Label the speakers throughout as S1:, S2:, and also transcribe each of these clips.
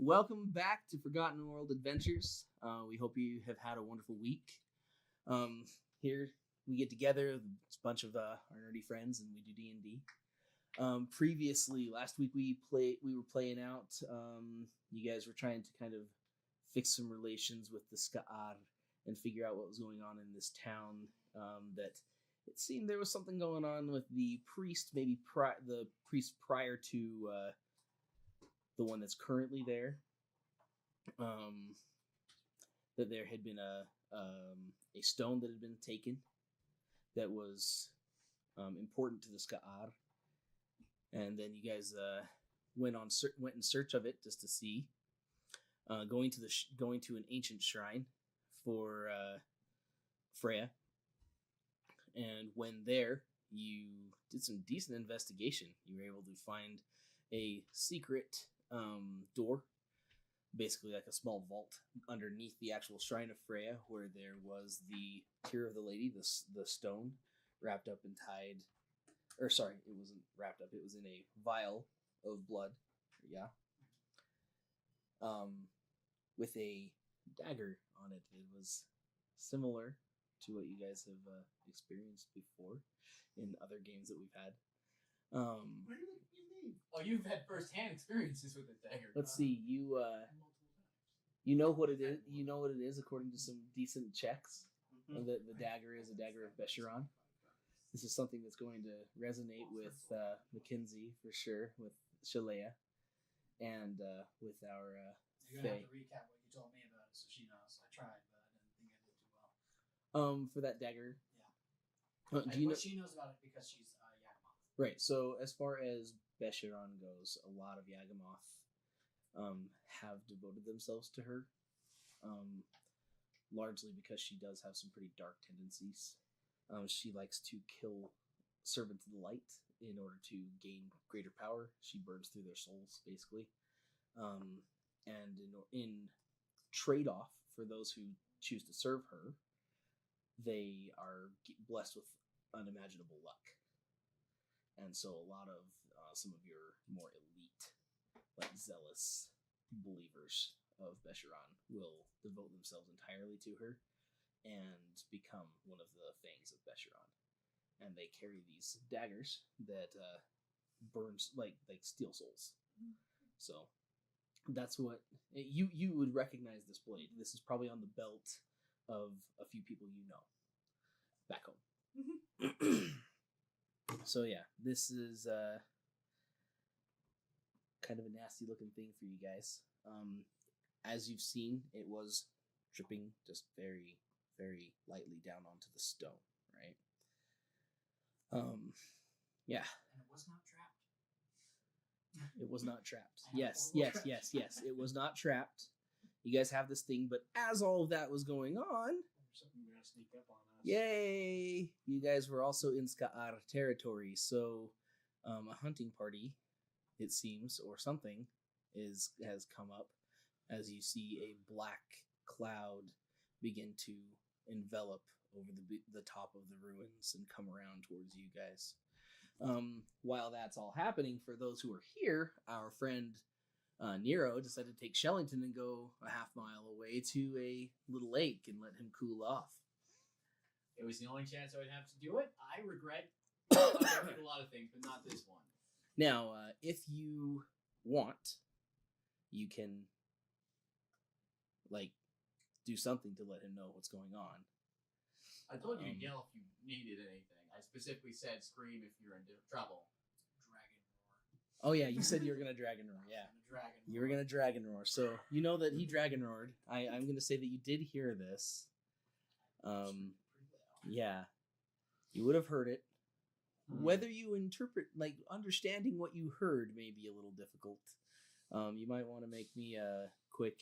S1: Welcome back to Forgotten World Adventures. We hope you have had a wonderful week. Here we get together, it's a bunch of our nerdy friends, and we do D&D. Previously, last week we were playing out. You guys were trying to kind of fix some relations with the Ska'ar and figure out what was going on in this town. That it seemed there was something going on with the priest, maybe the priest prior to the one that's currently there. That there had been a stone that had been taken that was important to the Ska'ar, and then you guys went in search of it just to see, going to an ancient shrine for Freya, and when there you did some decent investigation. You were able to find a secret door, basically like a small vault underneath the actual shrine of Freya, where there was the tear of the lady, the stone, wrapped up and tied. Or sorry, it wasn't wrapped up. It was in a vial of blood. Yeah. With a dagger on it. It was similar to what you guys have experienced before in other games that we've had.
S2: What do you mean? Oh, you've had first-hand experiences with the dagger.
S1: Let's see, you know what it is. You know what it is according to some decent checks. Mm-hmm. The dagger is a dagger of Besheron. This is something that's going to resonate with Mackenzie for sure, with Shalea, and with our
S2: You're gonna have to recap what you told me about it, so she knows. I tried, but I didn't think I did too well.
S1: For that dagger.
S2: Yeah. Do you know? She knows about it because she's Yagamoth.
S1: Right. So as far as Besheron goes, a lot of Yagamoth have devoted themselves to her, largely because she does have some pretty dark tendencies. She likes to kill servants of the light in order to gain greater power. She burns through their souls, basically. And in trade-off for those who choose to serve her, they are blessed with unimaginable luck. And so a lot of some of your more elite, like zealous believers of Besheron will devote themselves entirely to her and become one of the fangs of Besheron. And they carry these daggers that burns like steel souls. So that's what you would recognize this blade. This is probably on the belt of a few people you know back home. So yeah, this is kind of a nasty looking thing for you guys. As you've seen, it was dripping just very, very lightly down onto the stone, right? Yeah.
S2: And it was not trapped.
S1: It was not trapped. Yes. It was not trapped. You guys have this thing, but as all of that was going on,
S2: something going to sneak up on us.
S1: Yay! You guys were also in Ska'ar territory, so a hunting party, it seems, or something, has come up as you see a black cloud begin to envelop over the top of the ruins and come around towards you guys. While that's all happening, for those who are here, our friend Nero decided to take Shellington and go a half mile away to a little lake and let him cool off.
S2: It was the only chance I would have to do it. I regret a lot of things, but not this one.
S1: Now, if you want, you can do something to let him know what's going on.
S2: I told you to yell if you needed anything. I specifically said scream if you're in trouble. Dragon roar.
S1: Oh yeah, you said you were gonna dragon roar. Yeah, you were gonna dragon roar. So you know that he dragon roared. I'm gonna say that you did hear this. Yeah, you would have heard it. Whether you interpret, understanding what you heard may be a little difficult. You might want to make me a quick.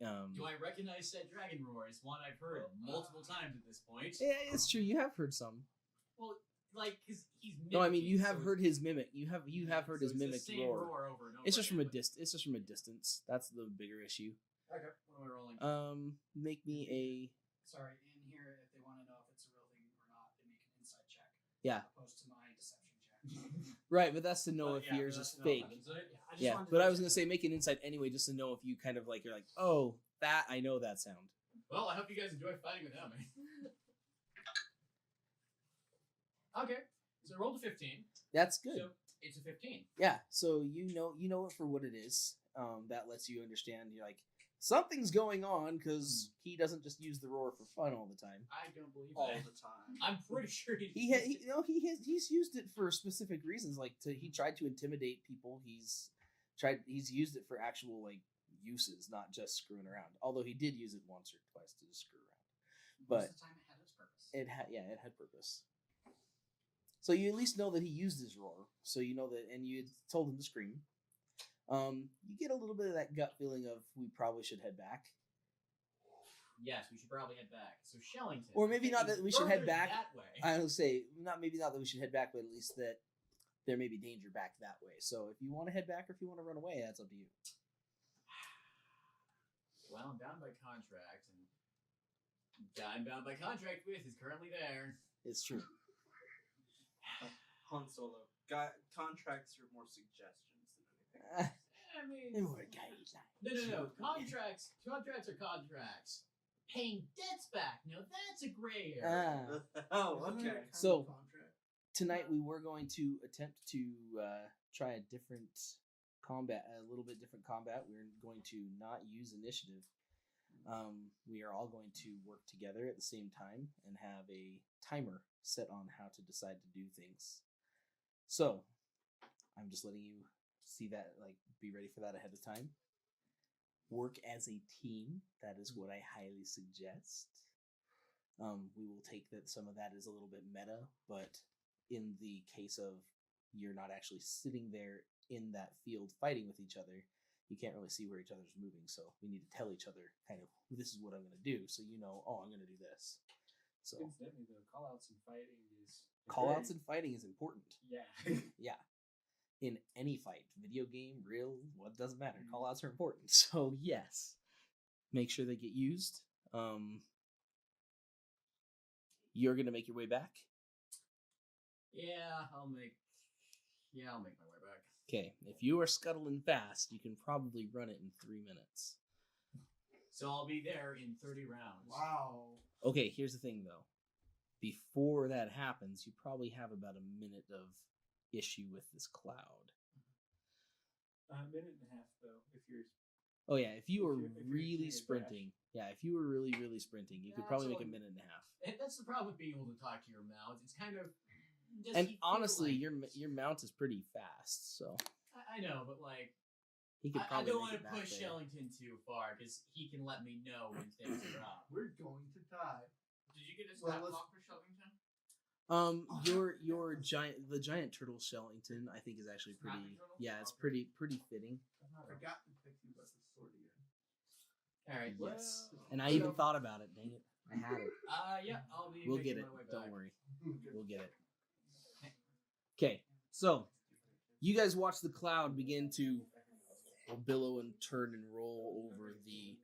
S2: Do I recognize said dragon roar? It's one I've heard multiple times at this point.
S1: Yeah, it's true. You have heard some.
S2: Well, because he's mimicking.
S1: No, I mean you have heard his mimic. You have heard his mimic
S2: the same roar over and over.
S1: It's just from a distance. It's just from a distance. That's the bigger issue.
S2: Okay. What am I rolling?
S1: Make me a.
S2: Sorry, in here, if they want to know if it's a real thing or not, they make an insight check.
S1: Yeah.
S2: Opposed to my deception check.
S1: Right, but that's to know if
S2: yeah,
S1: yours
S2: that's
S1: is
S2: no
S1: fake.
S2: insight.
S1: Yeah, but I was gonna say make an insight anyway, just to know if you kind of like you're like, oh, that I know that sound.
S2: Well, I hope you guys enjoy fighting with him. Okay, so roll to 15.
S1: That's good.
S2: So it's a 15.
S1: Yeah, so you know it for what it is. That lets you understand. You're like something's going on because he doesn't just use the roar for fun all the time.
S2: I don't believe
S3: All
S2: that.
S3: the time.
S2: I'm pretty sure
S1: He's used it for specific reasons. Like he tried to intimidate people. He's used it for actual like uses, not just screwing around. Although he did use it once or twice to just screw around. But
S2: most of the time it had its purpose.
S1: it had purpose. So you at least know that he used his roar. So you know that, and you told him to scream. You get a little bit of that gut feeling of we probably should head back.
S2: Yes, we should probably head back. So Shellington.
S1: Or maybe not that we should head
S2: further
S1: back.
S2: that way.
S1: I would say not that we should head back, but at least that there may be danger back that way. So if you want to head back or if you want to run away, that's up to you.
S2: Well, I'm bound by contract, and the guy I'm bound by contract with is currently there.
S1: It's true.
S3: Han Solo. Contracts are more suggestions than anything.
S2: I mean,
S1: More guys.
S2: no. Contracts are contracts. Paying debts back. No, that's a gray area.
S3: Oh, okay.
S1: So tonight we were going to attempt to try a little bit different combat. We're going to not use initiative. We are all going to work together at the same time and have a timer set on how to decide to do things. So I'm just letting you see that, like, be ready for that ahead of time. Work as a team. That is what I highly suggest. We will take that some of that is a little bit meta, but in the case of you're not actually sitting there in that field fighting with each other, you can't really see where each other's moving. So we need to tell each other kind of, this is what I'm going to do. So you know, oh, I'm going to do this. So
S4: incidentally, though, callouts and fighting is
S1: callouts and fighting is important.
S4: Yeah.
S1: Yeah. In any fight, video game, real, what doesn't matter. Callouts are important. So yes, make sure they get used. You're gonna make your way back.
S2: Yeah, I'll make my way back.
S1: Okay, if you are scuttling fast, you can probably run it in 3 minutes.
S2: So I'll be there in 30 rounds.
S3: Wow.
S1: Okay, here's the thing though. Before that happens, you probably have about a minute of issue with this cloud.
S4: A minute and a half, though, if you're...
S1: Oh yeah, if you were
S4: if you're
S1: really
S4: doing a
S1: sprinting, if you were really sprinting, you could probably make a minute and a half.
S2: And that's the problem with being able to talk to your mount. It's kind of...
S1: And honestly, your mount is pretty fast, so
S2: I know, but like...
S1: he could
S2: I
S1: probably
S2: don't
S1: make
S2: want
S1: it
S2: to
S1: back
S2: push
S1: there.
S2: Shellington too far, because he can let me know when things are up.
S3: We're going to die.
S2: Did you get a
S3: Well,
S2: stat
S3: let's-
S2: block for Shellington?
S1: The giant turtle Shellington, I think, is actually pretty.
S2: Snapping turtle?
S1: Yeah, it's
S2: Okay.
S1: pretty fitting.
S3: I forgot to pick you up the sword again.
S2: Alright,
S1: Yes,
S2: well,
S1: and I even thought about it. Dang it, I had it.
S2: yeah, I'll be
S1: We'll
S2: making
S1: get it.
S2: my way back.
S1: Don't worry, we'll get it. Okay, so you guys watch the cloud begin to billow and turn and roll over the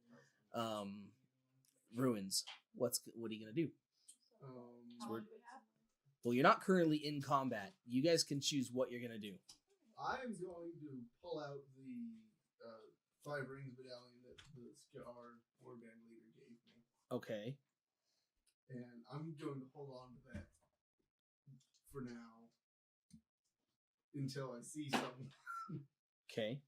S1: ruins. What are you gonna do? Well, you're not currently in combat. You guys can choose what you're gonna do.
S5: I'm going to pull out the 5 rings medallion that the Scar warband leader gave me,
S1: Okay.
S5: and I'm going to hold on to that for now until I see something.
S1: Okay.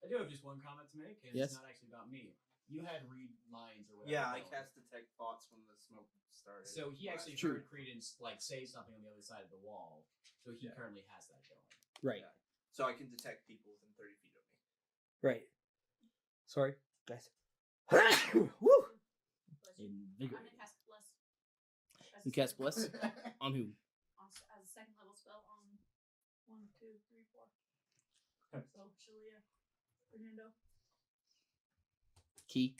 S2: I do have just one comment to make, and
S1: Yes.
S2: it's not actually about me. You had read minds or whatever.
S3: Yeah, I
S2: going.
S3: cast detect thoughts when the smoke started.
S2: So he actually
S1: True.
S2: heard Credence like say something on the other side of the wall. So he
S3: Yeah.
S2: currently has that going.
S1: Right.
S3: Yeah. So I can detect people within 30 feet of me.
S1: Right. Sorry, guys. Woo! Invigorate.
S6: I'm gonna cast Bless. As
S1: You
S6: a
S1: cast
S6: second-
S1: bless on who?
S6: as a second level spell on 1, 2, 3, 4.
S1: Okay.
S6: So Shalia, Fernando,
S1: Key.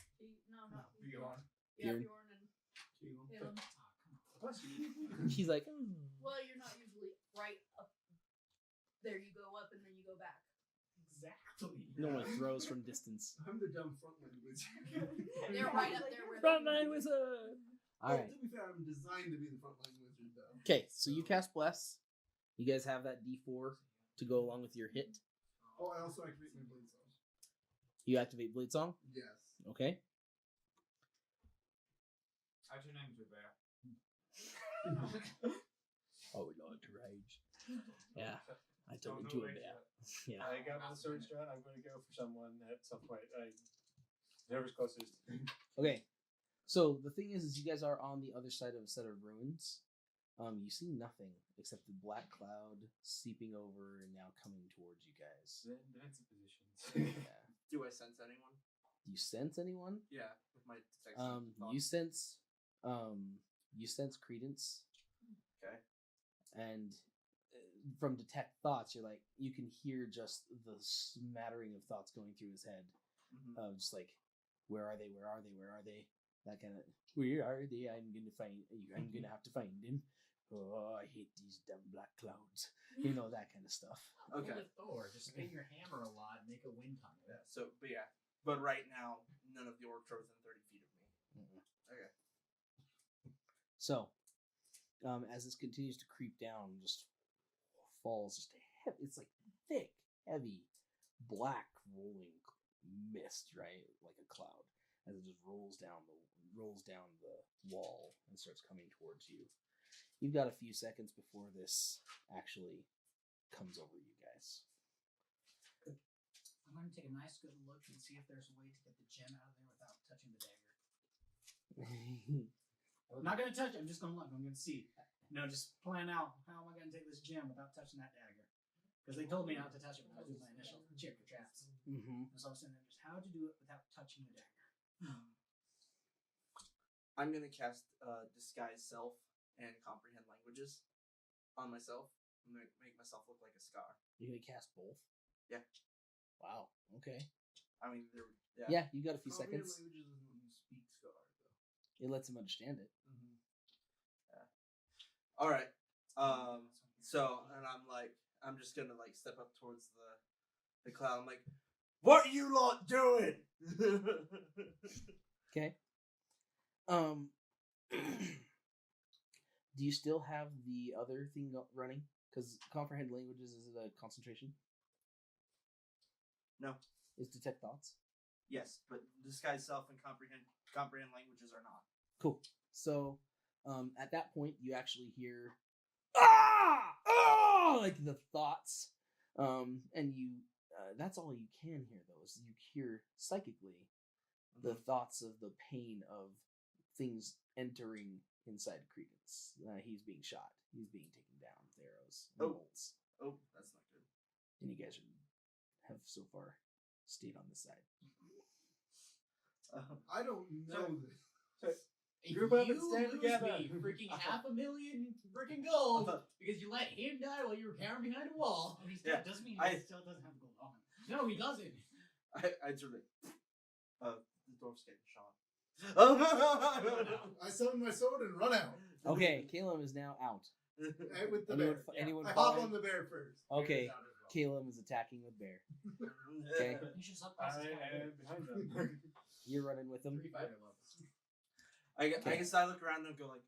S6: no, not
S3: Bjorn.
S6: Yeah,
S1: Bjorn.
S6: Bjorn and Balaam.
S1: He's like,
S6: Well, you're not usually right up there. You go up and then you go back.
S2: Exactly.
S1: no one throws from distance.
S5: I'm the dumb frontline wizard.
S6: They're right up there where
S1: Frontline wizard. All right.
S5: To be fair, I'm designed to be the frontline wizard, though.
S1: Okay, so you cast bless. You guys have that D4 to go along with your hit.
S5: Oh, I also activate my blade song.
S1: You activate Blade Song.
S5: Yes.
S1: Okay.
S4: I turn into a bear.
S1: Oh, we love to rage. Yeah, I
S4: Don't
S1: turned
S4: know
S1: into a
S4: rage
S1: bear.
S4: yet.
S1: Yeah.
S4: I got my sword strat. I'm going to go for someone at some point. Whoever's closest.
S1: Okay. So the thing is you guys are on the other side of a set of ruins. You see nothing except the black cloud seeping over and now coming towards you guys.
S4: Then defensive positions.
S1: Yeah.
S3: Do I sense anyone?
S1: Do you sense anyone?
S3: Yeah, with my detect.
S1: You sense Credence,
S3: Okay.
S1: and from detect thoughts, you can hear just the smattering of thoughts going through his head.
S3: Mm-hmm.
S1: Just like, where are they? Where are they? Where are they? That kind of, where are they? I'm gonna have to find him. Oh, I hate these damn black clouds. You know, that kind of stuff.
S3: Okay.
S2: With Thor, just spin your hammer a lot, make a wind tunnel.
S3: Yeah. So, but right now, none of the orcs are within 30 feet of me.
S1: Mm-mm.
S3: Okay.
S1: So, as this continues to creep down, just falls just heavy. It's like thick, heavy, black rolling mist, right? Like a cloud, as it just rolls down the wall and starts coming towards you. You've got a few seconds before this actually comes over you guys.
S2: I'm going to take a nice good look and see if there's a way to get the gem out of there without touching the dagger. I'm not going to touch it. I'm just going to look. I'm going to see. Just plan out how am I going to take this gem without touching that dagger. Because they told me not to touch it when I was doing my initial check for traps.
S1: Mm-hmm.
S2: So I was saying that just how to do it without touching the dagger.
S3: I'm gonna cast disguise self and comprehend languages on myself. I'm gonna make myself look like a scar.
S1: You're gonna cast both?
S3: Yeah.
S1: Wow. Okay.
S3: I mean,
S1: Yeah, you got a few
S5: Comprehend
S1: seconds.
S5: languages isn't when you speak Scar, though.
S1: It lets him understand it.
S3: Mm-hmm. Yeah. All right. So, and I'm just gonna step up towards the cloud. I'm like, what are you lot doing?
S1: Okay. Do you still have the other thing running? Because comprehend languages, is it a concentration?
S3: No.
S1: Is detect thoughts?
S3: Yes, but disguise self and comprehend languages are not.
S1: Cool. So, at that point, you actually hear like the thoughts, and you. That's all you can hear, though. Is you hear psychically the thoughts of the pain of things entering inside Credence. He's being shot. He's being taken down with arrows and bolts.
S3: Oh, that's not good.
S1: And you guys have so far stayed on this side.
S5: I don't know this.
S2: If
S4: Group up and
S2: you
S4: stand
S2: lose
S4: together.
S2: me freaking $500,000 freaking gold because you let him die while you were cowering behind a wall.
S7: And he's dead. Doesn't mean he still doesn't have gold on him.
S2: No, he doesn't.
S3: I sort of the dwarf's getting shot.
S5: I summon my sword and run out.
S1: Okay, Caleb is now out.
S5: And with the
S1: Anyone,
S5: bear.
S1: anyone
S5: I hop
S1: find-
S5: on the bear first.
S1: Okay,
S4: Bear's out as well.
S1: Caleb is attacking with Bear. Okay,
S7: You should stop
S4: I
S7: crossing
S4: am behind them.
S1: you're running with him.
S2: 3 fighter levels.
S3: I
S1: Okay.
S3: guess I look around and go like,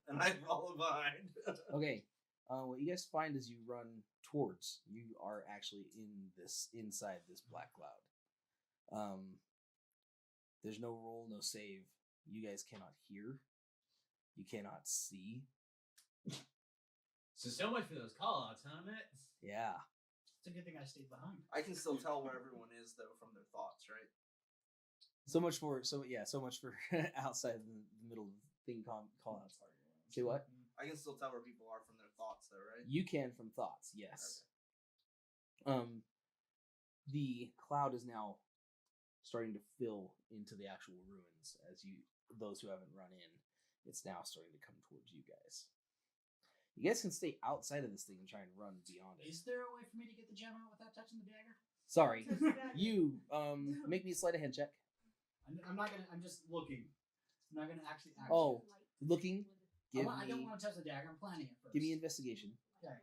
S3: and I follow behind.
S1: Okay, what you guys find as you run towards, you are actually inside this black cloud. There's no roll, no save. You guys cannot hear. You cannot see.
S2: So much for those callouts, huh, Matt?
S1: Yeah.
S7: It's a good thing I stayed behind.
S3: I can still tell where everyone is though from their thoughts, right?
S1: So much for outside the middle thing call outs. Say what?
S3: I can still tell where people are from their thoughts though, right?
S1: You can from thoughts, yes. The cloud is now starting to fill into the actual ruins as those who haven't run in, it's now starting to come towards you guys. You guys can stay outside of this thing and try and run beyond it.
S7: Is there a way for me to get the gem out without touching the dagger?
S1: Sorry.
S6: Touch the dagger.
S1: You make me a sleight of hand check.
S7: I'm not gonna. I'm just looking. I'm not gonna actually.
S1: Oh, looking. Give
S7: I don't
S1: me
S7: want to touch the dagger. I'm planning it first.
S1: give me investigation.
S7: Okay.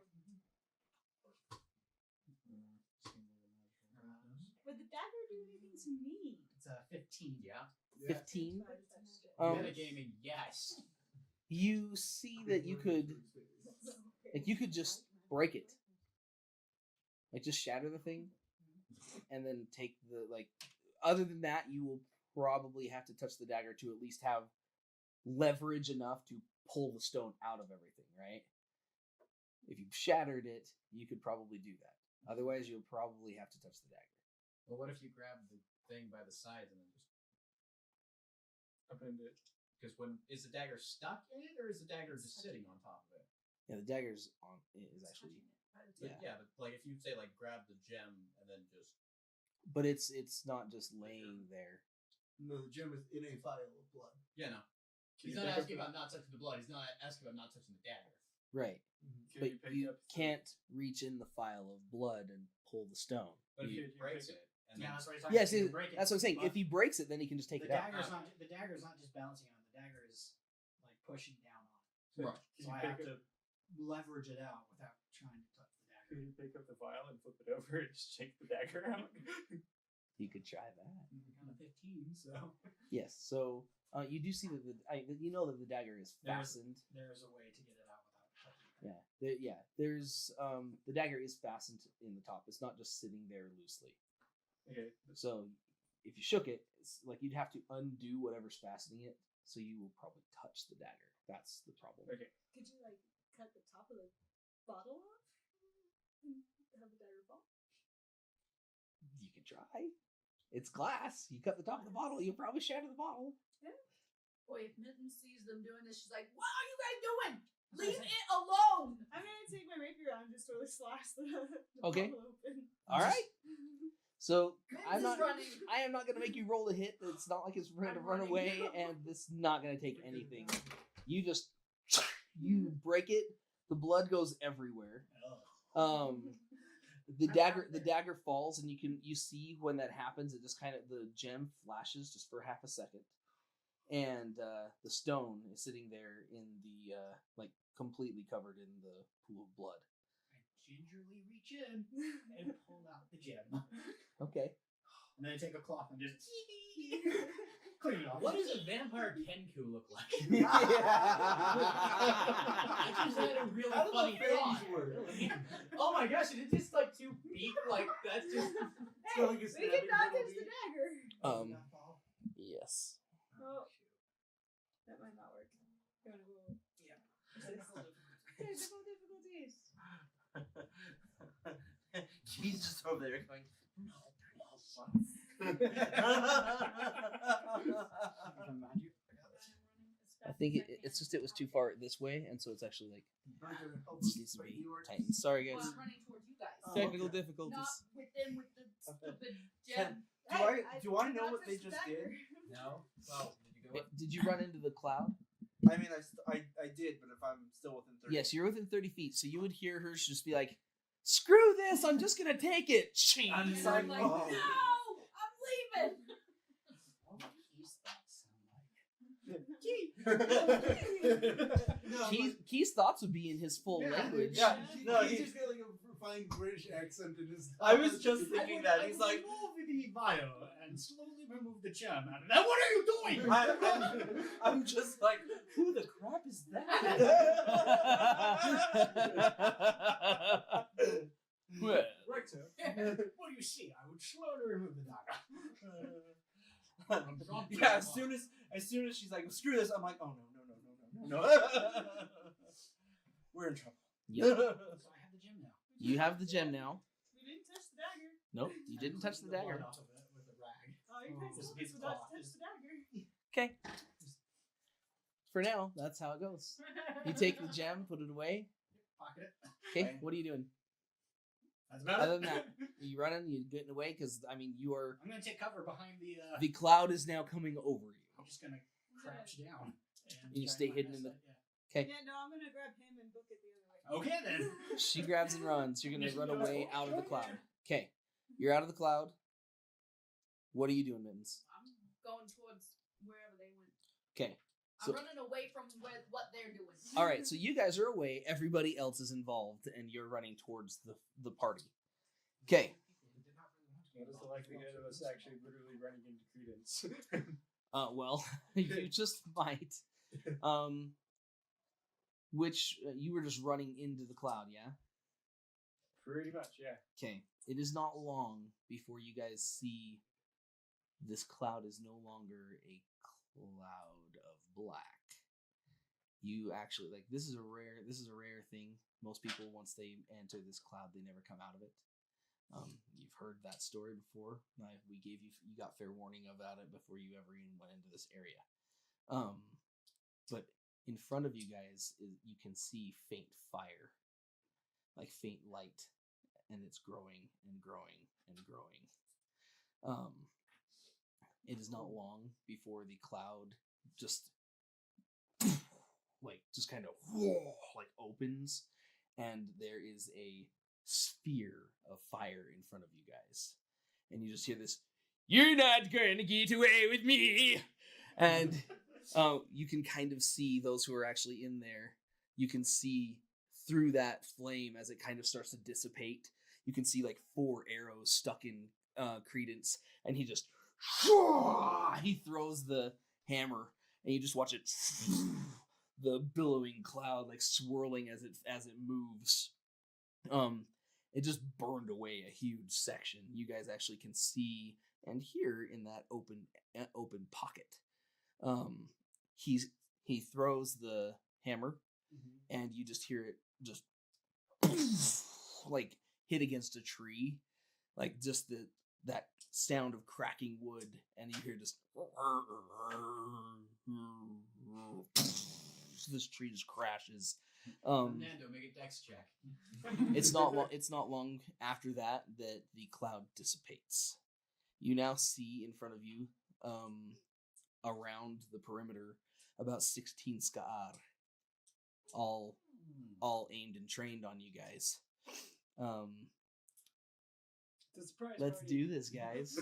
S6: Would the dagger do anything to me?
S7: It's a 15.
S2: Yeah.
S1: 15.
S2: Metagaming, yes.
S1: You see that you could you could just break it Like, just shatter the thing, and then take the, like... Other than that, you will probably have to touch the dagger to at least have leverage enough to pull the stone out of everything, right? If you shattered it, you could probably do that. Otherwise, you'll probably have to touch the dagger.
S8: Well, what if you grab the thing by the sides and then just
S4: Upend it.
S8: because is the dagger stuck in it or is the dagger just sitting on top of it?
S1: Yeah, the dagger's on is actually,
S8: But, yeah, but like if you say like grab the gem and then just
S1: but it's not just laying there.
S5: No, the gem is in a vial of blood.
S8: yeah no.
S4: Can
S8: He's
S4: you
S8: not
S4: pick up
S8: asking
S4: the-
S8: about not touching the blood. He's not asking about not touching the dagger.
S1: Right.
S4: Can
S1: But
S4: you pick
S1: you
S4: up the-
S1: can't reach in the file of blood and pull the stone.
S8: But if
S1: You-
S8: he breaks it and
S2: Yeah,
S8: then
S2: that's what he's talking
S1: Yes,
S2: about. You
S1: it-
S2: break it,
S1: that's what I'm saying.
S2: but
S1: If he breaks it, then he can just take
S2: the
S1: it out.
S2: dagger's not the dagger's not just bouncing on it. The dagger is like pushing down on it.
S8: Right.
S4: Can
S2: So
S4: you
S2: I
S4: pick
S2: have
S4: up-
S2: to leverage it out without trying to touch the dagger.
S4: Can you pick up the vial and flip it over and just take the dagger out?
S1: You could try that.
S2: I'm kind of 15, so
S1: Yes. So you do see that you know that the dagger is fastened.
S2: there's a way to get it out without touching it.
S1: Yeah. There's the dagger is fastened in the top. It's not just sitting there loosely.
S4: Okay.
S1: So if you shook it, it's like you'd have to undo whatever's fastening it. So you will probably touch the dagger. That's the problem.
S4: Okay.
S6: Could you like cut the top of the bottle off and have the dagger fall?
S1: You can try. It's glass. You cut the top of the bottle, you'll probably shatter the bottle.
S6: Boy, if Mitten sees them doing this, she's like, "What are you guys doing? Leave it alone!"
S9: I'm gonna take my rapier out and just totally slash the
S1: Okay.
S9: bottle open.
S1: All right. So
S6: Mitten's running.
S1: I am not gonna make you roll a hit. It's not like it's going to
S6: I'm
S1: run
S6: running.
S1: away, and it's not gonna take anything. You just break it. The blood goes everywhere. The dagger falls, and you see when that happens. It just kind of the gem flashes just for half a second, and the stone is sitting there in the like completely covered in the pool of blood.
S2: I gingerly reach in and pull out the gem.
S1: Okay.
S2: And then I take a cloth and just clean it off.
S8: what does a vampire Kenku look like?
S3: I
S8: I just had a really
S3: How do the
S8: funny
S3: fairies
S8: thought.
S3: work?
S8: Oh my gosh, is it just like 2 feet? Like that's just
S9: Hey, we can not touch the dagger.
S1: Yes.
S9: Oh, that might not work. You wanna go?
S2: Yeah.
S9: Technical difficulties.
S3: He's just over there going,
S2: Come behind you.
S1: I think it's just it was too far this way, and so it's actually like this needs to be tightened. Sorry,
S6: Well,
S1: guys.
S6: I'm running towards you guys.
S9: Oh,
S1: Technical
S9: okay.
S1: difficulties.
S6: Not with them with the stupid
S3: Ken,
S6: gem.
S3: do I
S9: did
S3: know
S9: not
S3: what they
S9: touch the
S3: just
S9: dagger.
S3: did?
S8: no. Well, did you go
S1: Wait,
S8: up?
S1: did you run into the cloud?
S3: I mean, I did, but if I'm still within 30.
S1: Yes, you're within 30 feet, so you would hear her just be like, "Screw this! I'm just gonna take it."
S3: I'm
S6: And
S3: like,
S6: I'm like,
S3: oh.
S6: no, I'm leaving.
S2: What would Keith's thoughts sound like?
S1: Key's thoughts would be in his full language.
S3: Yeah, no,
S5: he's
S3: he-
S5: just got like a refined British accent in his.
S3: I was just thinking that. He's like,
S2: remove the vial and slowly remove the gem out of that. What are you doing?
S3: I'm just like, who the crap is that?
S1: Well,
S2: Right, sir. What do you see? I would slowly remove the dagger.
S3: Yeah, as soon as she's like, screw this, I'm like, oh no. We're in trouble.
S1: yep.
S2: So I have the gem now.
S1: You have the gem now.
S9: We didn't touch the dagger.
S1: Nope, you didn't touch the
S2: blood
S1: dagger.
S2: off of it with a rag.
S9: Oh, you guys
S2: Just
S9: told
S2: piece
S9: us
S2: of
S9: not
S2: cloth.
S9: to touch the dagger.
S1: Okay. For now, that's how it goes. You take the gem, put it away.
S2: Pocket it.
S1: Okay, what are you doing?
S2: That's about
S1: Other
S2: it.
S1: than that, are you running? You getting away? Because I mean, you are.
S2: I'm gonna take cover behind the.
S1: The cloud is now coming over you.
S2: I'm just gonna crouch down. And
S1: You
S2: try
S1: stay
S2: and
S1: hidden
S2: find
S1: in
S2: a
S1: the-
S2: side,
S1: Okay.
S9: Yeah, no, I'm gonna grab him and book it the other way.
S2: yeah. Okay then.
S1: She grabs and runs. You're gonna run away out of the cloud. Okay, you're out of the cloud. What are you doing, Mittens?
S6: I'm going towards wherever they went.
S1: Okay.
S6: I'm
S1: So,
S6: running away from what they're doing.
S1: all right. So you guys are away. Everybody else is involved, and you're running towards the party. Okay.
S4: What is the likelihood of us actually literally running into Credence?
S1: Well, you just might. Which you were just running into the cloud, yeah.
S4: Pretty much, yeah.
S1: Okay. It is not long before you guys see this cloud is no longer a cloud of black. You actually this is a rare thing. Most people, once they enter this cloud, they never come out of it. You've heard that story before. You got fair warning about it before you ever even went into this area. But in front of you guys, you can see faint fire, like faint light, and it's growing and growing and growing. It is not long before the cloud just kind of opens, and there is a sphere of fire in front of you guys, and you just hear this, "You're not going to get away with me," and you can kind of see those who are actually in there. You can see through that flame as it kind of starts to dissipate. You can see 4 arrows stuck in Credence, and he just he throws the hammer, and you just watch it, the billowing cloud swirling as it moves. It just burned away a huge section. You guys actually can see and hear in that open pocket. He throws the hammer, and you just hear it just hit against a tree, just that sound of cracking wood, and you hear just this tree just crashes.
S8: Nando, make a dex check.
S1: It's not long after that the cloud dissipates. You now see in front of you, around the perimeter, about 16 Ska'ar, all aimed and trained on you guys. Let's do this, guys.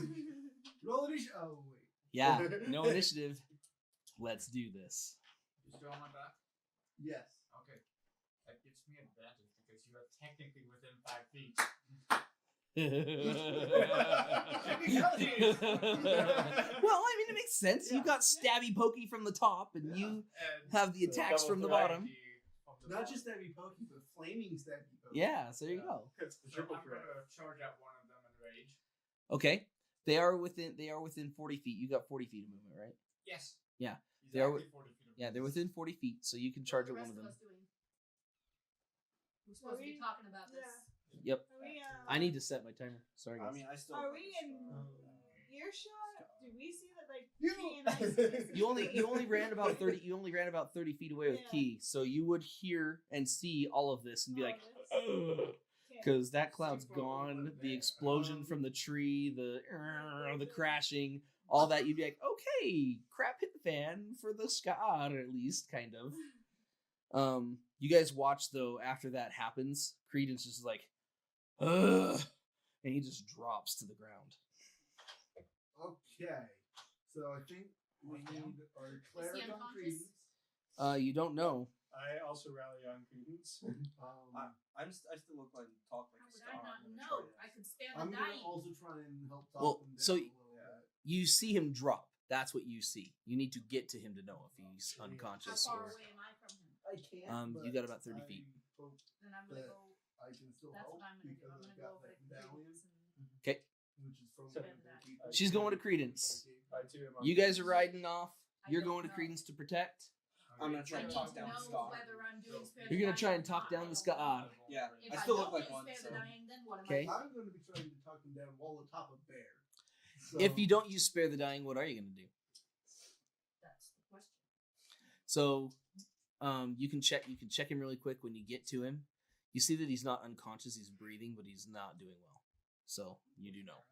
S5: Roll initiative. Oh wait.
S1: Yeah, no initiative. Let's do this.
S8: You still on my back?
S5: Yes.
S8: Okay. That gives me advantage because you are technically within 5 feet.
S1: Well, I mean, it makes sense. You got stabby pokey from the top, and you have the attacks from the bottom.
S5: Not just stabby pokey, but flaming stabby pokey.
S1: Yeah, so there you go.
S4: It's the
S8: So I'm
S4: triple
S8: going
S4: threat.
S8: to charge out one of them in rage.
S1: Okay, they are within 40 feet. You got 40 feet of movement, right?
S8: Yes.
S1: Yeah.
S8: He's
S1: They are
S8: actually 40 feet of
S1: Yeah, they're within 40 feet, so you can charge at one of them.
S6: We're supposed to be talking about this.
S1: Yep.
S9: Are we,
S1: I need to set my timer. Sorry, guys.
S3: I mean, I still.
S9: Are we in earshot? Do we see that
S5: You-
S9: Key and I see this?
S1: You only ran about 30. You only ran about 30 feet away with
S9: Yeah.
S1: Key, so you would hear and see all of this and be like,
S9: Okay.
S1: because that cloud's gone. The explosion from the tree, the crashing, all that. You'd be like, okay, crap hit the fan for the Ska'ar, at least, kind of. You guys watch though. After that happens, Credence is like, ugh, and he just drops to the ground.
S5: Okay. So I think we need our cleric on
S6: unconscious?
S5: Credence.
S1: You don't know.
S4: I also rally on Credence.
S3: I still look like talk like
S6: How
S3: a
S6: would
S3: star.
S6: I not
S3: I'm gonna
S6: know?
S3: try
S6: I
S3: it.
S6: could spare
S5: I'm
S6: the
S5: gonna
S6: dying.
S5: also try and help talk
S1: Well,
S5: them down
S1: so-
S5: a little bit.
S1: You see him drop. That's what you see. You need to get to him to know if he's
S6: How
S1: unconscious
S6: far
S1: or.
S6: away am I from him?
S5: I can't.
S1: You
S5: but
S1: got about 30
S5: I
S1: feet.
S5: hope
S6: Then I'm gonna
S5: But-
S6: go.
S5: I can still
S6: That's
S5: help
S6: what I'm gonna do.
S5: because
S6: I'm
S5: I've
S6: gonna go
S5: got
S6: over
S5: that
S6: to
S5: medallion,
S6: Credence and
S1: Okay,
S5: which is from
S4: So-
S5: one of the people.
S1: she's going to Credence.
S4: I too am on
S1: You guys are riding off.
S6: I
S1: You're
S6: don't
S1: going to
S6: know.
S1: Credence to protect.
S3: I'm gonna try
S6: I
S3: and
S6: need
S3: talk
S6: to
S3: down
S6: know
S3: Scar.
S6: whether I'm doing spare
S1: You're
S6: the
S1: gonna try
S6: dying
S1: and
S6: or
S1: talk
S6: not.
S1: down
S6: I
S1: the
S6: don't
S1: Ska'ar.
S6: know.
S3: Yeah,
S6: If
S3: I
S6: I
S3: still
S6: don't
S3: look like
S6: do
S3: one.
S6: spare
S3: So
S6: the dying, then what am
S1: Okay.
S6: I?
S5: I'm going to be trying to talk them down while atop a bear. So,
S1: If you don't use spare the dying, what are you gonna do?
S6: That's the question.
S1: So, you can check him really quick when you get to him. You see that he's not unconscious. He's breathing, but he's not doing well. So you do know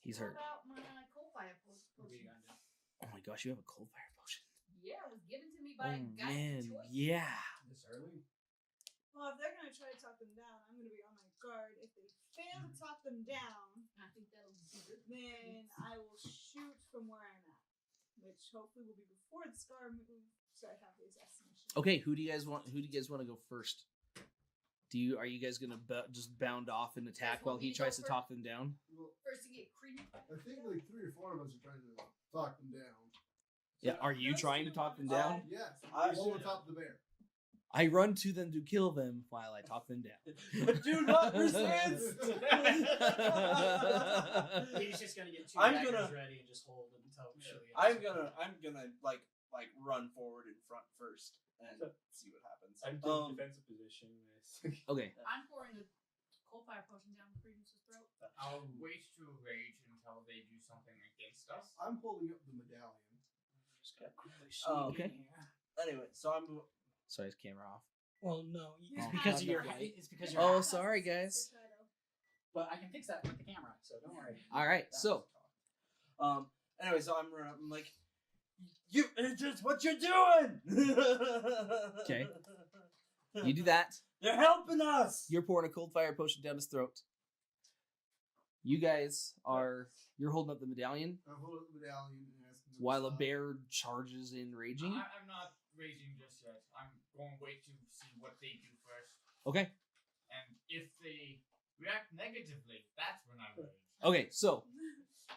S1: he's hurt.
S6: What about my coal fire potion?
S1: Oh my gosh, you have a cold fire potion.
S6: Yeah, it was given to me by a
S1: Oh
S6: guy
S1: man,
S6: of choice.
S1: yeah.
S8: This early?
S9: Well, if they're gonna try to talk them down, I'm gonna be on my guard. If they fail to talk them down,
S6: I think that'll be good.
S9: then I will shoot from where I'm at, which hopefully will be before the scar move. So I have the assassination.
S1: Okay, who do you guys want to go first? Are you guys gonna just bound off and attack
S6: Guys
S1: while
S6: want
S1: he
S6: me to go
S1: tries to
S6: first?
S1: talk them down?
S5: well,
S6: First to get creamed.
S5: I think like 3 or 4 of us are trying to talk them down.
S1: Yeah. Are you trying to talk them down?
S5: Yes.
S3: I
S5: While
S3: should-
S5: atop the bear.
S1: I run to them to kill them while I talk them down.
S3: But do not resist.
S2: He's just gonna get 2
S3: I'm
S2: daggers
S3: gonna-
S2: ready and just hold until Shirley
S3: I'm gonna like run forward in front first and see what happens.
S4: I'm taking defensive position.
S1: Okay.
S6: I'm pouring the coal fire potion down Credence's throat.
S8: I'll wait to rage until they do something against us.
S5: I'm holding up the medallion.
S2: Just gotta quickly
S3: Oh,
S1: okay.
S2: in here.
S3: Anyway, so I'm.
S1: Sorry, his camera off.
S2: Well, no, it's
S1: Oh,
S2: because
S1: not
S2: of your
S1: enough light.
S2: height. It's because you're.
S1: Oh, sorry, guys.
S2: But I can fix that with the camera, so don't worry.
S1: All right, so
S3: Anyway, so I'm like, you. It's just what you're doing.
S1: Okay. You do that.
S3: They're helping us.
S1: You're pouring a cold fire potion down his throat. You guys you're holding up the medallion
S5: I hold up the medallion and ask him to
S1: while a
S5: stop.
S1: bear charges in raging.
S8: I'm not raging just yet. I'm going to wait to see what they do first.
S1: Okay.
S8: And if they react negatively, that's when I rage.
S1: Okay, so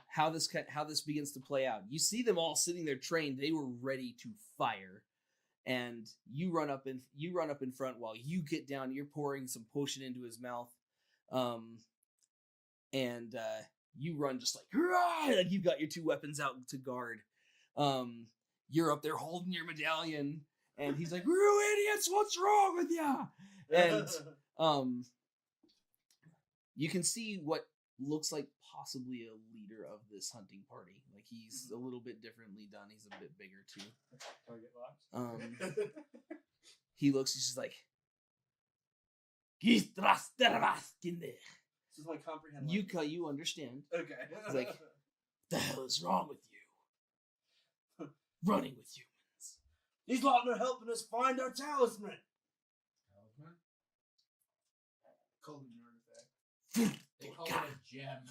S1: how this begins to play out. You see them all sitting there trained. They were ready to fire. And you run up in front while you get down. You're pouring some potion into his mouth. And you run just like, hurrah! Like you've got your 2 weapons out to guard. You're up there holding your medallion, and he's like, "You idiots! What's wrong with ya?" And you can see what looks like possibly a leader of this hunting party. Like he's a little bit differently done. He's a bit bigger too.
S4: Target locked.
S1: He looks. He's just like,
S3: This is my comprehend.
S1: you understand.
S3: Okay.
S1: He's like, "The hell is wrong with you? Running with humans."
S3: These lot are helping us find our talisman.
S8: Talisman?
S5: Call it an artifact.
S7: They call it a gem.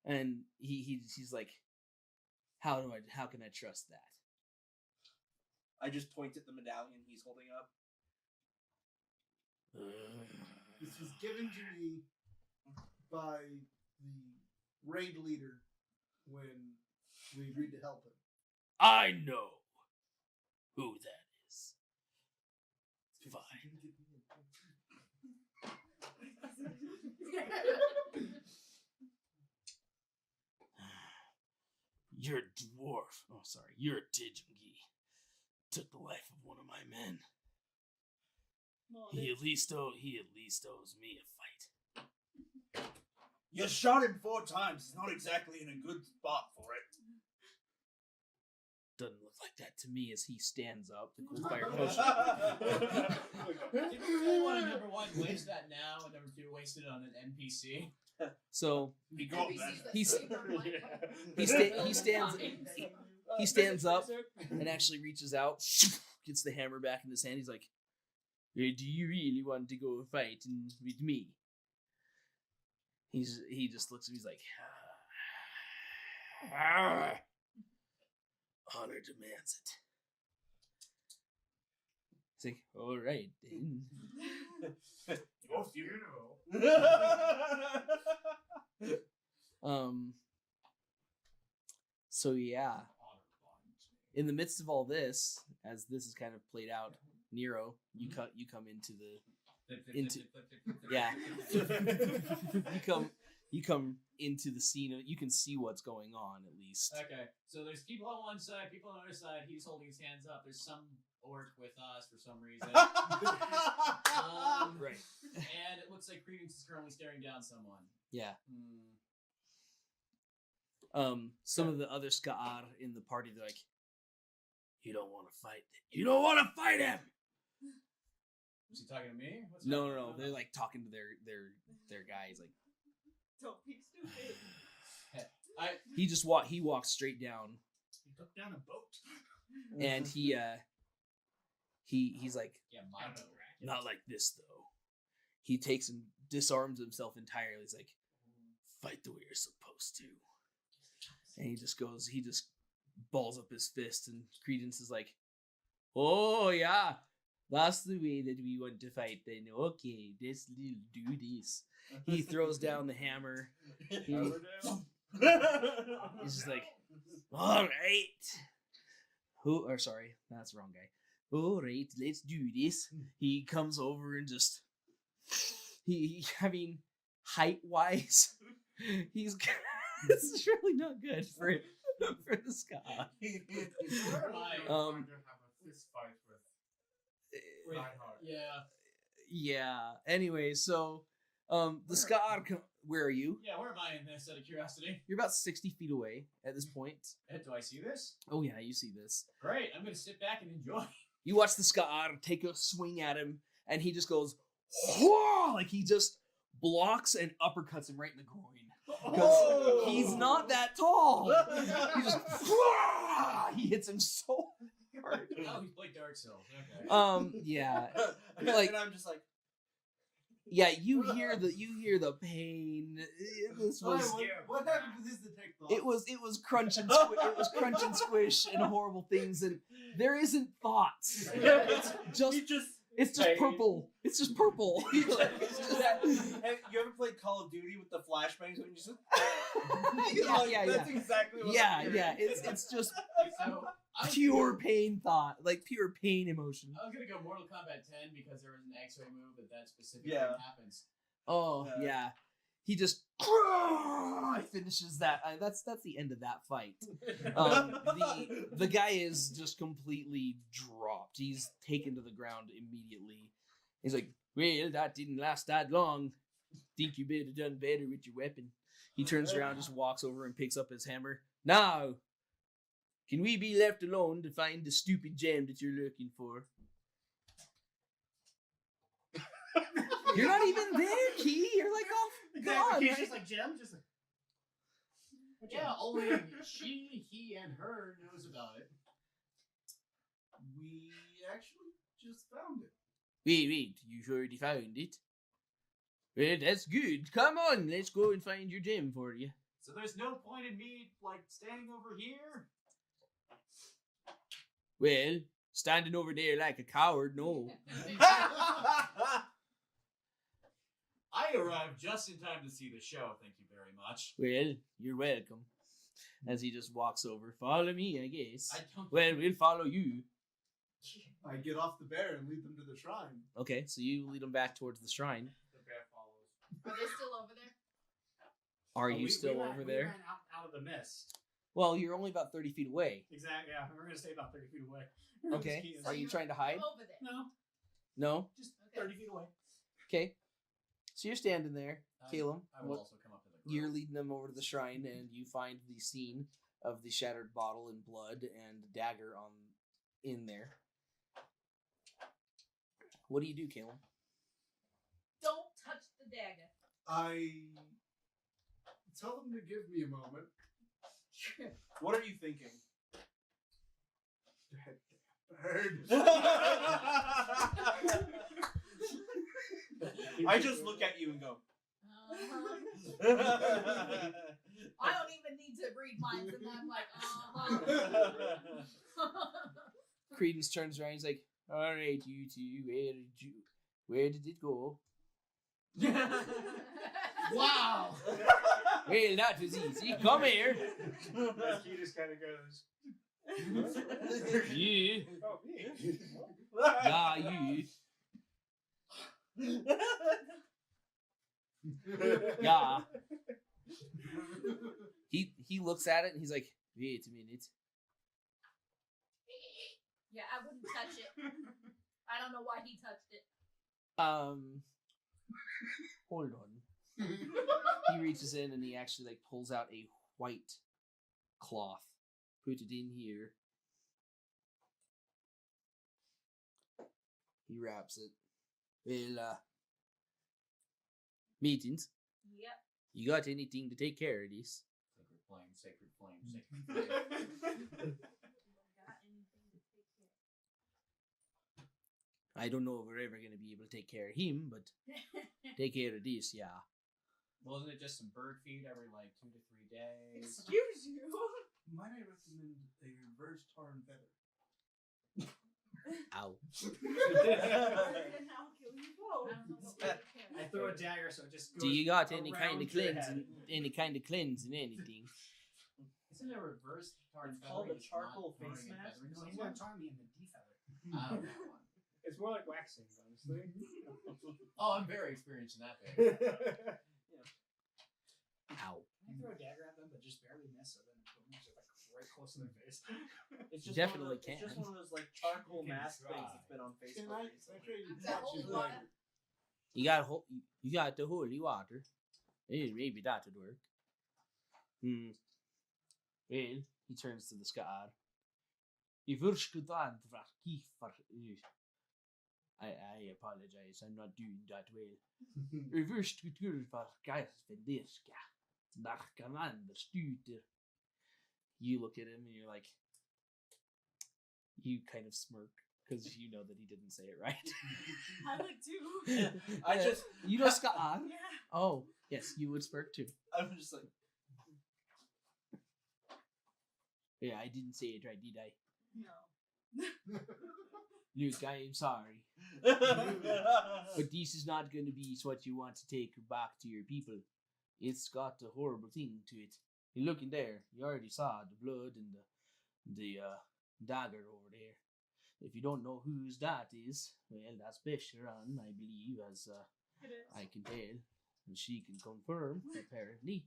S1: And he's like, how can I trust that?
S3: I just point at the medallion he's holding up.
S5: This was given to me by the raid leader when we agreed to help him.
S1: I know who that is. Fine. You're a dwarf. Oh, sorry. You're a Tijungi. Took the life of one of my men. He at least owes me a fight.
S3: You shot him 4 times. He's not exactly in a good spot for it.
S1: Doesn't look like that to me as he stands up. The cool fire potion.
S7: Do you really want to, number 1, waste that now, and number 2, waste it on an NPC?
S1: So
S3: He got
S6: NPCs
S3: that.
S6: that
S1: He's-
S6: save our life.
S1: he stands up and actually reaches out, gets the hammer back in his hand. He's like, "Hey, do you really want to go fight with me?" He just looks at me. He's like, "Honor demands it." He's like, "All right then."
S3: Your funeral.
S1: So yeah, in the midst of all this, as this is kind of played out, Nero, you come into yeah, you come into the scene. You can see what's going on at least.
S7: Okay, so there's people on one side, people on the other side. He's holding his hands up. There's some orc with us for some reason.
S1: Right.
S7: And it looks like Credence is currently staring down someone.
S1: Yeah. Some of the other Ska'ar in the party, they're like, "You don't want to fight. You don't want to fight him."
S7: Is he talking to me? What's
S1: No.
S7: happening?
S1: They're like talking to their guy. He's like,
S9: Don't be stupid.
S1: he walks straight down,
S2: He took down a boat.
S1: and he's like,
S7: Yeah, my boat.
S1: "Not like this though." He takes and disarms himself entirely. He's like, "Fight the way you're supposed to." And he just balls up his fist, and Credence is like, "Oh yeah, that's the way that we want to fight then. Okay, let's do this." He throws down the hammer. He's just like, "All right, sorry, that's the wrong guy. All right, let's do this. He comes over and just I mean, height wise, he's this is really not good for the Scott.
S8: Where am I going to have a fist fight with Reinhardt?
S1: Yeah. Anyway, so the Scott. Where are you?
S7: Yeah, where am I in this, out of curiosity?
S1: You're about 60 feet away at this point.
S7: Do I see this?
S1: Oh yeah, you see this.
S7: Great, I'm going to sit back and enjoy.
S1: You watch the Scott take a swing at him, and he just goes, whoa! Like he just blocks and uppercuts him right in the groin. Because he's not that tall. He just he hits him so hard.
S7: Oh, he's played Dark Souls. Okay.
S1: Yeah.
S3: Like, and I'm just like,
S1: yeah, you hear the pain. This was
S5: what happened with his detect thoughts?
S1: it was crunch and crunch and squish and horrible things, and there isn't thoughts. It's just purple. It's just purple.
S3: Have you ever played Call of Duty with the flashbangs when you just That's exactly what I'm hearing.
S1: It's just
S7: So,
S1: pure pain thought, like pure pain emotion.
S7: I was going to go Mortal Kombat 10 because there was an X-ray move that specifically happens.
S1: Oh yeah. He just finishes that. That's the end of that fight. The guy is just completely dropped. He's taken to the ground immediately. He's like, well, that didn't last that long. Think you better done better with your weapon. He turns around, just walks over and picks up his hammer. Now, can we be left alone to find the stupid gem that you're looking for? You're not even there, Key. You're like, oh god.
S2: He's just like Jim, just like.
S7: Yeah, only he, and her knows about it.
S5: We actually just found it.
S1: Wait, you've already found it? Well, that's good. Come on, let's go and find your gem for you.
S8: So there's no point in me, like, standing over here?
S1: Well, standing over there like a coward, no.
S8: I arrived just in time to see the show, thank you very much.
S1: Well, you're welcome. As he just walks over. Follow me, I guess.
S7: I don't.
S1: Well, we'll follow you.
S5: I get off the bear and lead them to the shrine.
S1: Okay, so you lead them back towards the shrine.
S8: The bear follows.
S6: Are they still over there?
S1: Are
S2: Oh,
S1: you still over
S2: we
S1: there?
S2: ran out of the mist.
S1: Well, you're only about 30 feet away.
S2: Exactly. Yeah, we're gonna stay about 30 feet away.
S1: Okay.
S2: Just
S1: Are you trying to hide?
S6: Over there.
S2: No,
S1: No?
S2: just
S6: Okay.
S2: 30 feet away.
S1: Okay. So you're standing there, Caleb.
S7: I will also come up to the
S1: You're
S7: grill.
S1: leading them over to the shrine, and you find the scene of the shattered bottle and blood and dagger in there. What do you do, Caleb?
S6: Don't touch the dagger.
S5: I tell them to give me a moment.
S3: What are you thinking?
S5: Bird.
S3: I just look at you and go.
S6: I don't even need to read minds, and I'm like,
S1: Credence turns around. He's like, "All right, you two, where did it go?"
S2: Wow.
S1: Well, that was easy. Come here.
S4: He just kind of goes.
S1: You,
S4: Oh, me.
S1: yeah, you, yeah. He looks at it and he's like, "Wait a minute."
S6: yeah, I wouldn't touch it. I don't know why he touched it.
S1: Hold on. He reaches in and he actually like pulls out a white cloth. Put it in here. He wraps it. Well, Meetings,
S6: Yep.
S1: you got anything to take care of this?
S7: Sacred flame, sacred flame, sacred flame.
S6: Got anything to take care
S1: I don't know if we're ever going to be able to take care of him, but take care of this, yeah.
S7: Wasn't it just some bird feed every like 2 to 3 days?
S9: Excuse you.
S5: Might I recommend a reverse tar and feather?
S1: Ow.
S9: And I'll kill you both.
S6: I don't know what we take care
S2: I
S6: of.
S2: throw a dagger, so it just goes.
S1: Do you got any
S2: around
S1: kind of
S2: your
S1: cleansing?
S2: head.
S1: Any kind of cleansing? Anything?
S7: Isn't it a reverse tar and
S1: It's called a
S7: feathering? It's
S1: charcoal
S7: not
S1: face
S7: tarring and
S1: mask.
S7: feathering
S2: No, he's
S7: someone?
S2: gonna tar me in the defeather.
S7: Oh, that one.
S4: It's more like waxing, honestly.
S7: Oh, I'm very experienced in that bit.
S1: Ow.
S2: I throw a dagger at them, but just barely miss, so then boom, just like right close to their face.
S1: It's
S3: just
S1: definitely
S3: one of those, It's just
S1: can.
S3: one of those like charcoal
S7: You can
S3: mask things
S7: try.
S3: that's been on
S5: Can
S3: Facebook
S5: I
S3: recently.
S5: try to
S6: That
S5: touch
S6: whole
S5: his
S6: lot.
S5: dagger?
S1: You got the holy water. Maybe that would work. Well, he turns to the Scot. I apologize. I'm not doing that well. You look at him and you're like, you kind of smirk because you know that he didn't say it right.
S9: I would too.
S3: I just
S1: you know Scott.
S9: Yeah.
S1: Oh yes, you would smirk too.
S3: I'm just like
S1: Yeah, I didn't say it right, did I?
S9: No.
S1: Luke, I am sorry, but this is not going to be what you want to take back to your people. It's got a horrible thing to it. You look in there. You already saw the blood and the dagger over there. If you don't know whose that is, well, that's Besharan, I believe, as
S9: It is.
S1: I can tell, and she can confirm. Apparently,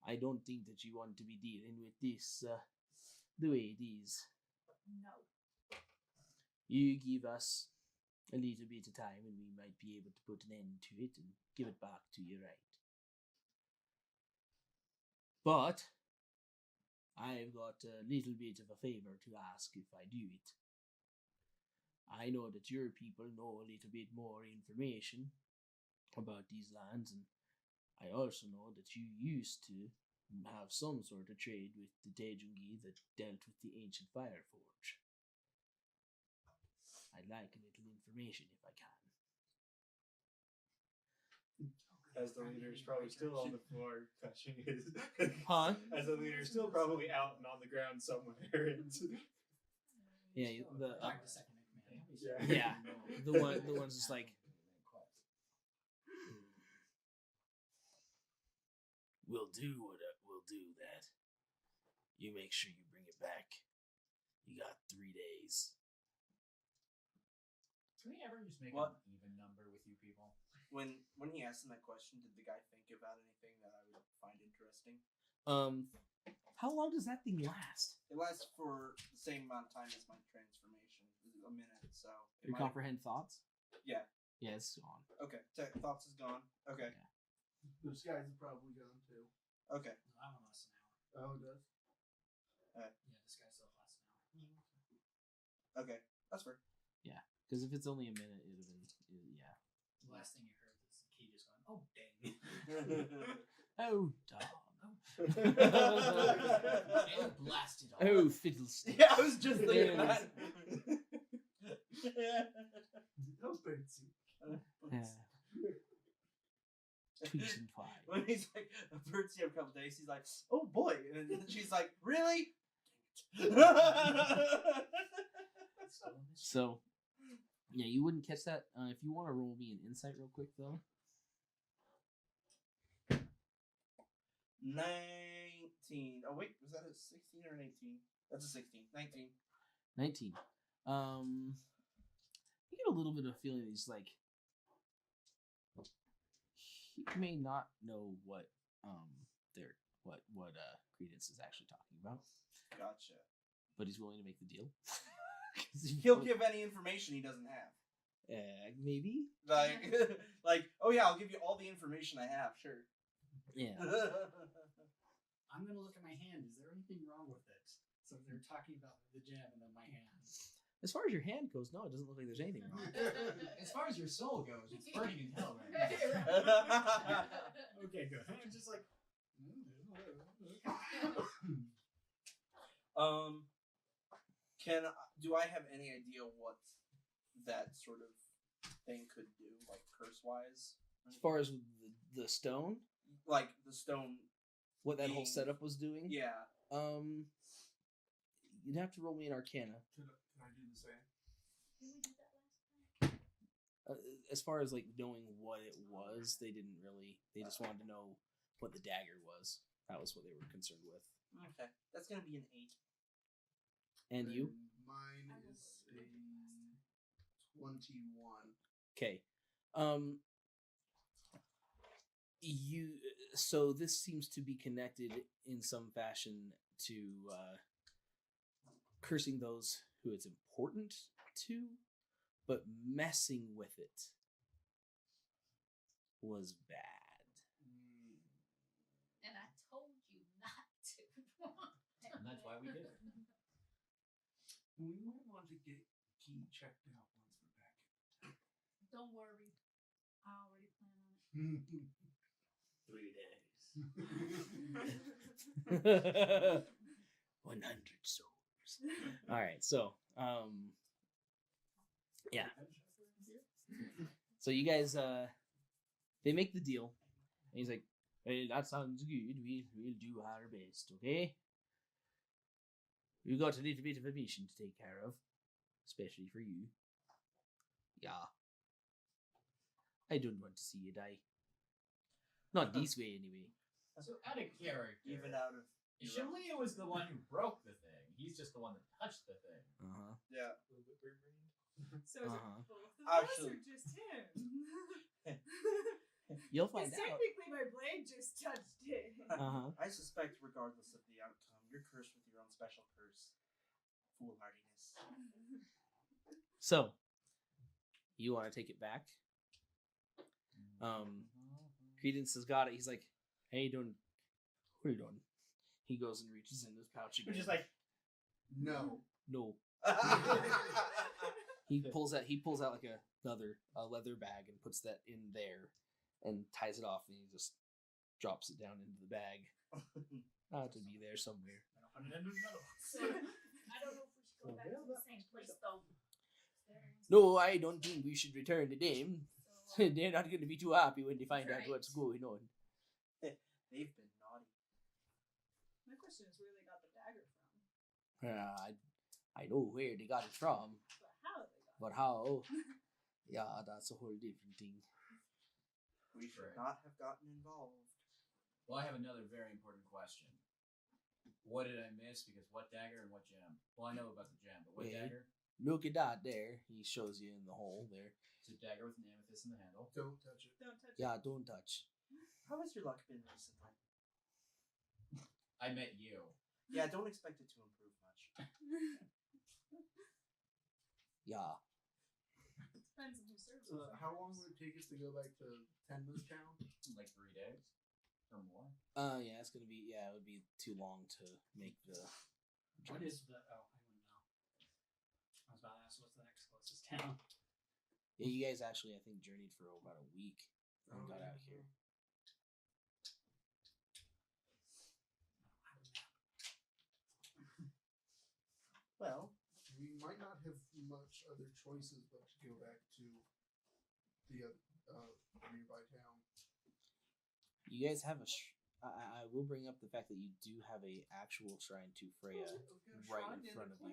S1: I don't think that you want to be dealing with this the way it is.
S9: No.
S1: You give us a little bit of time and we might be able to put an end to it and give it back to you right. But I've got a little bit of a favor to ask if I do it. I know that your people know a little bit more information about these lands, and I also know that you used to have some sort of trade with the Dejungi that dealt with the ancient fire forge. I'd like a little information if I can.
S4: As the leader is probably still on the floor touching his.
S1: Huh?
S4: As the leader is still probably out and on the ground somewhere.
S1: Yeah, the
S2: Back to second in command.
S1: yeah, the one's just like, we'll do that. You make sure you bring it back. You got 3 days.
S7: Can we ever just make
S3: What?
S7: an even number with you people?
S3: when he asked him that question, did the guy think about anything that I would find interesting?
S1: How long does that thing last?
S3: It lasts for the same amount of time as my transformation, a minute. So it
S1: Your
S3: might-
S1: comprehend thoughts?
S3: Yeah.
S1: Yeah, it's gone.
S3: Okay. Thoughts is gone. Okay.
S5: The skies are probably gone too.
S3: Okay.
S2: No, that one lasts an hour.
S5: Oh, it does.
S2: Yeah, this guy still lasts an hour.
S3: Okay. That's fair.
S1: Because if it's only a minute, it'd have been yeah.
S2: The last thing you heard is the key just going, oh, dang.
S1: Oh, dog.
S7: And blasted off.
S1: Oh, fiddlestick.
S3: Yeah, I was just thinking
S1: Yes.
S3: that.
S5: Oh, birdsie.
S1: Yeah. Tweaks and five.
S3: When he's like, a bird's here a couple days, he's like, oh boy. And then she's like, really?
S1: So, yeah, you wouldn't catch that. If you want to roll me an insight real quick, though.
S3: 19. Oh, wait. Was that a 16 or an 18? That's a 16. 19.
S1: 19. You get a little bit of a feeling he's like, he may not know what Credence is actually talking about,
S3: Gotcha.
S1: but he's willing to make the deal.
S3: He'll give any information he doesn't have.
S1: Maybe.
S3: Like, like, oh yeah, I'll give you all the information I have. Sure.
S1: Yeah.
S2: I'm going to look at my hand. Is there anything wrong with it? So they're talking about the gem and then my hand.
S1: As far as your hand goes, no, it doesn't look like there's anything wrong.
S7: As far as your soul goes, it's burning in hell right now.
S2: Okay, good. I'm just like,
S3: do I have any idea what that sort of thing could do, like curse wise?
S1: As far as the stone,
S3: Like the stone.
S1: what that whole
S3: being-
S1: setup was doing,
S3: Yeah.
S1: you'd have to roll me an Arcana.
S5: Can I do the same?
S6: Did we do that last time?
S1: As far as like knowing what it was, they didn't really. They just wanted to know what the dagger was. That was what they were concerned with.
S3: Okay, that's gonna be an 8.
S1: And you?
S5: Mine is a 21.
S1: Okay. You. So this seems to be connected in some fashion to cursing those who it's important to, but messing with it was bad.
S6: And I told you not to.
S7: And that's why we did it.
S5: We might want to get key checked out once we're back.
S6: Don't worry. I already plan on it.
S7: 3 days.
S1: 100 souls. All right, so yeah. So you guys they make the deal. And he's like, "Hey, that sounds good. We'll do our best, okay? We got a little bit of a mission to take care of, especially for you. Yeah. I don't want to see you die. Not this way, anyway."
S7: So out of character,
S3: Even out of
S7: Shalia was the one who broke the thing. He's just the one that touched the thing.
S3: yeah.
S4: A little bit weird-brained.
S9: So is
S1: Uh-huh.
S9: it both of us
S3: Actually-
S9: or just him?
S1: You'll
S9: Because
S1: find out.
S9: technically my blade just touched it.
S3: I suspect, regardless of the outcome, you're cursed with your own special curse. Foolhardiness.
S1: So, you want to take it back? Credence has got it. He's like, "Hey, don't hold on." He goes and reaches in his pouch again.
S2: We're just like,
S5: No.
S1: no. He pulls out like a leather bag and puts that in there and ties it off, and he just drops it down into the bag. To be there somewhere.
S6: So, I don't know if we should go back to the same place, though.
S1: No, I don't think we should return to them.
S6: So,
S1: They're not going to be too happy when they find out
S6: Right.
S1: what's going on.
S3: They've been naughty.
S9: My question is where they got the dagger from.
S1: I know where they got it from,
S9: But how they got it.
S1: but how? Yeah, that's a whole different thing.
S3: We should
S7: Right.
S3: not have gotten involved.
S7: Well, I have another very important question. What did I miss? Because what dagger and what gem? Well, I know about the gem, but what
S1: Wait.
S7: dagger?
S1: Look at that there. He shows you in the hole there.
S7: It's a dagger with an amethyst in the handle.
S5: Don't touch it.
S9: Don't touch
S1: Yeah, don't touch.
S3: How has your luck been recently?
S7: I met you.
S3: Yeah, don't expect it to improve much.
S9: it.
S1: Yeah.
S9: Depends on who serves
S5: So
S9: it.
S5: how long would it take us to go back to Tenma's town?
S7: Like 3 days or more.
S1: Yeah, it's gonna be. Yeah, it would be too long to make the.
S2: what is the? Oh, I wouldn't know. I was about to ask, what's the next closest town?
S1: Yeah, you guys actually, I think, journeyed for about a week and got out here.
S3: Well,
S5: We might not have much other choices but to go back to the nearby town.
S1: You guys have a. I will bring up the fact that you do have a actual shrine to Freya right in front of you,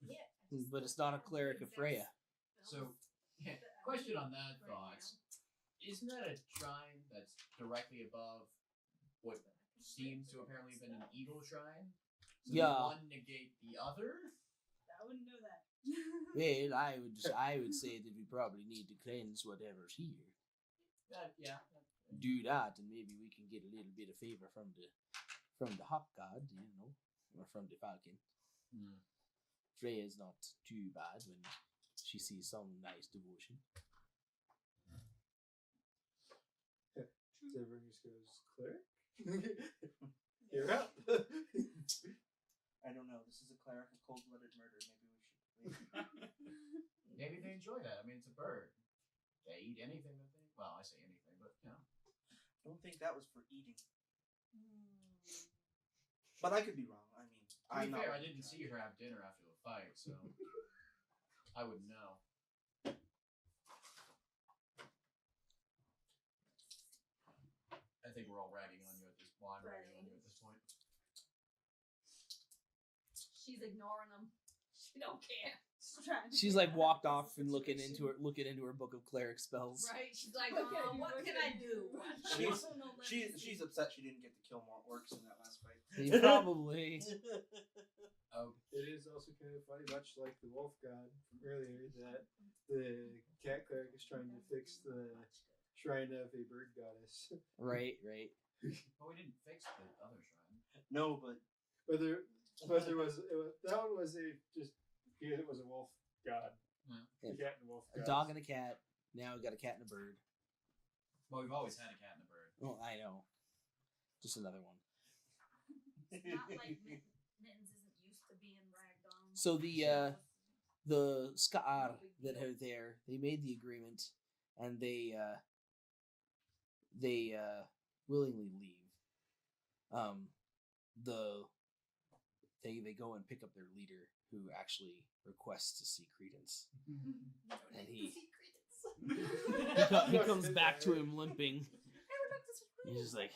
S6: yeah.
S1: but it's not a cleric of Freya.
S7: So, question on that, thoughts. Isn't that a shrine that's directly above what seems to apparently have been an evil shrine? So
S1: Yeah.
S7: does one negate the other?
S9: I wouldn't know that.
S1: Well, I would say that we probably need to cleanse whatever's here.
S7: Yeah.
S1: Do that, and maybe we can get a little bit of favor from the hawk god, or from the falcon. Freya's not too bad when she sees some nice devotion.
S4: Zevran just goes, cleric? You're up.
S3: I don't know. This is a cleric of cold-blooded murder. Maybe we should leave.
S7: Maybe they enjoy that. I mean, it's a bird. They eat anything that they. Well, I say anything, but
S3: I don't think that was for eating. But I could be wrong. I mean,
S7: To be
S3: I'm not.
S7: fair, I didn't see her have dinner after the fight, so I wouldn't know. I think we're all ragging on you at this. Well, I'm ragging on you at this point.
S6: She's ignoring them. She don't care.
S1: She's like walked off and looking into her book of cleric spells.
S6: Right? She's like, what can I do?
S3: She's upset she didn't get to kill more orcs in that last fight.
S1: Probably.
S7: Oh,
S4: It is also kind of funny, much like the wolf god from earlier, that the cat cleric is trying to fix the shrine of a bird goddess.
S1: Right.
S7: but we didn't fix the other shrine.
S3: No, but
S4: But there was that one was it was a wolf god.
S1: Yeah.
S4: A cat and wolf
S1: A
S4: god.
S1: dog and a cat. Now we got a cat and a bird.
S7: Well, we've always had a cat and a bird.
S1: Oh, I know. Just another one.
S6: It's not like Mittens isn't used to being ragged on.
S1: So the Skaar that are there, they made the agreement, and they willingly leave. They go and pick up their leader, who actually requests to see Credence, and he comes back to him limping. He's just like,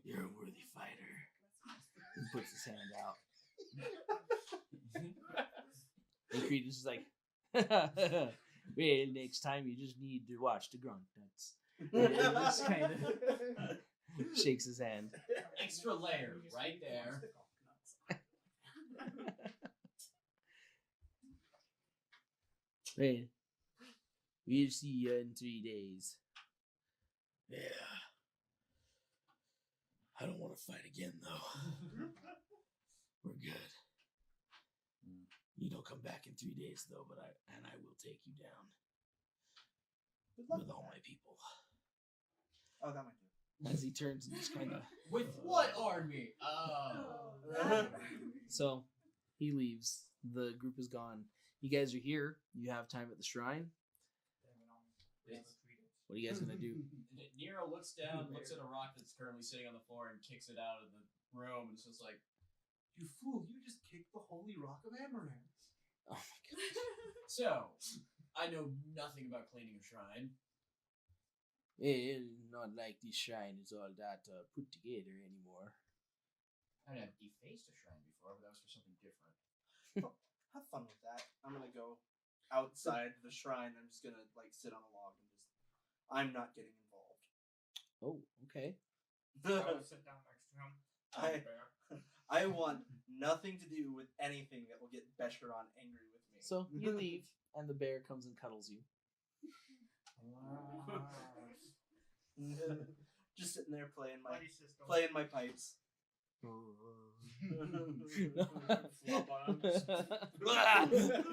S1: "You're a worthy fighter." He puts his hand out. And Credence is like, "Well, next time you just need to watch the grunt nuts." And just kind of shakes his hand.
S7: Extra layer right there.
S1: Well, we'll see you in 3 days. Yeah. I don't want to fight again, though. We're good. You don't come back in 3 days, though, but I will take you down with all my people.
S3: oh, that might do.
S1: As he turns and just kind of.
S7: With what army? Oh.
S1: So he leaves. The group is gone. You guys are here. You have time at the shrine. What are you guys gonna do?
S7: Nero looks down, looks at a rock that's currently sitting on the floor, and kicks it out of the room. And it's just like,
S5: You fool! You just kicked the holy rock of Amaranth.
S1: Oh my god.
S7: so, I know nothing about cleaning a shrine.
S1: It's not like this shrine is all that put together anymore.
S7: I mean, I've defaced a shrine before, but that was for something different.
S3: Have fun with that. I'm gonna go outside the shrine. I'm just gonna like sit on a log and just. I'm not getting involved.
S1: Oh, okay.
S8: I will sit down next to him.
S3: I want nothing to do with anything that will get Becheron angry with me.
S1: So you leave, and the bear comes and cuddles you.
S3: Just sitting there playing
S8: Buddy system.
S3: my pipes.
S8: Flop on him.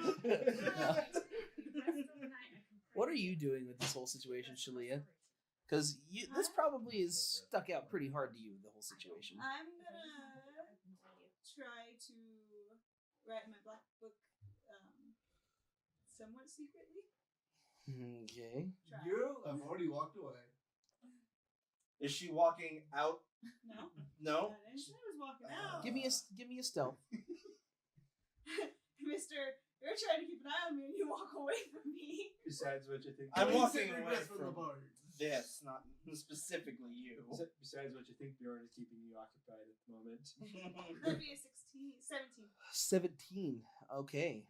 S1: What are you doing with this whole situation, Shalia? Because this probably is stuck out pretty hard to you, the whole situation.
S9: I'm gonna try to write my black book somewhat secretly.
S1: Okay.
S9: Try.
S5: I've already walked away.
S3: Is she walking out?
S9: No.
S3: No.
S9: I was walking out.
S1: Give me a stealth.
S9: Mister, you're trying to keep an eye on me and you walk away from me.
S4: Besides which, I think
S3: I'm walking
S5: Secret
S3: away
S5: dress from the
S3: from
S5: bar.
S3: this, not specifically you.
S4: Besides which, I think Bjorn is keeping you occupied at the moment.
S9: That'd be a 17.
S1: 17. Okay.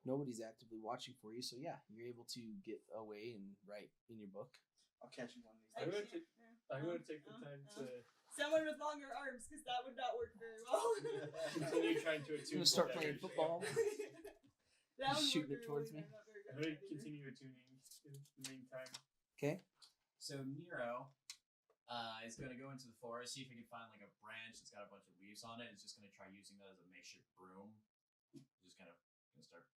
S1: Nobody's actively watching for you, so yeah, you're able to get away and write in your book.
S3: I'll catch you one of these
S4: I'm
S3: days.
S4: going to take the time to
S9: Someone with longer arms, because that would not work very well.
S4: continue trying to
S1: You're
S4: attune.
S1: gonna start
S4: the
S1: playing
S4: daggers.
S1: football.
S9: That would
S1: Shooting
S9: work
S1: it towards
S9: very
S1: me.
S9: well, I'm not very good
S4: I'm going
S9: at
S4: to
S9: that either.
S4: continue attuning in the meantime.
S1: Okay.
S7: So Nero is going to go into the forest, see if he can find like a branch that's got a bunch of leaves on it. He's just going to try using that as a makeshift broom. Just kind of going to start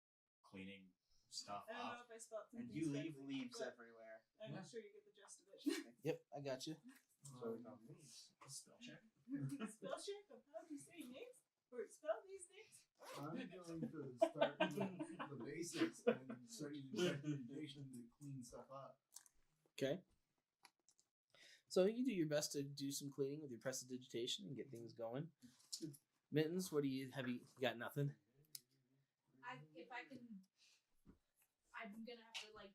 S7: cleaning stuff
S9: I don't know
S7: up.
S9: if I spelled
S3: And
S9: something
S3: you leave
S9: correctly,
S3: leaves
S9: but
S3: everywhere.
S9: I'm
S7: Yeah.
S9: sure you get the gist of it.
S1: Yep, I got you.
S3: So we found leaves.
S7: Spell check.
S9: Spell check of how to say names or spell these names.
S5: I'm going to start with the basics and start using documentation to clean stuff up.
S1: Okay. So you do your best to do some cleaning with your prestidigitation and get things going. Mittens, what do you have? You got nothing?
S6: If I can, I'm gonna have to like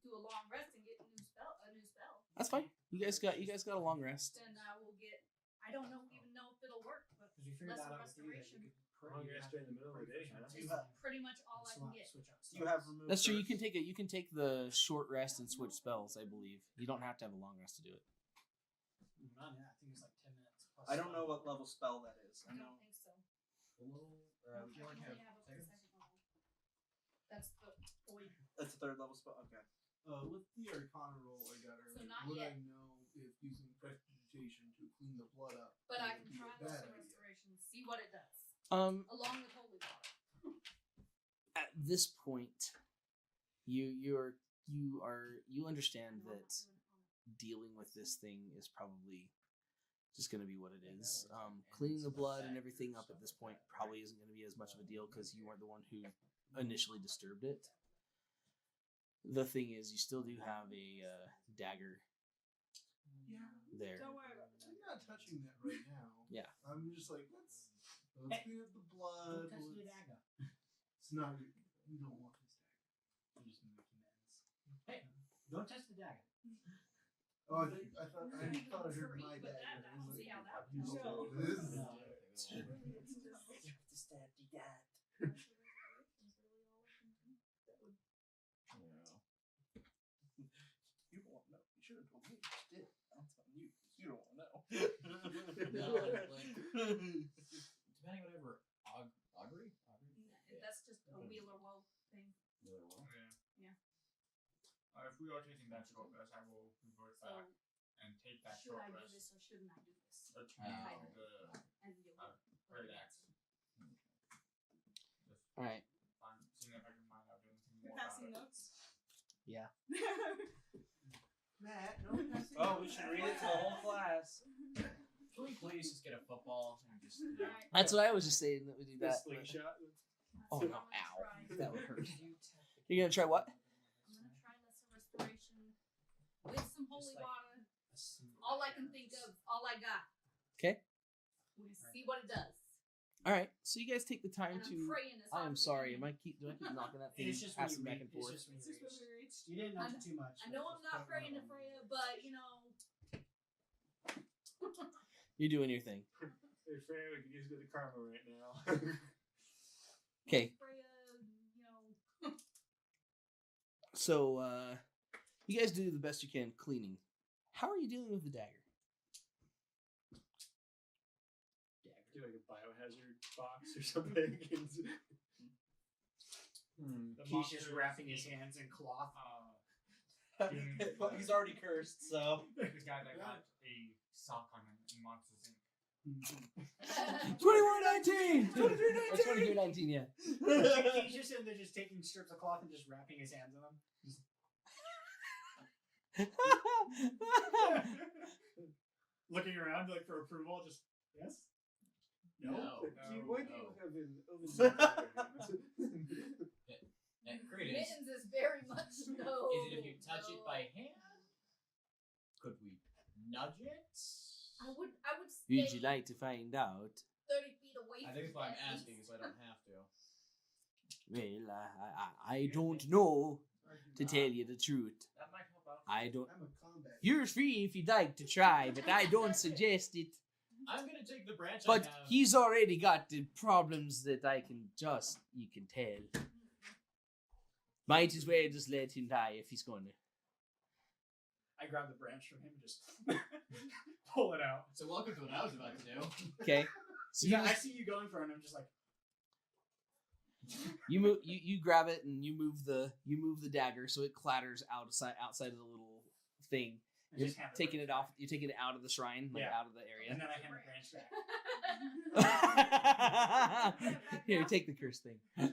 S6: do a long rest and get a new spell.
S1: That's fine. You guys got a long rest.
S6: Then I I don't even know if it'll work, but
S2: Because we figured
S6: lesser
S2: that out with you that you
S6: restoration.
S2: could
S4: Long rest during the middle of the day, huh?
S6: It's pretty much all I can get.
S2: Switch up.
S3: You have removed.
S1: That's true. You
S3: curse.
S1: can take the short rest and switch spells. I believe you don't have to have a long rest to do it.
S2: Not yet. I think it's like 10 minutes. Plus
S3: I don't know what level spell that is.
S6: I
S3: I
S6: don't
S3: know.
S6: think so.
S7: Below,
S6: I
S7: you only
S6: only
S7: have
S6: have up to second level. That's the point.
S3: That's a 3rd level spell. Okay.
S5: With the Arcana roll I got
S6: So
S5: earlier,
S6: not
S5: would
S6: yet.
S5: I know if using prestidigitation to clean the blood up?
S6: But I
S5: would
S6: can
S5: be
S6: try
S5: a bad
S6: lesser
S5: idea?
S6: restoration, see what it does,
S1: Um,
S6: along with holy water.
S1: at this point, you understand
S6: No, I'm not
S1: that
S6: doing it on
S1: dealing with this thing is probably just going to be what it is. Cleaning the blood and everything up at this point probably isn't going to be as much of a deal because you weren't the one who initially disturbed it. The thing is, you still do have a dagger
S5: Yeah.
S1: there.
S9: Don't worry about
S5: I'm not touching that right now.
S1: Yeah.
S5: I'm just like, let's
S2: Hey,
S5: clean up the
S2: Don't
S5: blood.
S2: touch the
S5: let's-
S2: dagger.
S5: It's not. You don't want this dagger.
S2: I'm just making ends. Hey, don't touch the dagger.
S5: Oh, I thought I
S6: Maybe
S5: heard
S6: three,
S5: my
S6: but
S5: dagger.
S6: that-
S5: I was
S6: see
S5: like,
S6: how that
S5: you
S9: goes.
S5: know,
S9: No.
S5: this is
S2: No.
S3: You don't want to know. You should have told me. You just did. I'm telling you. You don't want to know.
S7: No, like, depending whatever augury.
S6: That's just a wheel or woe thing.
S8: Yeah.
S6: Yeah.
S8: If we are taking that short rest, I will revert
S6: So
S8: back and take that
S6: should
S8: short
S6: I do
S8: rest.
S6: this or shouldn't I do this?
S8: Return
S6: Kind
S8: to
S6: of.
S8: the
S6: And deal with
S8: relax.
S1: All right.
S8: I'm seeing if I can find out anything
S9: You're
S8: more about
S9: passing
S8: it.
S9: notes.
S1: Yeah.
S5: Matt, no passing
S3: Oh, we
S5: notes.
S3: should read it to the whole class.
S7: Can we please just get a football and just
S6: Alright.
S1: That's what I was just saying that we do that. but-
S4: Slingshot.
S1: Oh,
S6: That's
S1: no,
S6: what I'm
S1: ow.
S6: gonna try.
S1: That would hurt. You're gonna try what?
S6: I'm gonna try lesser restoration with some holy
S2: like-
S6: water. All I can think of, all I got.
S1: 'Kay.
S6: We see what it does.
S1: All right. So you guys take the time
S6: And I'm
S1: to.
S6: praying as
S1: I
S6: hard
S1: am
S6: as
S1: sorry.
S6: can.
S1: Do I keep knocking that thing,
S2: It's just when
S1: passing
S2: you
S1: back
S2: read.
S1: and forth?
S2: It's just when
S9: This is what
S2: you
S9: we
S2: read.
S9: reached.
S2: You didn't knock it too much.
S6: I know
S2: but
S6: I'm
S2: just
S6: not
S2: put it
S6: praying to
S2: on.
S6: Freya, but you know,
S1: You're doing your thing.
S4: Hey, Freya, we could use a bit of karma right now.
S1: Okay.
S6: Freya, you know.
S1: So you guys do the best you can cleaning. How are you dealing with the dagger?
S4: Do like a biohazard box or something.
S8: The
S2: He's just
S8: monster-
S2: wrapping his hands in cloth.
S3: Well, he's already cursed, so.
S8: This guy that got a sock on him in Monsters Inc.
S1: 2119! 2319, yeah.
S2: He's just in there just taking strips of cloth and just wrapping his hands in them. Looking around like for approval, just yes? No.
S4: Gee, why do you have an oven?
S7: Credence,
S6: Mittens is very much no.
S7: is it if you touch it
S6: no.
S7: by hand? Could we nudge it?
S6: I would
S1: Would
S6: stay
S1: you like to find out?
S6: 30 feet away
S7: I
S6: from
S7: think that's why I'm
S6: that.
S7: asking, so I don't have to.
S1: Well, I don't know, to tell you the truth.
S8: That might help out.
S1: I don't.
S5: I'm a combat.
S1: You're free if you'd like to try, but I don't suggest it.
S7: I'm gonna take the branch
S1: But
S7: I have.
S1: he's already got the problems that you can tell. Might as well just let him die if he's going to.
S2: I grab the branch from him and just pull it out.
S7: So welcome to what I was about to do.
S1: Okay. So
S2: Yeah,
S1: you,
S2: I see you going for it and I'm just like,
S1: you move you grab it and you move the dagger so it clatters outside of the little thing.
S2: I
S1: You're
S2: just hand the
S1: taking it
S2: branch
S1: off. You're taking it out of the shrine, like
S2: Yeah.
S1: out of the
S2: back.
S1: area.
S2: And then I hand the branch back.
S1: Here, take the curse thing.
S5: I'm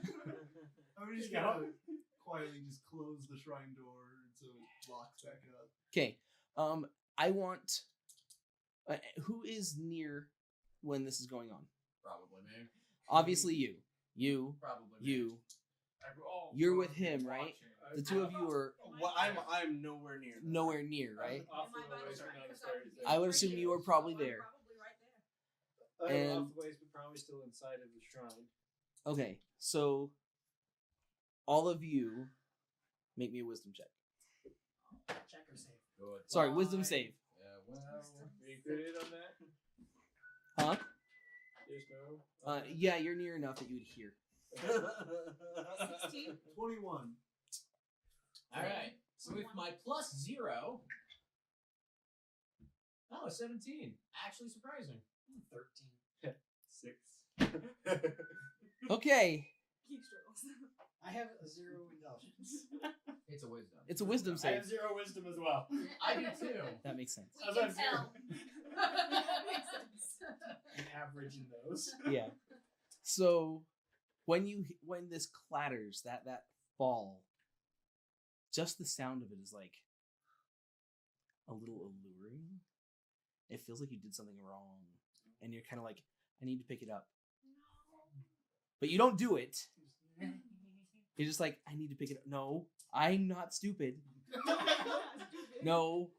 S5: just
S2: Yeah.
S5: gonna quietly just close the shrine door so it locks back up.
S1: Okay. I want. Who is near when this is going on?
S7: Probably me.
S1: Obviously, you.
S7: Probably me.
S1: You.
S8: Oh,
S1: You're with him, right?
S8: watching.
S1: The two of you are
S3: Well, I'm nowhere near. That.
S1: nowhere near, right?
S9: Off
S6: Am I
S9: the
S6: by the
S9: ways,
S6: shrine?
S9: but not as
S6: 'Cause
S9: far
S6: I
S9: as
S6: would
S9: that.
S6: be
S1: I would assume you were
S6: so
S1: probably
S6: I'm
S1: there.
S6: Probably right there.
S1: And-
S4: off the ways, but probably still inside of the shrine.
S1: Okay, so all of you make me a wisdom check.
S2: Check or save.
S7: Good.
S1: Sorry, wisdom
S7: Fine.
S1: save.
S7: Yeah, well.
S4: Are you good on that?
S1: Huh?
S4: There's no.
S1: Yeah, you're near enough that you would hear.
S9: 16.
S5: 21.
S7: All right. So with my +0, 17. Actually surprising.
S2: 13.
S4: 6.
S1: Okay.
S9: Keep struggles.
S2: I have a 0 indulgence.
S7: It's a wisdom.
S1: It's a wisdom
S2: I
S1: save.
S2: have 0 wisdom as well.
S7: I do too.
S1: That makes sense.
S6: We can tell. Makes sense.
S2: An average in those.
S1: Yeah. So when this clatters, that fall, just the sound of it is like a little alluring. It feels like you did something wrong, and you're kind of like, I need to pick it up, but you don't do it. You're just like, I need to pick it up. No, I'm not stupid. No,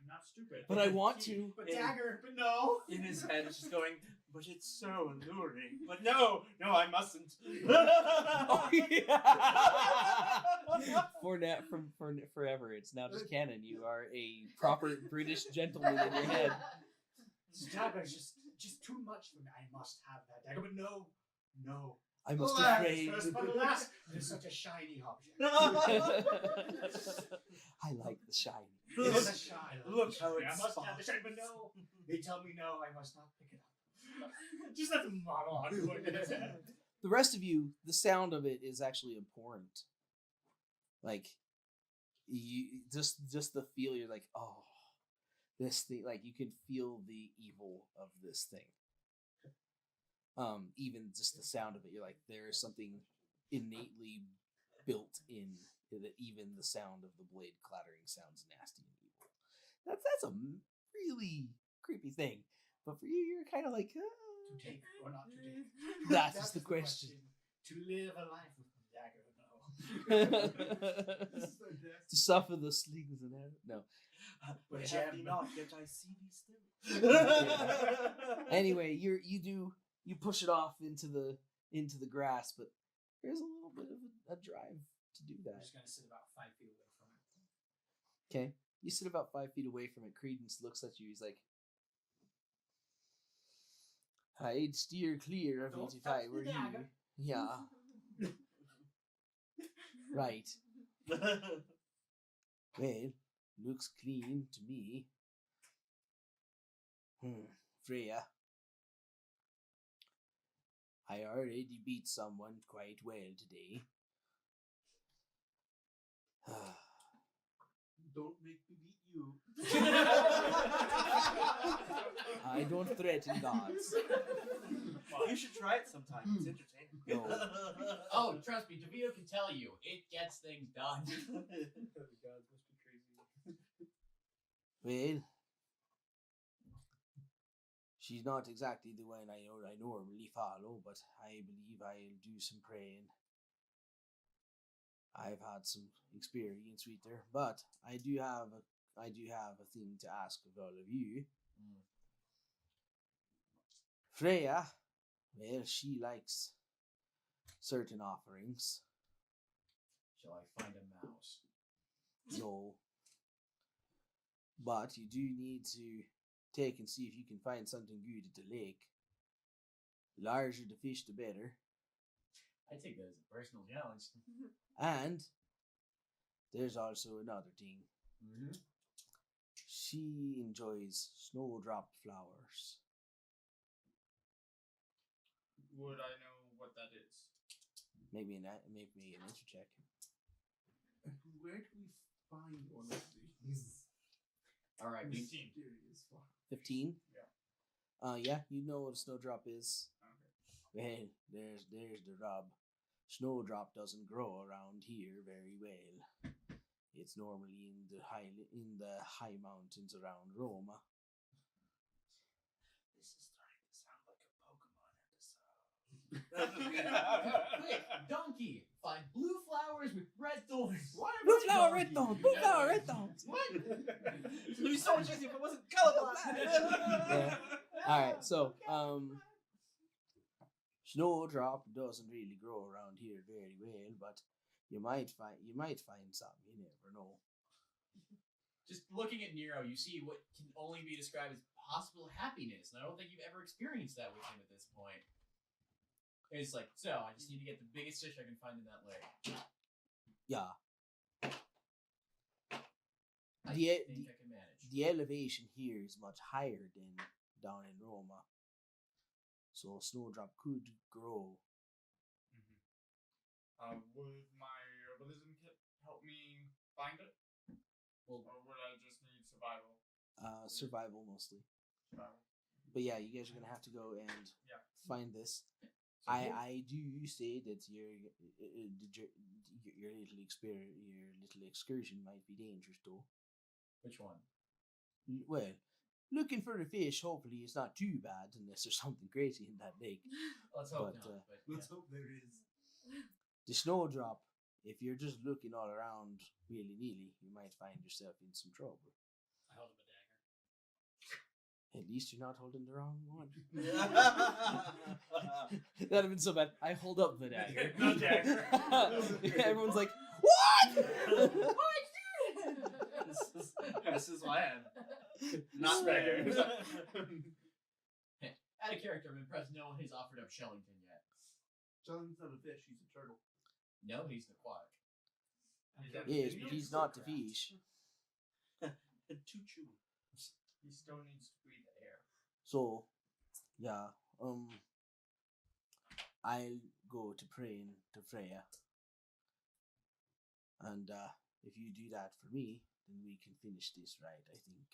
S8: I'm not stupid.
S1: but I want to.
S2: But dagger, but no.
S3: In his head, it's just going, but it's so alluring. But no, I mustn't.
S1: Oh, yeah. from forever, it's now just canon. You are a proper British gentleman in your head.
S2: This dagger is just too much for me. I must have that dagger, but no.
S1: I must
S2: Alas,
S1: afraid.
S2: first but alas, it is such a shiny object.
S1: I like the shiny.
S2: It is a shiny.
S3: Look how
S2: I
S3: it's
S2: must have the shiny, but no. They tell me no, I must not pick it up. Just let the monologue going in his head.
S1: The rest of you, the sound of it is actually abhorrent. Like, you just the feel. You're like, oh, this thing. Like you can feel the evil of this thing. Even just the sound of it, you're like, there is something innately built in that even the sound of the blade clattering sounds nasty and evil. That's a really creepy thing. But for you, you're kind of like,
S2: To take or not to take?
S1: That's the question.
S2: To live a life with the dagger, no.
S1: to suffer the slings and arrows. No.
S3: But
S2: But
S3: have
S2: yeah,
S3: thee not, yet I see thee still.
S1: Anyway, you push it off into the grass, but there's a little bit of a drive to do
S2: I'm
S1: that.
S2: just gonna sit about 5 feet away from it.
S1: Okay, you sit about 5 feet away from it. Credence looks at you. He's like, "I'd steer clear of
S2: Don't
S1: it if I
S2: touch
S1: were
S2: the
S1: you."
S2: dagger.
S1: Yeah, right. Well, looks clean to me. Freya, I already beat someone quite well today.
S5: Don't make me beat you.
S1: I don't threaten gods.
S3: You should try it sometime. It's entertaining.
S1: No.
S7: Oh, trust me, DeVito can tell you, it gets things done.
S4: The gods must be crazy.
S1: Well, she's not exactly the one I normally follow, but I believe I'll do some praying. I've had some experience with her, but I do have a thing to ask of all of you. Freya, well, she likes certain offerings.
S7: Shall I find a mouse?
S1: No. But you do need to take and see if you can find something good at the lake. The larger the fish, the better.
S7: I take that as a personal challenge.
S1: And there's also another thing.
S7: Mm-hmm.
S1: She enjoys snowdrop flowers.
S8: Would I know what that is?
S1: Maybe an nature check.
S5: Where do we find one of these?
S7: All right, 15.
S5: Mysterious one.
S1: 15?
S8: Yeah.
S1: Yeah, you know what a snowdrop is.
S8: Okay.
S1: Well, there's the rub. Snowdrop doesn't grow around here very well. It's normally in the high mountains around Roma.
S3: This is starting to sound like a Pokemon episode.
S7: Quick, donkey! Find blue flowers with red thorns. Why am
S1: Blue
S7: I
S1: flower,
S7: donkey?
S1: red thorn! Blue flower, red thorns!
S7: What?
S3: It'd be so much easier if it wasn't colorblind.
S1: Yeah. Alright, so, snowdrop doesn't really grow around here very well, but you might find some. You never know.
S7: just looking at Nero, you see what can only be described as possible happiness, and I don't think you've ever experienced that with him at this point. And it's like, so I just need to get the biggest fish I can find in that lake.
S1: Yeah.
S7: I
S1: The-
S7: think I can manage.
S1: The elevation here is much higher than down in Roma. So Snowdrop could grow.
S8: Would my herbalism kit help me find it?
S7: Well,
S8: Or would I just need survival?
S1: Survival mostly.
S8: Survival.
S1: But yeah, you guys are gonna have to go and
S8: Yeah.
S1: find this.
S7: So
S1: I do say that your little excursion might be dangerous though.
S7: which one?
S1: Well, looking for the fish, hopefully it's not too bad unless there's something crazy in that lake.
S7: Let's hope
S1: But,
S7: not. But
S5: Let's hope there is.
S1: The snowdrop, if you're just looking all around willy-nilly, you might find yourself in some trouble.
S2: I held him a dagger.
S1: At least you're not holding the wrong one.
S3: Yeah.
S1: That'd have been so bad. I hold up the dagger.
S7: No dagger.
S1: Everyone's like, what?
S3: This is why I'm not better.
S7: Out of character, I'm impressed no one has offered up Shellington yet.
S5: John's not a fish, he's a turtle.
S7: No, he's an aquatic.
S1: Yes, but he's not the fish.
S3: Too chewy.
S8: He still needs to breathe air.
S1: So, yeah, I'll go to praying to Freya. And if you do that for me, then we can finish this right, I think.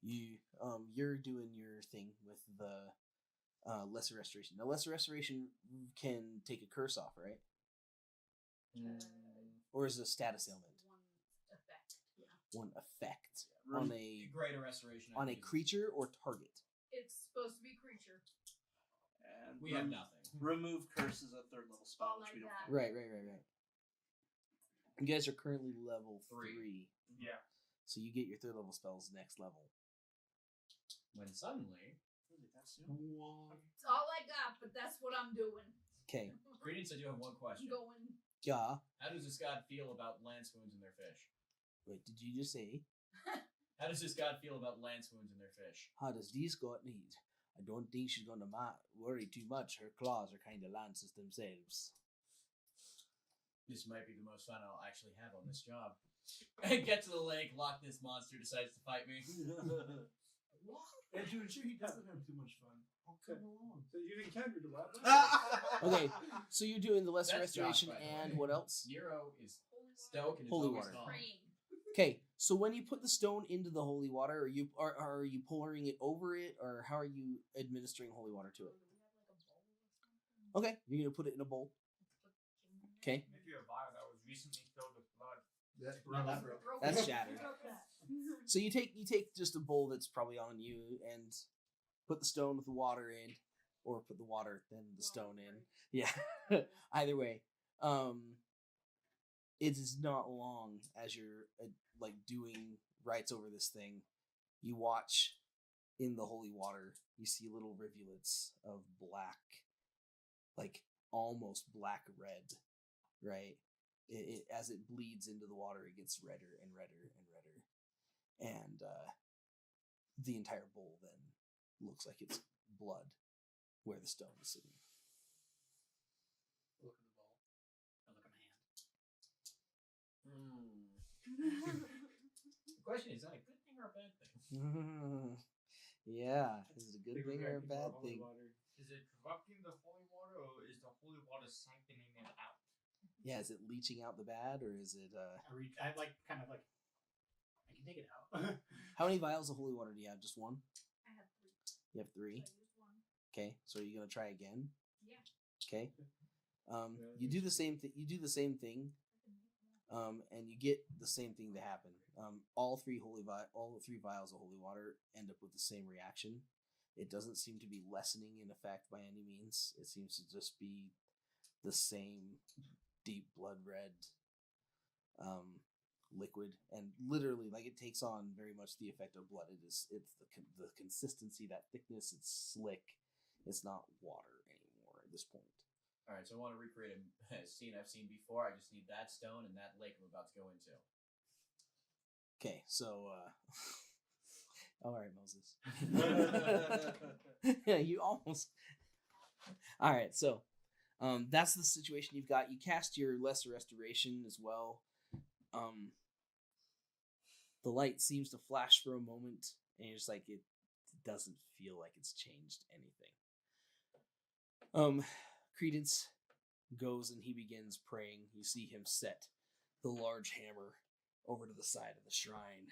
S1: You're doing your thing with the lesser restoration. Now, lesser restoration can take a curse off, right? Or is it a status ailment?
S6: One effect. Yeah.
S1: One effect on a
S7: Greater restoration. I
S1: on a
S7: think, is-
S1: creature or target.
S6: It's supposed to be creature.
S3: And
S7: We have nothing.
S3: Remove curse is a third level spell,
S6: Oh,
S3: which we
S6: like
S3: don't.
S6: that.
S1: Right. You guys are currently level
S7: Three.
S1: 3,
S8: Yeah.
S1: so you get your third level spells next level.
S7: When suddenly,
S3: Really, that's
S6: It's all I got, but that's what I'm doing.
S1: Okay.
S7: Credence, I do have one
S6: I'm
S7: question.
S6: going.
S1: Yeah.
S7: How does this god feel about lance wounds in their fish?
S1: Wait, did you just say?
S7: How does this god feel about lance wounds in their fish?
S1: How does these got need? I don't think she's gonna worry too much. Her claws are kind of lances themselves.
S7: This might be the most fun I'll actually have on this job. Get to the lake, Loch Ness monster decides to fight me.
S5: And to ensure he doesn't have too much fun, I'll come along. So you encountered a lot.
S1: Okay, so you're doing the lesser
S7: That's Josh,
S1: restoration
S7: by the
S1: and
S7: way.
S1: what else?
S7: Nero is stoked and is
S1: Holy
S7: always
S1: water.
S7: calm.
S6: Praying.
S1: Okay, so when you put the stone into the holy water, are you pouring it over it, or how are you administering holy water to it? Okay, you're gonna put it in a bowl. Okay,
S8: If you're a vial that was recently filled with blood.
S5: That
S2: No, that
S5: broke.
S2: broke.
S1: that's shattered. So you take just a bowl that's probably on you and put the stone with the water in, or put the water then the stone in. Yeah, either way, it is not long as you're like doing rites over this thing. You watch in the holy water. You see little rivulets of black, like almost black red, right? It as it bleeds into the water, it gets redder and redder and redder, and the entire bowl then looks like it's blood where the stone is sitting.
S2: Look at the ball. I look at my hand.
S7: The question is that a good thing or a bad thing?
S1: Yeah, is it a good thing or a bad
S4: Holy
S1: thing?
S4: water.
S8: Is it corrupting the holy water, or is the holy water siphoning it out?
S1: Yeah, is it leaching out the bad, or is it?
S2: I like kind of like. I can take it out.
S1: How many vials of holy water do you have? Just one?
S6: I have 3.
S1: You have 3.
S6: So I used one.
S1: Okay, so are you gonna try again?
S6: Yeah.
S1: Okay. You do the same thing. You do the same thing, and you get the same thing to happen. All three vials of holy water end up with the same reaction. It doesn't seem to be lessening in effect by any means. It seems to just be the same deep blood red liquid, and literally, like, it takes on very much the effect of blood. It's the consistency, that thickness. It's slick. It's not water anymore at this point.
S7: All right, so I want to recreate a scene I've seen before. I just need that stone and that lake I'm about to go into.
S1: Okay, so all right, Moses. Yeah, you almost. All right, so that's the situation you've got. You cast your lesser restoration as well. The light seems to flash for a moment, and you're just like it doesn't feel like it's changed anything. Credence goes and he begins praying. You see him set the large hammer over to the side of the shrine,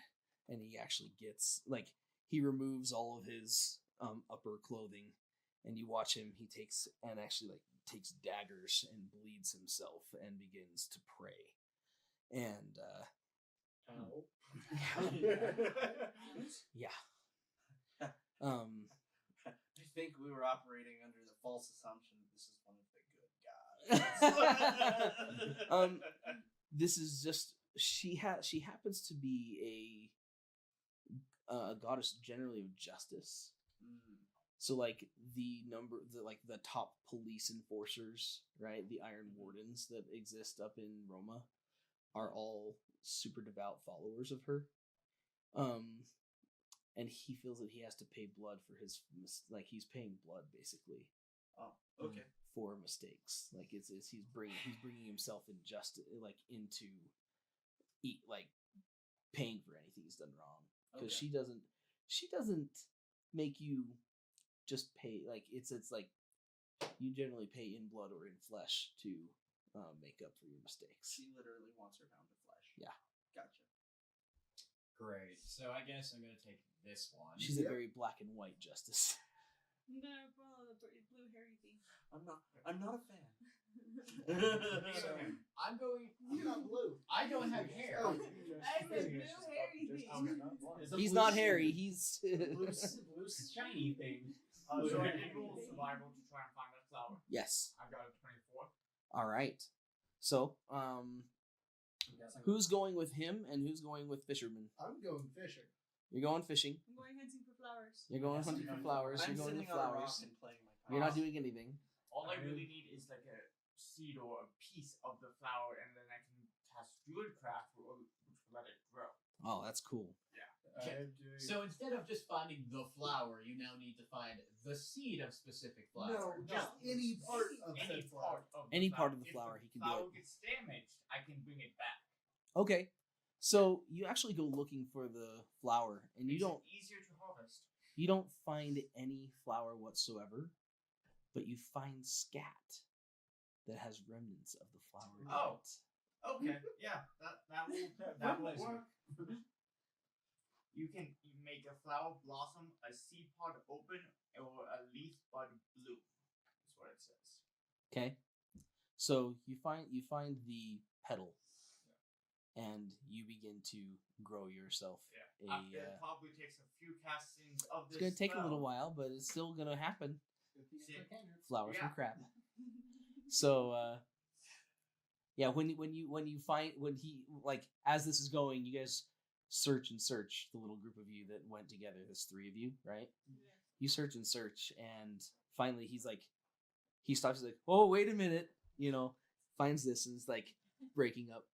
S1: and he actually gets like he removes all of his upper clothing, and you watch him. He takes daggers and bleeds himself and begins to pray. And yeah.
S3: I think we were operating under the false assumption that this is one of the good gods.
S1: This is just she happens to be a goddess generally of justice. So like the top police enforcers, right? The Iron Wardens that exist up in Roma are all super devout followers of her. And he feels that he has to pay blood for his he's paying blood basically.
S3: Oh, okay.
S1: For mistakes, he's bringing himself into paying for anything he's done wrong, because she doesn't make you just pay, it's like you generally pay in blood or in flesh to make up for your mistakes.
S3: She literally wants her pound of flesh.
S1: Yeah.
S3: Gotcha.
S7: Great. So I guess I'm gonna take this one.
S1: She's a very black and white justice.
S9: I'm gonna follow the blue hairy thing.
S3: I'm not a fan.
S7: So, I'm going.
S5: You're not blue.
S7: I don't have hair.
S9: I said blue hairy thing.
S1: He's not hairy. He's
S2: blue shiny thing.
S8: So I did roll survival to try and find that flower.
S1: Yes.
S8: I got a 24.
S1: All right. So, who's going with him and who's going with Fisherman?
S5: I'm going fishing.
S1: You're going fishing.
S9: I'm going hunting for flowers.
S1: You're going hunting for flowers.
S3: I'm
S1: You're going with
S3: sitting on a rock
S1: flowers.
S3: and playing my
S1: You're not doing anything.
S8: All I really need is like a seed or a piece of the flower, and then I can cast Druidcraft, which will let it grow.
S1: Oh, that's cool.
S5: I'm doing.
S7: So instead of just finding the flower, you now need to find the seed of specific flower.
S5: No, just any part of
S8: Any
S5: said flower.
S8: part of
S1: Any
S8: the
S1: part
S8: flower.
S1: of the
S8: If
S1: flower, he can do
S8: flower
S1: it.
S8: gets damaged, I can bring it back.
S1: Okay. So you actually go looking for the flower, and you
S8: Makes
S1: don't
S8: it easier to harvest.
S1: find any flower whatsoever, but you find scat that has remnants of the flower. in
S8: Oh.
S1: it.
S8: Okay, yeah, that will work. You can make a flower blossom, a seed pod open, or a leaf bud bloom. That's what it says.
S1: Okay. So you find the petal, and you begin to grow yourself
S8: Yeah. It probably takes a few castings of
S1: It's
S8: this.
S1: gonna take a little
S8: spell.
S1: while, but it's still gonna happen. Flowers
S8: Yeah.
S1: from crap. So when he as this is going, you guys search and search, the little group of you that went together. There's 3 of you, right?
S9: Yeah.
S1: You search and search, and finally he stops. He's like, oh, wait a minute, finds this and is like breaking up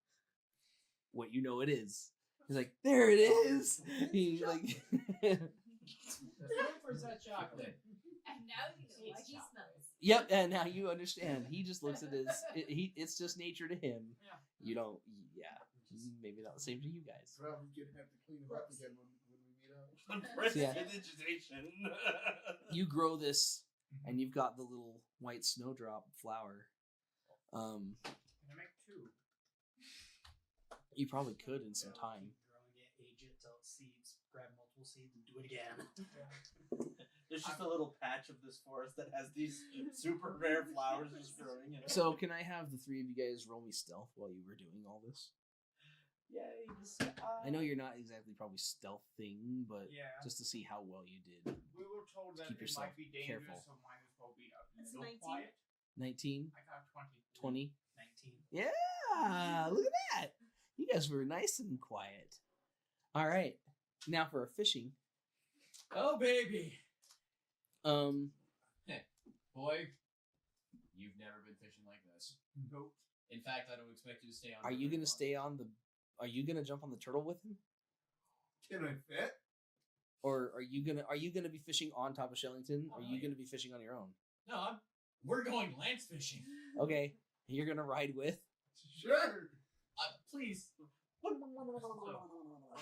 S1: what it is. He's like, there it is. He like
S7: For that chocolate.
S6: And now you know why
S7: It's
S6: he
S7: chocolate.
S6: smells.
S1: Yep, and now you understand. He just looks at it's just nature to him.
S8: Yeah.
S1: You don't, maybe not the same to you guys.
S5: Probably gonna have to clean it up again when we meet up.
S1: Yeah.
S3: Prestidigitation.
S1: You grow this, and you've got the little white snowdrop flower.
S8: Can I make 2?
S1: You probably could in some time.
S2: Keep growing it, age it till it seeds, grab multiple seeds, and do it again.
S3: There's just a little patch of this forest that has these super rare flowers just growing in it.
S1: So can I have the 3 of you guys roll me stealth while you were doing all this?
S3: Yay,
S1: I know you're not exactly probably stealthing, but
S8: Yeah.
S1: just to see how well you did.
S8: We were told that
S1: Keep
S8: it
S1: yourself
S8: might be dangerous,
S1: careful.
S8: so mine is probably a
S9: That's
S8: little
S9: 19.
S8: quiet.
S1: 19,
S8: I got 20.
S1: 20.
S2: 19.
S1: Yeah, look at that. You guys were nice and quiet. All right. Now for our fishing.
S7: Oh baby. Boy, you've never been fishing like this.
S8: Nope.
S7: In fact, I don't expect you to stay on.
S1: Are
S7: for
S1: you
S7: very
S1: gonna
S7: long.
S1: stay on the? Are you gonna jump on the turtle with him?
S5: Can I fit?
S1: Or are you gonna be fishing on top of Shellington? Or are you gonna be fishing on your own?
S7: No, we're going lance fishing.
S1: Okay, you're gonna ride with.
S5: Sure.
S7: Please.
S8: The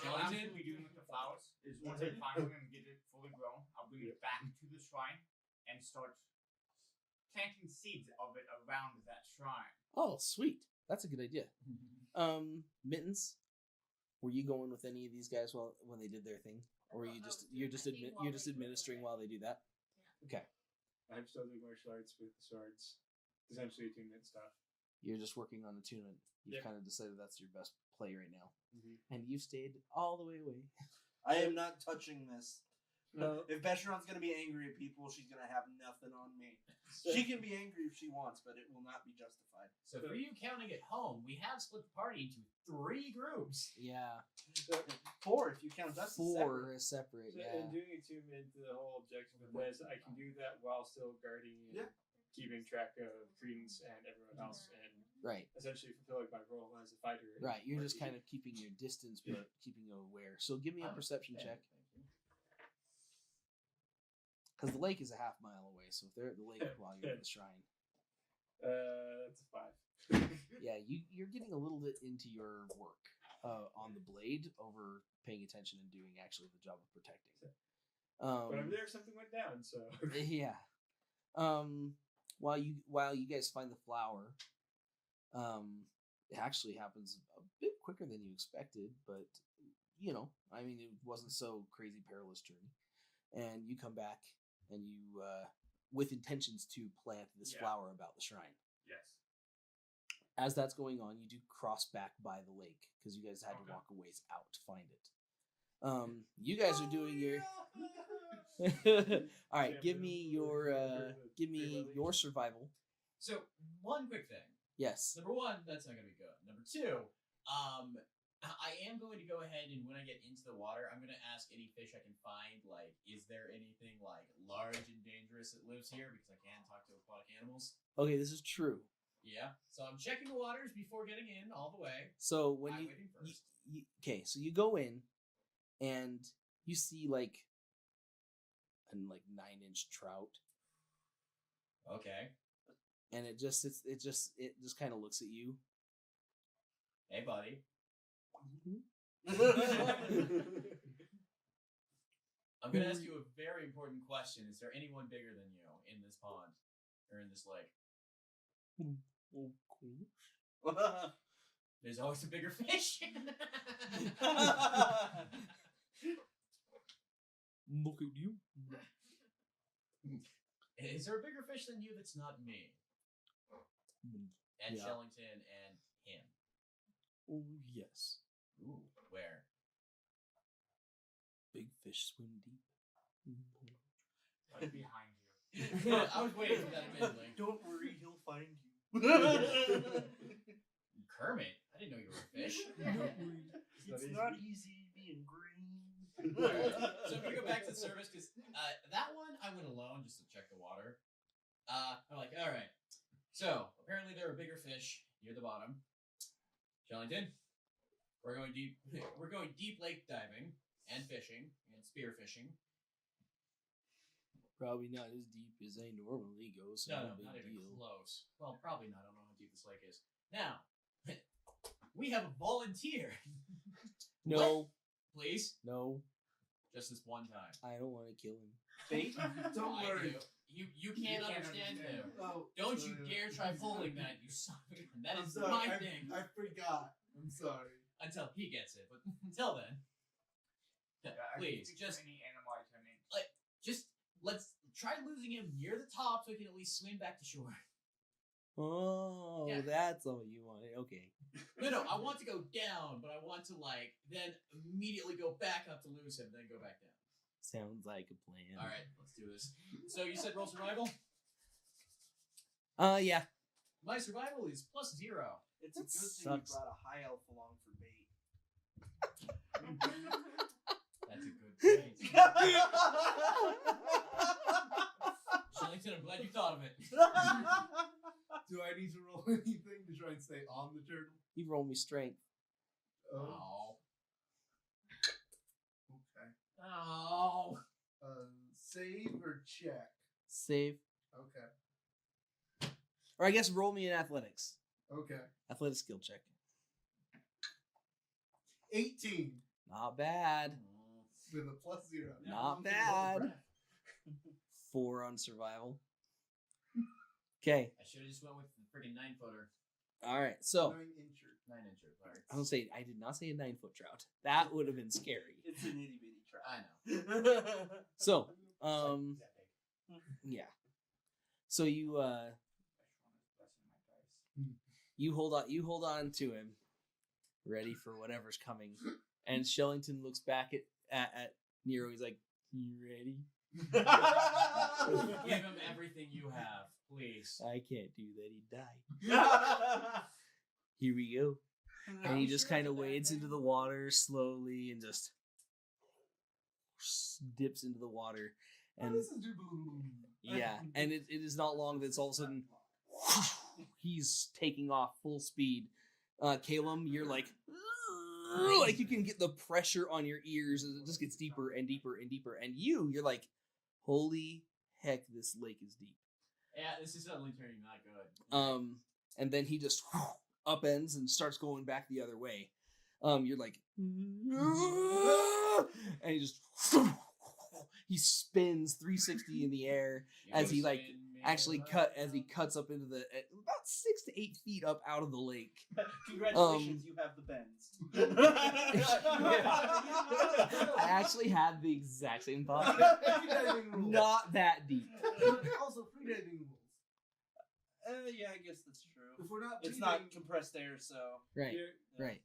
S8: last thing we do with the flowers is once I find one and get it fully grown, I'll bring it back to the shrine and start planting seeds of it around that shrine.
S1: Oh, sweet. That's a good idea. Mittens, were you going with any of these guys when they did their thing, or
S6: I was
S1: you're
S6: doing
S1: just
S6: my thing while
S1: you're just
S6: they do
S1: administering
S6: it.
S1: while they do that? Okay,
S4: I'm still doing martial arts with the swords. Essentially attunement stuff.
S1: you're just working on attunement. You've
S4: Yep.
S1: kind of decided that's your best play right now,
S4: Mm-hmm.
S1: and you've stayed all the way away.
S3: I am not touching this.
S1: No.
S3: If Becheron's gonna be angry at people, she's gonna have nothing on me. She can be angry if she wants, but it will not be justified.
S7: So for you counting at home, we have split the party into 3 groups.
S1: Yeah,
S3: 4 if you count us. as separate.
S1: 4 is separate.
S4: So,
S1: Yeah,
S4: and doing attunement, the whole objective of this, I can do that while still guarding and
S3: Yeah.
S4: keeping track of Credence and everyone else, and
S1: right.
S4: essentially fulfilling my role as a fighter. in
S1: Right, you're
S4: the
S1: just
S4: party.
S1: kind of keeping your distance, but keeping you aware. So give me a perception check, because the lake is a half mile away. So if they're at the lake while you're at the shrine,
S4: That's a 5.
S1: yeah, you're getting a little bit into your work on the blade over paying attention and doing actually the job of protecting.
S4: But I'm there. Something went down, so
S1: Yeah. While you guys find the flower, it actually happens a bit quicker than you expected, but I mean, it wasn't so crazy perilous journey. And you come back and you with intentions to plant this flower about the shrine.
S8: Yes.
S1: As that's going on, you do cross back by the lake because you guys had to walk a ways out to find it. You guys are doing your. All right, give me your survival.
S7: So one quick thing.
S1: Yes.
S7: Number 1, that's not gonna be good. Number 2, I am going to go ahead and when I get into the water, I'm gonna ask any fish I can find. Like, is there anything like large and dangerous that lives here? Because I can talk to aquatic animals.
S1: Okay, this is true.
S7: Yeah. So I'm checking the waters before getting in all the way.
S1: So when
S7: I'm
S1: you,
S7: waiting first.
S1: okay, so you go in, and you see like a 9-inch trout,
S7: Okay.
S1: and it just kind of looks at you.
S7: Hey, buddy. I'm gonna ask you a very important question. Is there anyone bigger than you in this pond or in this lake? There's always a bigger fish.
S1: Look at you.
S7: Is there a bigger fish than you that's not me? And
S1: Yeah.
S7: Shellington and him.
S1: Oh yes.
S7: Ooh, where?
S1: Big fish swim deep.
S8: Right behind you.
S7: I was waiting for that admittedly.
S3: Don't worry, he'll find you.
S7: Kermit, I didn't know you were a fish.
S3: It's not easy being green.
S7: So I'm gonna go back to the service because that one I went alone just to check the water. I'm like, all right. So apparently there are bigger fish near the bottom. Shellington, we're going deep. We're going deep lake diving and fishing and spear fishing.
S1: Probably not as deep as they normally go. So
S7: No,
S1: no big
S7: not even
S1: deal.
S7: close. Well, probably not. I don't know how deep this lake is. Now, we have a volunteer.
S1: No,
S7: Please,
S1: no,
S7: just this one time.
S1: I don't want to kill him.
S3: Bait?
S5: Don't
S7: I
S5: worry.
S7: do. You can't understand him.
S5: Oh,
S7: Don't you dare try pulling that, you son of a... That
S5: I'm
S7: is
S5: sorry,
S7: my
S5: I,
S7: thing.
S5: I forgot. I'm sorry.
S7: Until he gets it. But until then,
S8: Yeah, I can
S7: please,
S8: speak for
S7: just
S8: any animal I turn in.
S7: let's try losing him near the top so he can at least swim back to shore.
S1: Oh,
S7: Yeah.
S1: that's all you wanted. Okay.
S7: No, I want to go down, but I want to, then immediately go back up to lose him, then go back down.
S1: Sounds like a plan.
S7: Alright, let's do this. So you said roll survival?
S1: Yeah.
S7: My survival is +0.
S3: It's
S1: That
S3: a good thing
S1: sucks.
S3: you brought a high elf along for bait.
S7: That's a good point. Shellington, I'm glad you thought of it.
S5: Do I need to roll anything to try and stay on the turtle?
S1: You roll me strength.
S5: Oh.
S7: Oh. Oh.
S5: Save or check?
S1: Save.
S5: Okay.
S1: Or I guess roll me in athletics.
S5: Okay.
S1: Athletic skill check.
S5: 18
S1: Not bad.
S5: with a +0.
S1: Not bad. 4 on survival. Okay.
S7: I should have just went with the freaking 9-footer.
S1: All right. So
S5: 9-incher.
S7: 9-incher. Sorry.
S1: I don't say. I did not say a 9-foot trout. That would have been scary.
S3: It's an itty bitty trap.
S7: I know.
S1: So,
S2: Is that big?
S1: yeah. So you you hold on to him, ready for whatever's coming. And Shellington looks back at Nero. He's like, "You ready?"
S7: Give him everything you have, please.
S1: I can't do that. He'd die. Here we go. And he just kind of wades into the water slowly and just dips into the water. And yeah, and it is not long that it's all of a sudden he's taking off full speed. Calum, you're like you can get the pressure on your ears as it just gets deeper and deeper and deeper. And you're like, holy heck, this lake is deep.
S7: Yeah, this is suddenly turning not good.
S1: And then he just upends and starts going back the other way. You're like, and he spins 360 in the air as he like he cuts up into the about 6 to 8 feet up out of the lake.
S3: Congratulations, you have the bends.
S1: I actually had the exact same thought. Not that deep.
S5: Also, freediving rules.
S3: Yeah, I guess that's true.
S5: If we're not,
S3: It's not compressed air, so
S1: Right.
S3: Yeah.
S1: Right.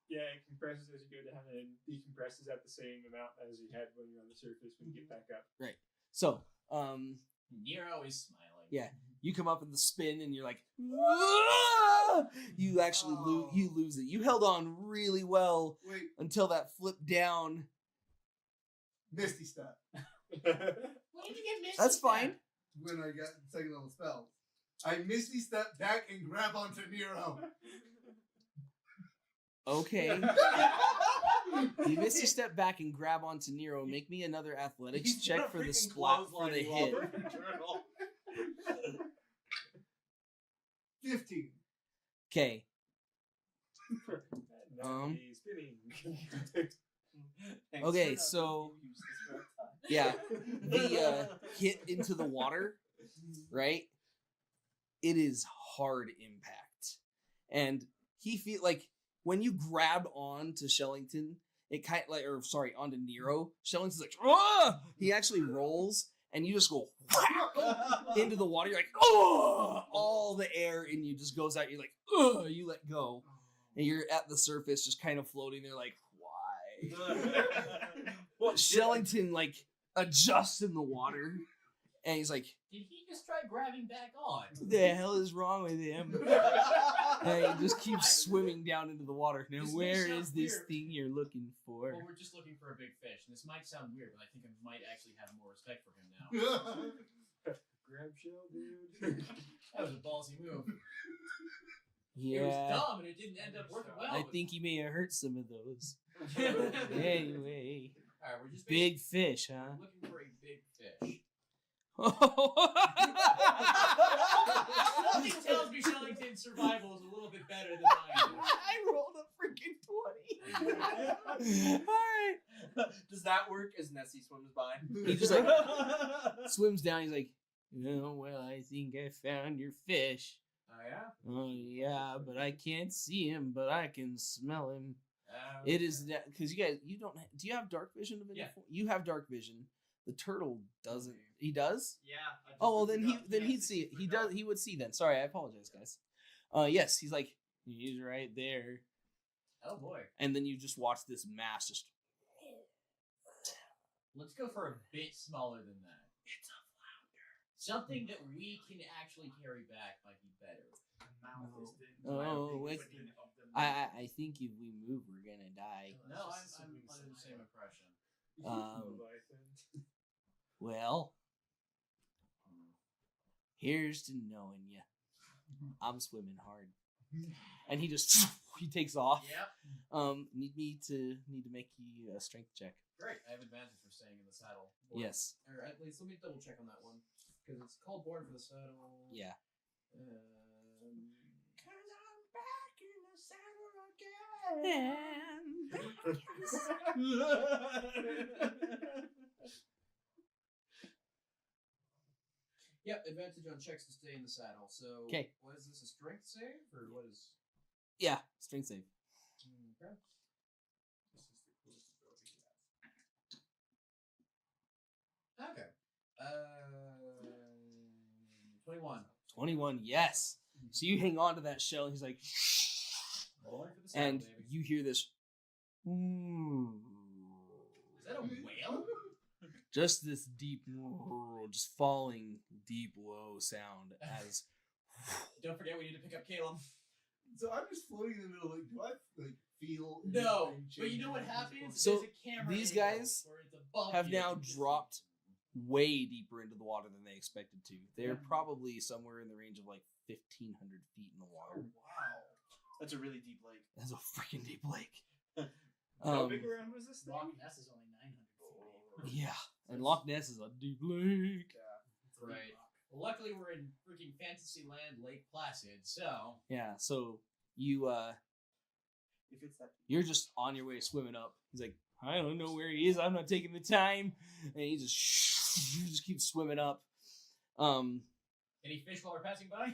S4: It compresses as you go down and decompresses at the same amount as you had when you're on the surface when you get back up.
S1: So,
S7: Nero is smiling.
S1: yeah, you come up in the spin and you're like, "Whoa!" You actually lose it. You held on really well
S5: Wait,
S1: until that flipped down.
S5: Misty Step.
S7: When did you get Misty
S1: That's
S7: Step?
S1: fine.
S5: When I got second level spells, I Misty Step back and grab onto Nero.
S1: Okay. You Misty step back and grab onto Nero. Make me another athletics
S3: He's
S1: check
S3: gonna
S1: for the
S3: freaking
S1: splat for
S3: clothesline
S1: the
S3: you
S1: hit.
S3: off every turtle.
S5: 15.
S1: Okay.
S3: Thanks
S1: Okay,
S3: for
S1: so-
S3: having you use this for a time.
S1: Yeah, the hit into the water, right? It is hard impact, and he feel like when you grab on to Shellington, it kind of like, or sorry, onto Nero. Shellington's like, "Ah!" He actually rolls, and you just go into the water. You're like, "Oh!" All the air in you just goes out. You're like, "Ugh!" You let go, and you're at the surface, just kind of floating there, like, why?
S3: Well,
S1: Shellington like adjusts in the water, and he's like,
S7: Did he just try grabbing back on?
S1: "What the hell is wrong with him?" And he just keeps swimming down into the water. Now,
S7: This may
S1: where
S7: sound
S1: is this
S7: weird.
S1: thing you're looking for?
S7: Well, we're just looking for a big fish, and this might sound weird, but I think I might actually have more respect for him now.
S4: Grab shell, dude.
S7: That was a ballsy move. It was
S1: Yeah,
S7: dumb, and it didn't end up working well.
S1: I
S7: but-
S1: think you may have hurt some of those.
S7: Alright,
S1: Anyway,
S7: we're just
S1: big fish, huh?
S7: looking for a big fish. Something tells me Shellington's survival is a little bit better than mine.
S1: I rolled a freaking 20. All right.
S3: Does that work as Nessie swims by?
S1: He just like swims down. He's like, "Oh, well, I think I found your fish."
S7: Oh, yeah?
S1: Oh yeah, but I can't see him, but I can smell him. It is that because you guys, you don't. Do you have dark vision of any
S7: Yeah.
S1: form? You have dark vision. The turtle doesn't. He does.
S2: Yeah. I just
S1: Oh well,
S2: looked
S1: then
S2: it up. Yeah,
S1: he'd see it.
S2: 60
S1: He
S2: foot
S1: does.
S2: drop.
S1: He would see then. Sorry, I apologize, guys. Yes, he's like he's right there,
S7: Oh, boy.
S1: and then you just watch this mass just.
S7: Let's go for a bit smaller than that.
S3: It's a flounder.
S7: Something that we can actually carry back might be better.
S2: The mouth is the
S1: Oh,
S2: entire
S1: it's-
S2: opening of the mouth.
S1: I think if we move, we're gonna die.
S7: No, I'm under the same impression.
S1: Well, here's to knowing you. I'm swimming hard. and he just he takes off.
S7: Yep.
S1: Need to make you a strength check.
S7: Great. I have advantage for staying in the saddle.
S1: Yes.
S7: Or at least let me double check on that one because it's called Born for the Saddle.
S1: Yeah.
S3: Cause I'm back in the saddle again.
S7: Yep, advantage on checks to stay in the saddle. So,
S1: 'Kay.
S7: What is this, a strength save or what is?
S1: Yeah, strength save.
S7: Okay. Okay. 21.
S1: 21. Yes. So you hang on to that shell, and he's like,
S7: Born for the saddle,
S1: and
S7: baby.
S1: you hear this.
S7: Is that a whale?
S1: Just this deep, just falling deep low sound as.
S7: Don't forget we need to pick up Caleb.
S5: So I'm just floating in the middle. Like, do I feel?
S7: No,
S5: anything
S7: but you know what
S5: changing?
S7: happens?
S1: So,
S7: There's a camera
S1: these
S7: angle
S1: guys
S7: where it's above
S1: have
S7: you.
S1: now dropped way deeper into the water than they expected to. They're probably somewhere in the range of like 1,500 feet in the water.
S3: Wow. That's a really deep lake.
S1: That's a freaking deep lake.
S4: How big around was this thing?
S2: Loch Ness is only 900 feet.
S1: Yeah, and Loch Ness is a deep lake.
S7: Right. Well, luckily we're in freaking Fantasyland Lake Placid, so
S1: Yeah, so you
S3: If it's that
S1: you're just on your way swimming up. He's like, I don't know where he is. I'm not taking the time, and you just keep swimming up.
S7: any fish while we're passing by?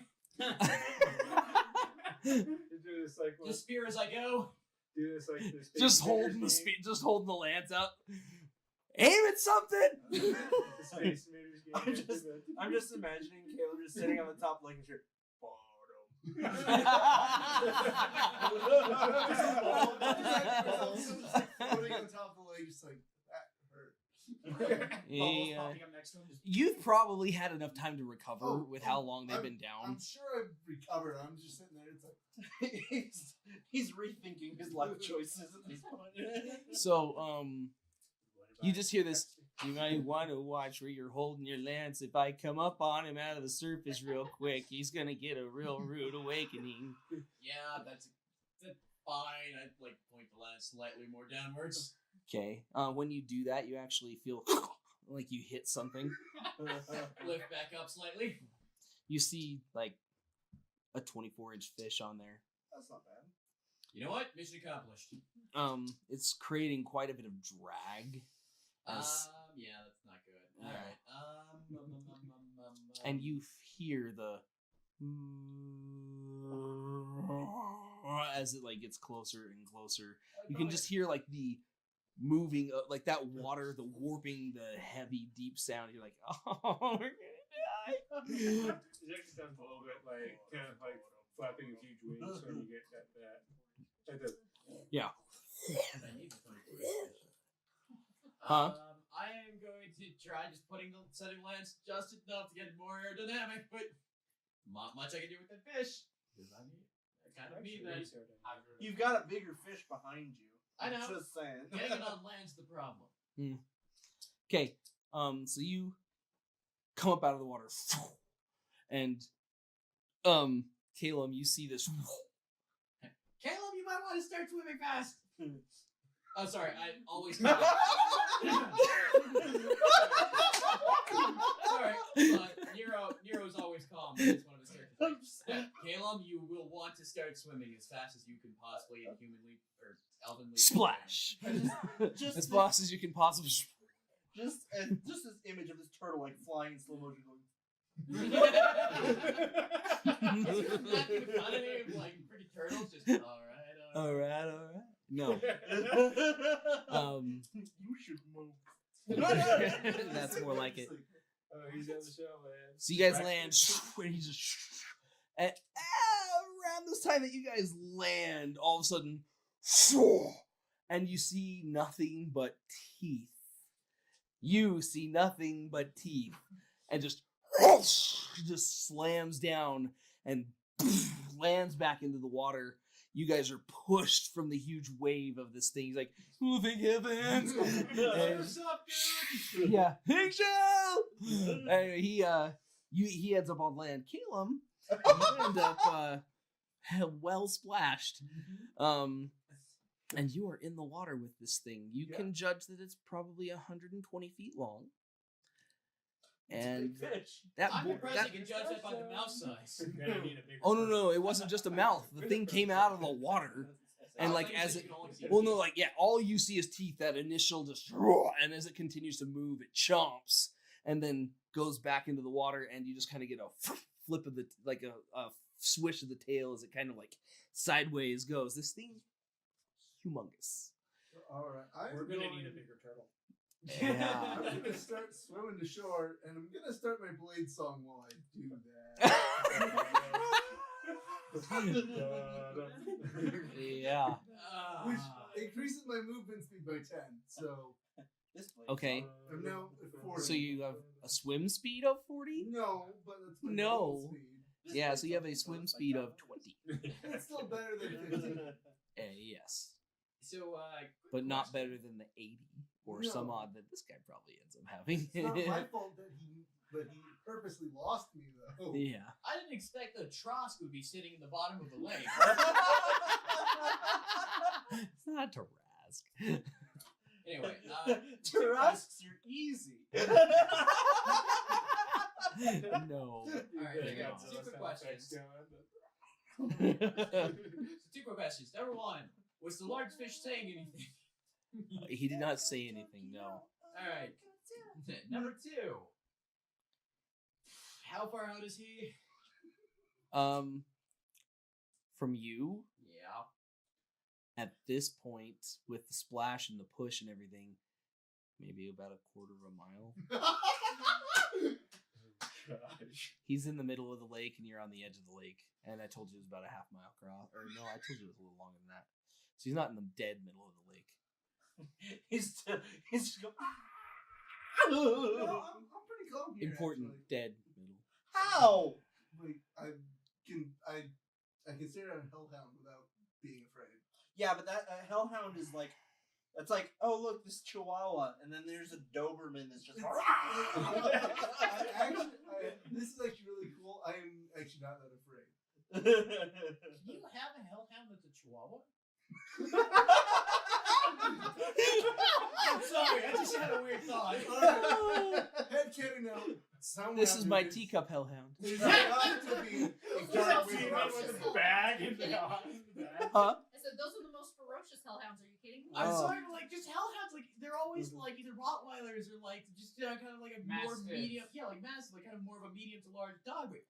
S4: You do this like
S7: Just spear as I go.
S4: do this like this.
S1: just holding the lance up. Aim at something.
S4: The Space Invaders game.
S3: I'm just imagining Caleb just sitting on the top like a shirt.
S5: Floating on top of the lake, just like that hurt.
S1: Yeah.
S2: Popping up next to him, just
S1: You've probably had enough time to recover
S5: Oh,
S1: with how long they've been
S5: I'm
S1: down.
S5: sure I've recovered. I'm just sitting there. It's like
S3: he's rethinking his life choices at this point.
S1: So, you just hear this. You might want to watch where you're holding your lance. If I come up on him out of the surface real quick, he's gonna get a real rude awakening.
S7: Yeah, that's fine. I'd like point the lance slightly more downwards.
S1: Okay. When you do that, you actually feel like you hit something.
S7: Lift back up slightly.
S1: You see like a 24-inch fish on there.
S3: That's not bad.
S7: You know what? Mission accomplished.
S1: It's creating quite a bit of drag.
S7: Yeah, that's not good. All right.
S1: And you hear the as it like gets closer and closer. You can just hear like the moving of like that water, the warping, the heavy deep sound. You're like, oh, we're gonna die.
S4: It actually sounds a little bit like kind of like flapping his huge wings when you get that.
S1: Yeah.
S7: I am going to try just setting lance just enough to get it more aerodynamic, but not much I can do with that fish. Because I kind of need that.
S3: You've got a bigger fish behind you.
S7: I know.
S3: Just saying.
S7: Getting it on land's the problem.
S1: Okay. So you come up out of the water, and Caleb, you see this.
S7: Caleb, you might want to start swimming fast. Oh, sorry. I always. Sorry, Nero's always calm. I just wanted to start to think. Caleb, you will want to start swimming as fast as you can possibly and humanly or elvenly.
S1: Splash.
S3: Just
S1: As fast as you can possibly.
S3: Just this image of this turtle like flying in slow motion going.
S7: Isn't that the economy of like pretty turtles? Just
S1: All right. No.
S3: You should move.
S1: That's more like it.
S4: Oh, he's on the show, man.
S1: So you guys land, and he's just. And around this time that you guys land, all of a sudden, and you see nothing but teeth. You see nothing but teeth, and just slams down and lands back into the water. You guys are pushed from the huge wave of this thing. He's like, "Oh, thank heavens!"
S7: What's up, dude?
S1: Yeah, hey, Shell! Anyway, he ends up on land. Caleb, you end up well splashed. And you are in the water with this thing. You can judge that it's probably 120 feet long. And
S7: I'm impressed you can judge that by the mouth size.
S1: oh no, it wasn't just a mouth. The thing came out of the water. And like as it, all you see is teeth. That initial just, and as it continues to move, it chomps and then goes back into the water, and you just kind of get a flip of the a swish of the tail as it kind of like sideways goes. This thing's humongous.
S5: All right,
S2: We're gonna need a bigger turtle.
S1: Yeah.
S5: I'm gonna start swimming to shore, and I'm gonna start my blade song while I do that.
S1: Yeah.
S5: Which increases my movement speed by 10. So
S1: Okay.
S5: I'm now at 40.
S1: So you have a swim speed of 40?
S5: No, but that's my
S1: No.
S5: blade speed.
S1: Yeah, so you have a swim speed of 20.
S5: It's still better than 15.
S1: Yes.
S7: So,
S1: But not better than the 80 or some
S5: No.
S1: odd that this guy probably ends up having.
S5: It's not my fault that he purposely lost me though.
S1: Yeah.
S7: I didn't expect the Trosk would be sitting in the bottom of the lake.
S1: It's not Tarask.
S7: Anyway,
S3: Tarasks are easy.
S1: No.
S7: Alright, two quick questions. Number one, was the large fish saying anything?
S1: He did not say anything, no.
S7: Alright. Number two. How far out is he?
S1: From you,
S7: Yeah.
S1: at this point, with the splash and the push and everything, maybe about a quarter of a mile. He's in the middle of the lake and you're on the edge of the lake. And I told you it was about a half mile across. Or no, I told you it was a little longer than that. So he's not in the dead middle of the lake.
S3: He's just going.
S5: No, I'm pretty calm here.
S1: Important
S5: Actually.
S1: dead middle.
S3: How?
S5: Like I can stare at a hellhound without being afraid.
S3: Yeah, but that hellhound is like, that's like, oh look, this Chihuahua, and then there's a Doberman that's just.
S5: This is actually really cool. I am actually not that afraid.
S7: Can you have a hellhound that's a Chihuahua? I'm sorry, I just had a weird thought.
S5: Headcanon now.
S1: This is my teacup hellhound.
S5: There's got to be a dark
S6: With
S5: wizard.
S6: a
S2: bag and
S1: Huh?
S6: I said those are the most ferocious hellhounds. Are you kidding me?
S7: I'm
S1: Oh.
S7: sorry, but like just hellhounds, like they're always like either Rottweilers or like just kind of like a more
S2: Mastiffs.
S7: medium, like massive, like kind of more of a medium to large dog. But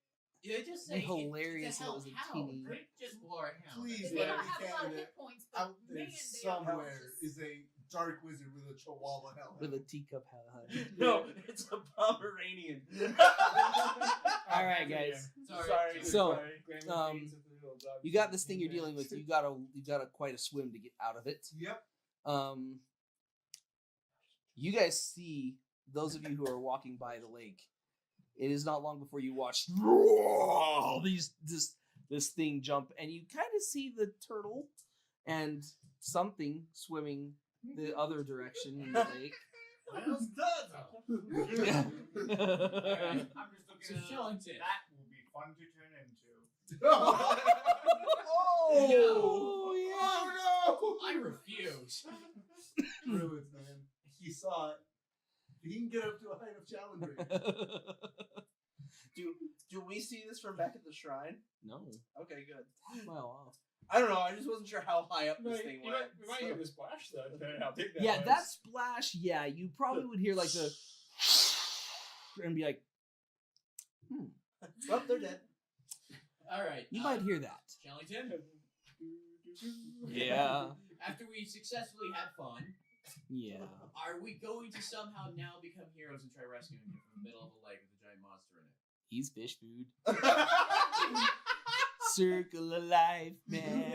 S7: yeah, just say
S1: It'd be hilarious
S7: it's
S1: if it was a teeny-
S7: right? Just Lord hound.
S5: Please
S6: They
S5: let
S6: don't
S5: me
S6: have a lot of
S5: Canada.
S6: hit points, but
S5: Out there
S6: man, they are
S5: somewhere
S6: ferocious.
S5: is a dark wizard with a chihuahua hellhound.
S1: With a teacup hellhound.
S3: No, it's a Pomeranian.
S1: All right, guys.
S7: Sorry.
S1: So, you got this thing you're dealing with. You got quite a swim to get out of it.
S5: Yep.
S1: You guys see, those of you who are walking by the lake, it is not long before you watch this thing jump, and you kind of see the turtle and something swimming the other direction in the lake.
S8: Where's Turtle?
S1: Yeah.
S7: Alright, I'm just
S8: So
S7: looking at Shellington.
S8: that will be fun to turn into.
S5: Oh
S7: I refuse.
S5: no! Ruins, man. He saw it. He can get up to a height of challenge range.
S3: Do we see this from back at the shrine?
S1: No,
S3: Okay, good.
S1: half mile off.
S3: I don't know. I just wasn't sure how high up this thing
S2: We
S3: went.
S2: might hear the splash though, depending on how big that
S1: Yeah,
S2: was.
S1: that splash. Yeah, you probably would hear like the and be like,
S3: Oh, they're dead.
S7: Alright.
S1: you might hear that.
S7: Shellington,
S1: Yeah,
S7: after we successfully had fun,
S1: yeah.
S7: are we going to somehow now become heroes and try rescuing him from the middle of the lake with a giant monster in it?
S1: He's fish food. Circle of life, man.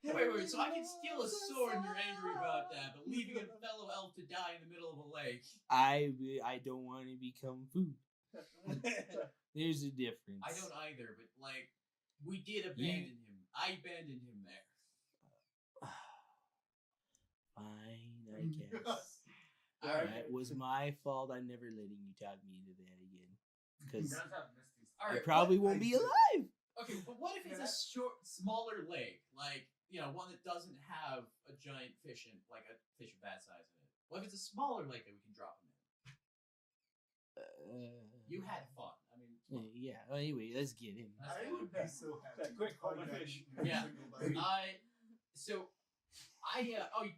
S7: Wait, so I can steal a sword and you're angry about that, but leaving a fellow elf to die in the middle of a lake.
S1: I don't want to become food. There's a difference.
S7: I don't either, but like, we did abandon him. I abandoned him there.
S1: Fine, I guess.
S7: Alright.
S1: That was my fault. I'm never letting you talk me into that again. Because
S7: All
S1: You
S7: right.
S1: probably
S7: what-
S1: won't be alive.
S7: Okay, but what if it's a smaller lake, like one that doesn't have a giant fish in, like a fish of that size in it? What if it's a smaller lake that we can drop them in? You had fun. I mean,
S1: Yeah. Anyway, let's get in.
S5: I would be so happy.
S4: That quick
S5: if I
S4: hold
S5: got
S4: fish.
S5: eaten in a
S7: Yeah.
S5: single bite.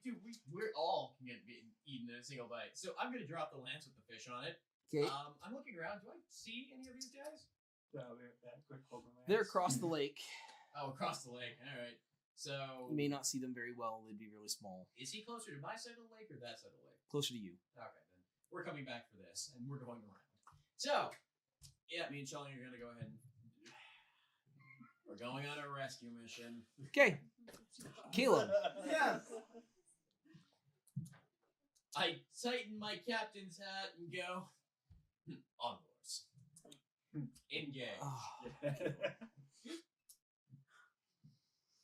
S7: Dude, we're all can get eaten in a single bite. So I'm gonna drop the lance with the fish on it.
S1: Okay.
S7: I'm looking around. Do I see any of these guys?
S4: That quick hold
S1: They're across the lake.
S7: Oh, across the lake. All right. So
S1: You may not see them very well. They'd be really small.
S7: is he closer to my side of the lake or that side of the lake?
S1: Closer to you.
S7: Okay, then we're coming back for this, and we're going around. So, yeah, me and Shelly are gonna go ahead and we're going on a rescue mission.
S1: Okay. Caleb.
S5: Yes.
S7: I tighten my captain's hat and go onwards. Engage.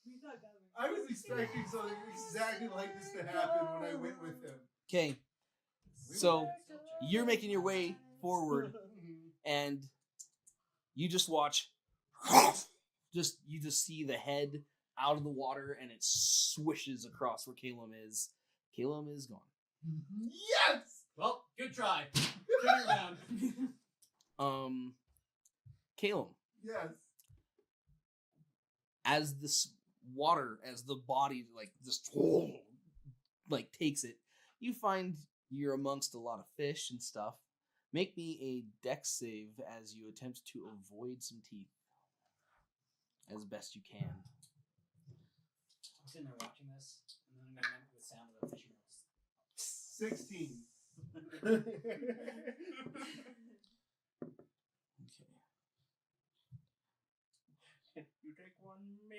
S9: We thought that was
S5: I was expecting something exactly like this to happen when I went with him.
S1: Okay. So you're making your way forward, and you just watch. You just see the head out of the water, and it swishes across where Caleb is. Caleb is gone.
S5: Yes.
S7: Well, good try. Turn around.
S1: Caleb,
S5: Yes.
S1: as this water, as the body just takes it, you find you're amongst a lot of fish and stuff. Make me a dex save as you attempt to avoid some teeth as best you can.
S2: I'm sitting there watching this, and then I'm gonna mimic the sound of the fishing noise.
S5: 16.
S8: You take 1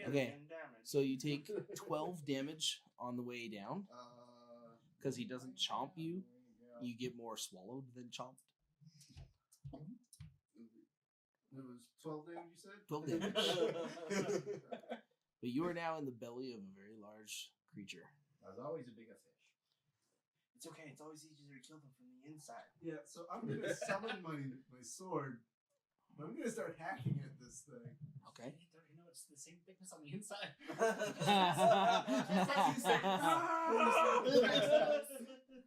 S1: Okay.
S8: million damage.
S1: So you take 12 damage on the way down because he doesn't chomp you. You get more swallowed than chomped.
S5: It was 12 damage, you said?
S1: 12 damage. But you are now in the belly of a very large creature.
S3: There's always a bigger fish. It's okay. It's always easier to kill them from the inside.
S5: Yeah, so I'm going to summon my sword. But I'm going to start hacking at this thing.
S1: Okay.
S2: Don't you know it's the same thickness on the inside?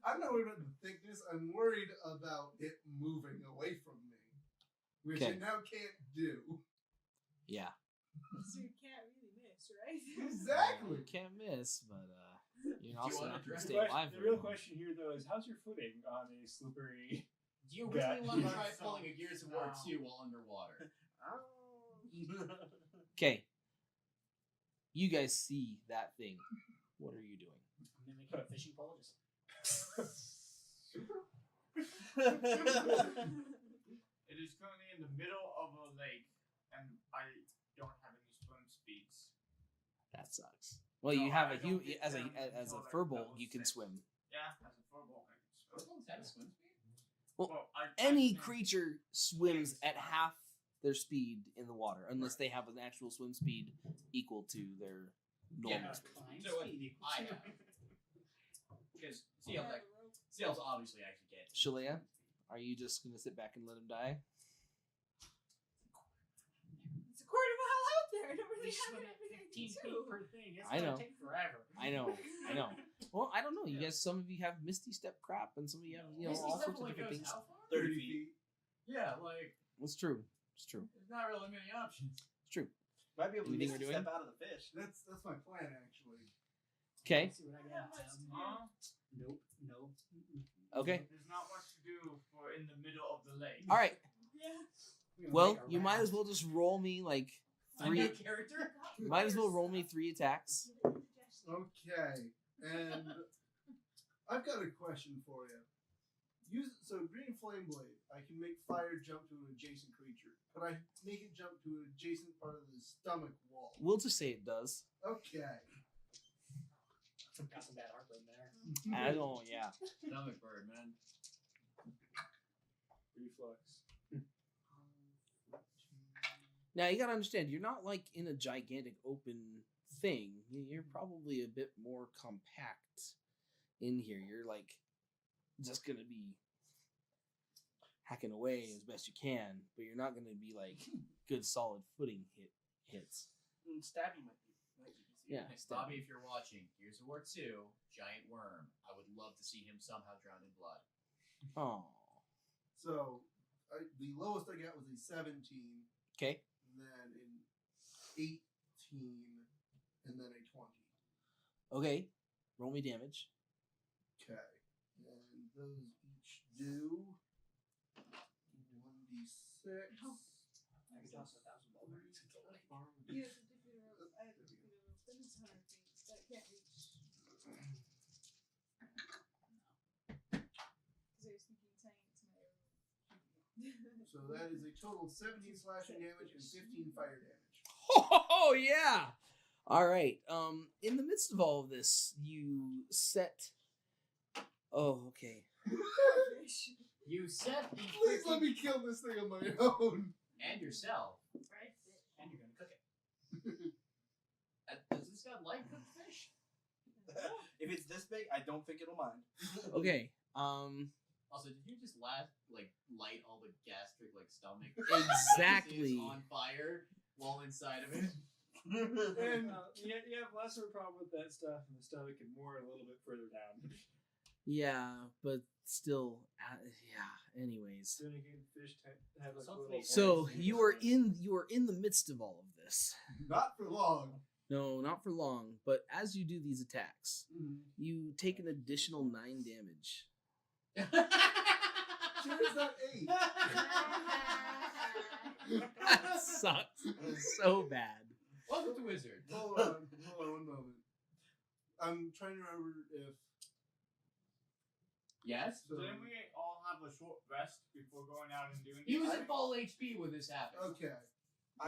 S5: I'm not worried about the thickness. I'm worried about it moving away from me. Which
S1: Okay.
S5: it now can't do.
S1: Yeah.
S9: So you can't really miss, right?
S5: Exactly.
S1: You can't miss, but you're
S7: you
S1: also
S7: wanna
S1: not going to
S7: address
S1: stay alive
S4: The
S1: very
S4: real
S1: long.
S4: question here, though, is how's your footing on a slippery?
S7: Do you really
S4: Yeah.
S7: want to try pulling a Gears of War 2 while underwater?
S1: Okay. You guys see that thing. What are you doing?
S2: I'm mimicking a fishing pole.
S8: It is currently in the middle of a lake, and I don't have any swim speeds.
S1: That sucks. Well,
S8: No,
S1: you have
S8: I
S1: a
S8: don't
S1: you
S8: get
S1: as a
S8: them
S1: as a
S8: until, like,
S1: furball,
S8: level
S1: you can
S8: 6.
S1: swim.
S8: Yeah, as a furball, I can swim.
S7: Furbolgs have a swim speed?
S1: Well,
S8: I
S1: Any
S8: can-
S1: creature swims at half their speed in the water, unless they have an actual swim speed equal to their normal
S7: Yeah.
S1: speed.
S2: Climb
S7: So,
S2: speed equals
S7: I have. Because seals obviously actually get.
S1: Shalea, are you just gonna sit back and let him die?
S9: It's a quarter mile out there. I don't
S2: We
S9: really
S2: swim
S9: have
S2: at
S9: anything
S2: 15
S9: to
S2: feet
S9: do.
S2: per thing. It's
S1: I
S2: gonna
S1: know.
S2: take forever.
S1: I know. Well, I don't know. You guys, some of you have Misty Step crap, and some of you have
S7: Misty
S1: all
S7: Step
S1: sorts of
S7: only
S1: different
S7: goes
S1: things.
S7: how far?
S3: 30 feet.
S7: Yeah, like,
S1: It's true. It's true.
S7: there's not really many options.
S1: It's true.
S3: Might be able to
S1: Anything
S3: misty
S1: we're doing?
S3: step out of the fish.
S5: That's my plan, actually.
S1: Okay.
S2: See what I got.
S8: Huh?
S2: Nope. No. Mm-mm.
S1: Okay.
S8: There's not much to do for in the middle of the lake.
S1: All right.
S9: Yeah.
S2: We're gonna
S1: Well,
S2: make a
S1: you might
S2: raft.
S1: as well just roll me like
S7: A new
S1: 3.
S7: character?
S1: You might as well roll me 3 attacks.
S5: Okay, and I've got a question for you. So green flame blade, I can make fire jump to an adjacent creature. Could I make it jump to an adjacent part of the stomach wall?
S1: We'll just say it does.
S5: Okay.
S2: Got some bad heartburn there.
S1: I don't. Yeah.
S7: Stomach bird, man.
S4: Reflux.
S1: Now you gotta understand, you're not like in a gigantic open thing. You're probably a bit more compact in here. You're like just gonna be hacking away as best you can, but you're not going to be like good solid footing hits.
S3: Stabby might be easier.
S1: Yeah,
S7: Hey, Bobby, if you're watching, Gears of War 2, giant worm. I would love to see him somehow drown in blood.
S1: Oh,
S5: So the lowest I got was a 17,
S1: okay.
S5: and then an 18, and then a 20.
S1: Okay, roll me damage.
S5: Okay. And those each do 1d6.
S2: I could toss $1,000 into the lake.
S9: You have to defeat a rope. I have to defeat a rope. Then it's 100 feet. That can't reach. Because I was thinking tying it to my arrow.
S5: So that is a total of 17 slashing damage and 15 fire damage.
S1: Oh yeah. All right. In the midst of all of this, you set. Oh, okay.
S7: You set the
S5: Please let me kill this thing on my own.
S7: and yourself.
S6: Fried fish.
S2: And you're gonna cook it.
S7: Does this guy like cooked fish?
S3: If it's this big, I don't think it'll mind.
S1: Okay.
S7: Also, did you just light all the gastric stomach
S1: Exactly.
S7: on fire while inside of it?
S4: And you have less of a problem with that stuff in the stomach and more a little bit further down.
S1: Yeah, but still, yeah. Anyways,
S4: Renegade fish have like
S2: Hopefully-
S4: little
S1: so
S4: points.
S1: you are in the midst of all of this.
S5: Not for long.
S1: No, not for long. But as you do these attacks, you take an additional 9 damage.
S5: Sure is that 8.
S1: That sucks so bad.
S7: Welcome to Wizard.
S5: Hold on 1 moment. I'm trying to remember if.
S7: Yes?
S5: So,
S8: Didn't we all have a short rest before going out and doing
S7: He was
S8: this?
S7: at full HP when this happened.
S5: okay.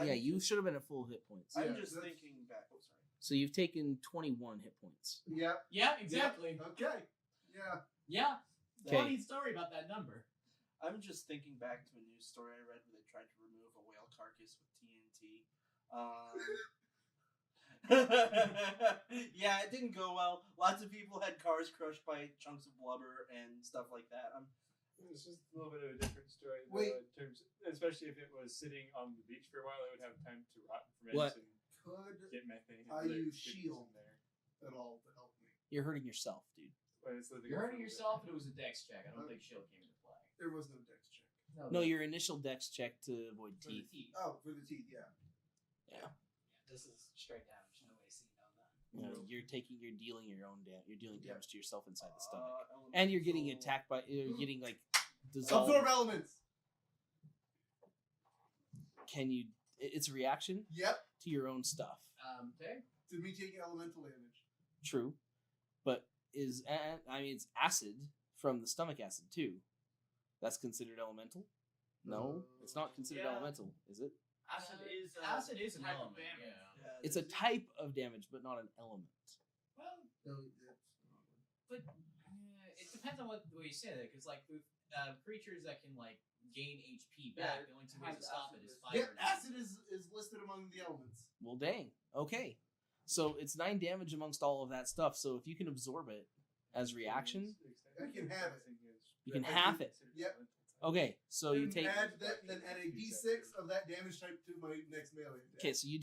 S1: Yeah, you should have been at full hit points.
S3: I'm
S5: Yeah,
S3: just
S5: that's-
S3: thinking back. Oh, sorry.
S1: So you've taken 21 hit points.
S5: Yep.
S7: Yeah, exactly.
S5: Okay. Yeah.
S7: Yeah.
S1: Okay.
S7: Funny story about that number.
S3: I'm just thinking back to a news story I read where they tried to remove a whale carcass with TNT. Yeah, it didn't go well. Lots of people had cars crushed by chunks of blubber and stuff like that.
S4: It's just a little bit of a different story. Though,
S5: Wait.
S4: in terms, especially if it was sitting on the beach for a while, it would have time to rot and ferment
S1: What?
S4: and
S5: Could
S4: get methane. and
S5: I
S4: other
S5: use
S4: goodies
S5: shield?
S4: in there.
S5: at all to help me?
S1: You're hurting yourself, dude.
S4: But it's living
S7: You're
S4: for
S7: hurting
S4: a bit.
S7: yourself, and it was a dex check. I don't think shield came into play.
S5: There was no dex check.
S1: No, your initial dex check to avoid
S7: For the
S1: teeth.
S7: teeth.
S5: Oh, for the teeth, yeah.
S1: Yeah.
S2: This is straight damage. No AC, no none.
S1: You know, you're dealing your own damage. You're dealing damage to yourself inside the stomach,
S3: Elemental-
S1: and you're getting attacked by. You're getting like dissolved.
S5: Absorb elements.
S1: Can you? It's a reaction
S5: Yep.
S1: to your own stuff.
S7: Okay.
S5: To me taking elemental damage.
S1: True, but it's acid from the stomach acid too. That's considered elemental. No, it's not considered
S8: Yeah.
S1: elemental, is it?
S8: Acid is
S7: Acid is an
S8: type of
S7: element.
S8: damage.
S7: Yeah.
S3: Yeah,
S1: It's a type of damage, but not an element.
S7: Well,
S5: No,
S7: but it depends on what the way you say that, because like with creatures that can like gain HP back,
S5: Yeah,
S7: the only two
S5: has
S7: ways to stop
S5: acid
S7: it is
S5: listed.
S7: fire.
S5: Yeah,
S7: and
S5: acid is listed among the elements.
S1: Well, dang. Okay, so it's 9 damage amongst all of that stuff. So if you can absorb it as reaction,
S5: I can have it.
S1: you can
S5: I
S1: half
S5: can-
S1: it.
S5: Yep.
S1: Okay, so you take.
S5: Then add a d6 of that damage type to my next melee attack.
S1: Okay, so you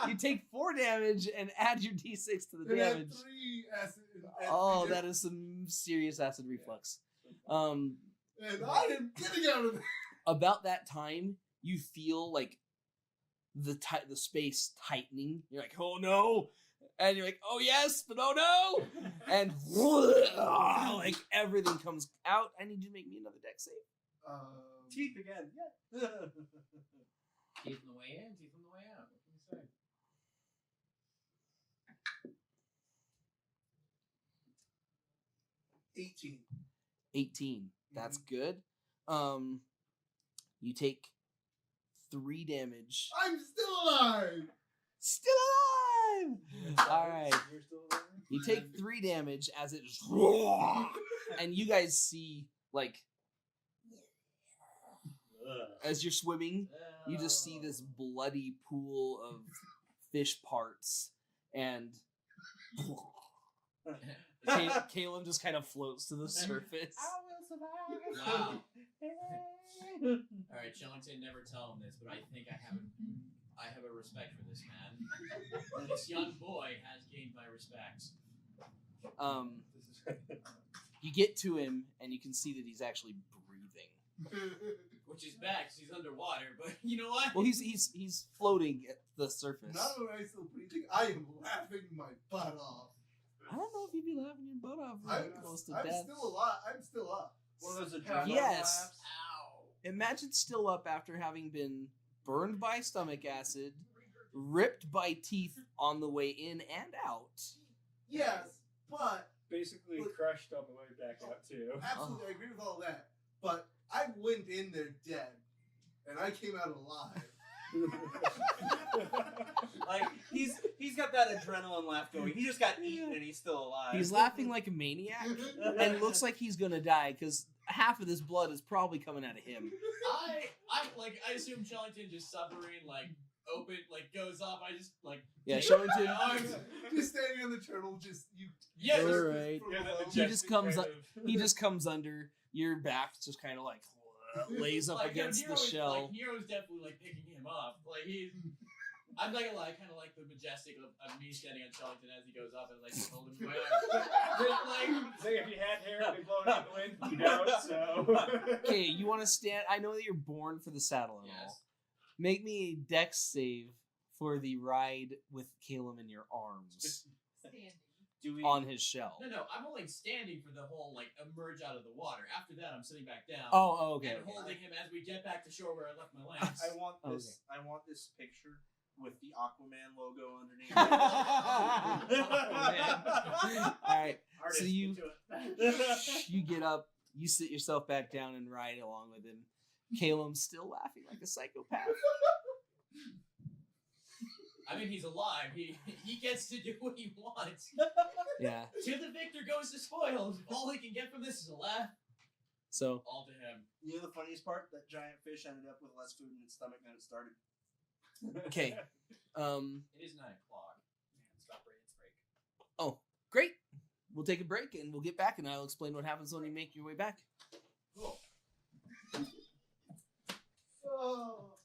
S1: you take 4 damage and add your d6 to the
S5: And add
S1: damage.
S5: 3 acid.
S1: Oh, that is some serious acid reflux.
S5: And I am getting out of there.
S1: About that time, you feel like the space tightening. You're like, oh no, and you're like, oh yes, but oh no, and like everything comes out. I need you to make me another dex save.
S3: teeth again. Yeah.
S7: Teeth on the way in, teeth on the way out. What can you say?
S5: 18.
S1: 18. That's good. You take 3 damage.
S5: I'm still alive.
S1: Still alive. All right.
S4: You're still alive?
S1: You take 3 damage as it just and you guys see like as you're swimming, you just see this bloody pool of fish parts, and Caleb just kind of floats to the surface.
S6: I will
S7: Wow. All right, Shellington, never tell him this, but I think I have a respect for this man. This young boy has gained my respect.
S1: You get to him, and you can see that he's actually breathing.
S7: Which is bad because he's underwater, but you know what?
S1: Well, he's floating at the surface.
S5: Not only am I still breathing, I am laughing my butt off.
S1: I don't know if you'd be laughing your butt off.
S5: I'm
S1: Close to
S5: I'm
S1: death.
S5: still alive. I'm still up.
S3: One of those adrenaline
S1: Yes.
S3: laughs.
S7: Ow.
S1: Imagine still up after having been burned by stomach acid, ripped by teeth on the way in and out.
S5: Yes, but
S4: Basically
S5: Look-
S4: crushed on the way back out too.
S5: absolutely, I agree with all that. But I went in there dead, and I came out alive.
S3: Like he's got that adrenaline laugh going. He just got eaten and he's still alive.
S1: He's laughing like a maniac, and looks like he's gonna die because half of this blood is probably coming out of him.
S7: I assume Shellington just submarine open goes up. I just
S1: Yeah,
S7: take
S1: Shellington-
S7: my arms.
S5: Just standing on the turtle, just you.
S7: Yeah,
S1: All
S7: just-
S1: right.
S4: Yeah, that
S1: He just
S4: majestic
S1: comes
S4: kind
S1: up-
S4: of-
S1: He just comes under your back, just kind of lays up against the shell.
S7: Nero's definitely picking him up. I'm not gonna lie, I kind of like the majestic of me standing on Shellington as he goes up and hold him in my arms.
S4: Say if you had hair, it'd be blowing in the wind. You don't, so.
S1: Okay, you want to stand? I know that you're born for the saddle and all.
S7: Yes.
S1: Make me a dex save for the ride with Caleb in your arms
S6: Standing.
S3: Do we?
S1: on his shell.
S7: No, I'm only standing for the whole emerge out of the water. After that, I'm sitting back down.
S1: Oh, okay.
S7: And holding him as we get back to shore where I left my lance.
S3: I want
S1: Okay.
S3: this. I want this picture with the Aquaman logo underneath.
S1: All right.
S8: Artist,
S1: So you
S8: get to it.
S1: you get up, you sit yourself back down and ride along with him. Caleb's still laughing like a psychopath.
S7: I mean, he's alive. He gets to do what he wants.
S1: Yeah.
S7: To the victor goes the spoils. All he can get from this is a laugh.
S1: So
S7: All to him.
S3: You know the funniest part? That giant fish ended up with less food in its stomach than it started.
S1: okay.
S7: It is 9:00.
S2: Man, stop Radiant's break.
S1: Oh, great. We'll take a break and we'll get back and I'll explain what happens when you make your way back.
S7: Cool.
S5: Oh.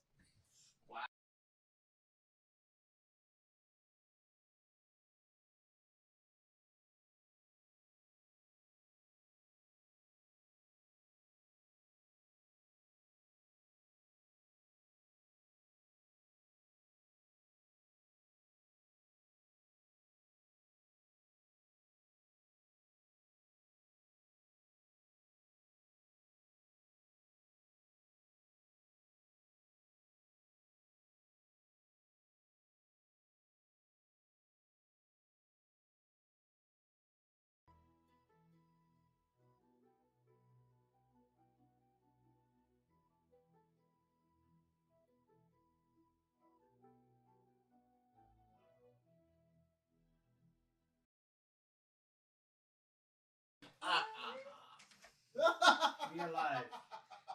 S3: Be alive.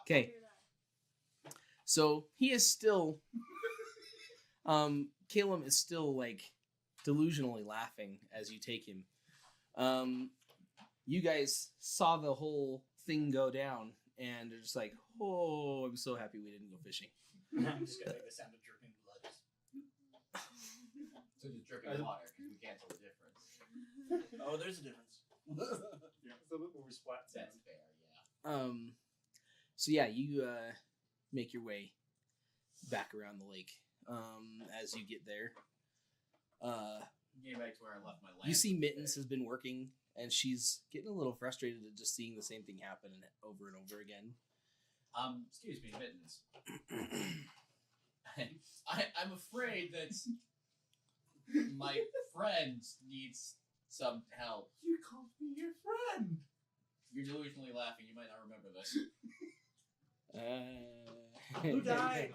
S1: Okay. So he is still Caleb is still delusionally laughing as you take him. You guys saw the whole thing go down and are just like, oh, I'm so happy we didn't go fishing.
S2: I'm just gonna make the sound of dripping blood.
S7: So just dripping water because we can't tell the difference.
S3: Oh, there's a difference.
S4: Yeah, it's a little bit more splat sound.
S7: That's fair, yeah.
S1: So yeah, you make your way back around the lake. As you get there,
S7: Getting back to where I left my lance.
S1: you see Mittens has been working, and she's getting a little frustrated at just seeing the same thing happen over and over again.
S7: Excuse me, Mittens. I'm afraid that my friend needs some help.
S5: You called me your friend.
S7: You're delusionally laughing. You might not remember this.
S3: Who died?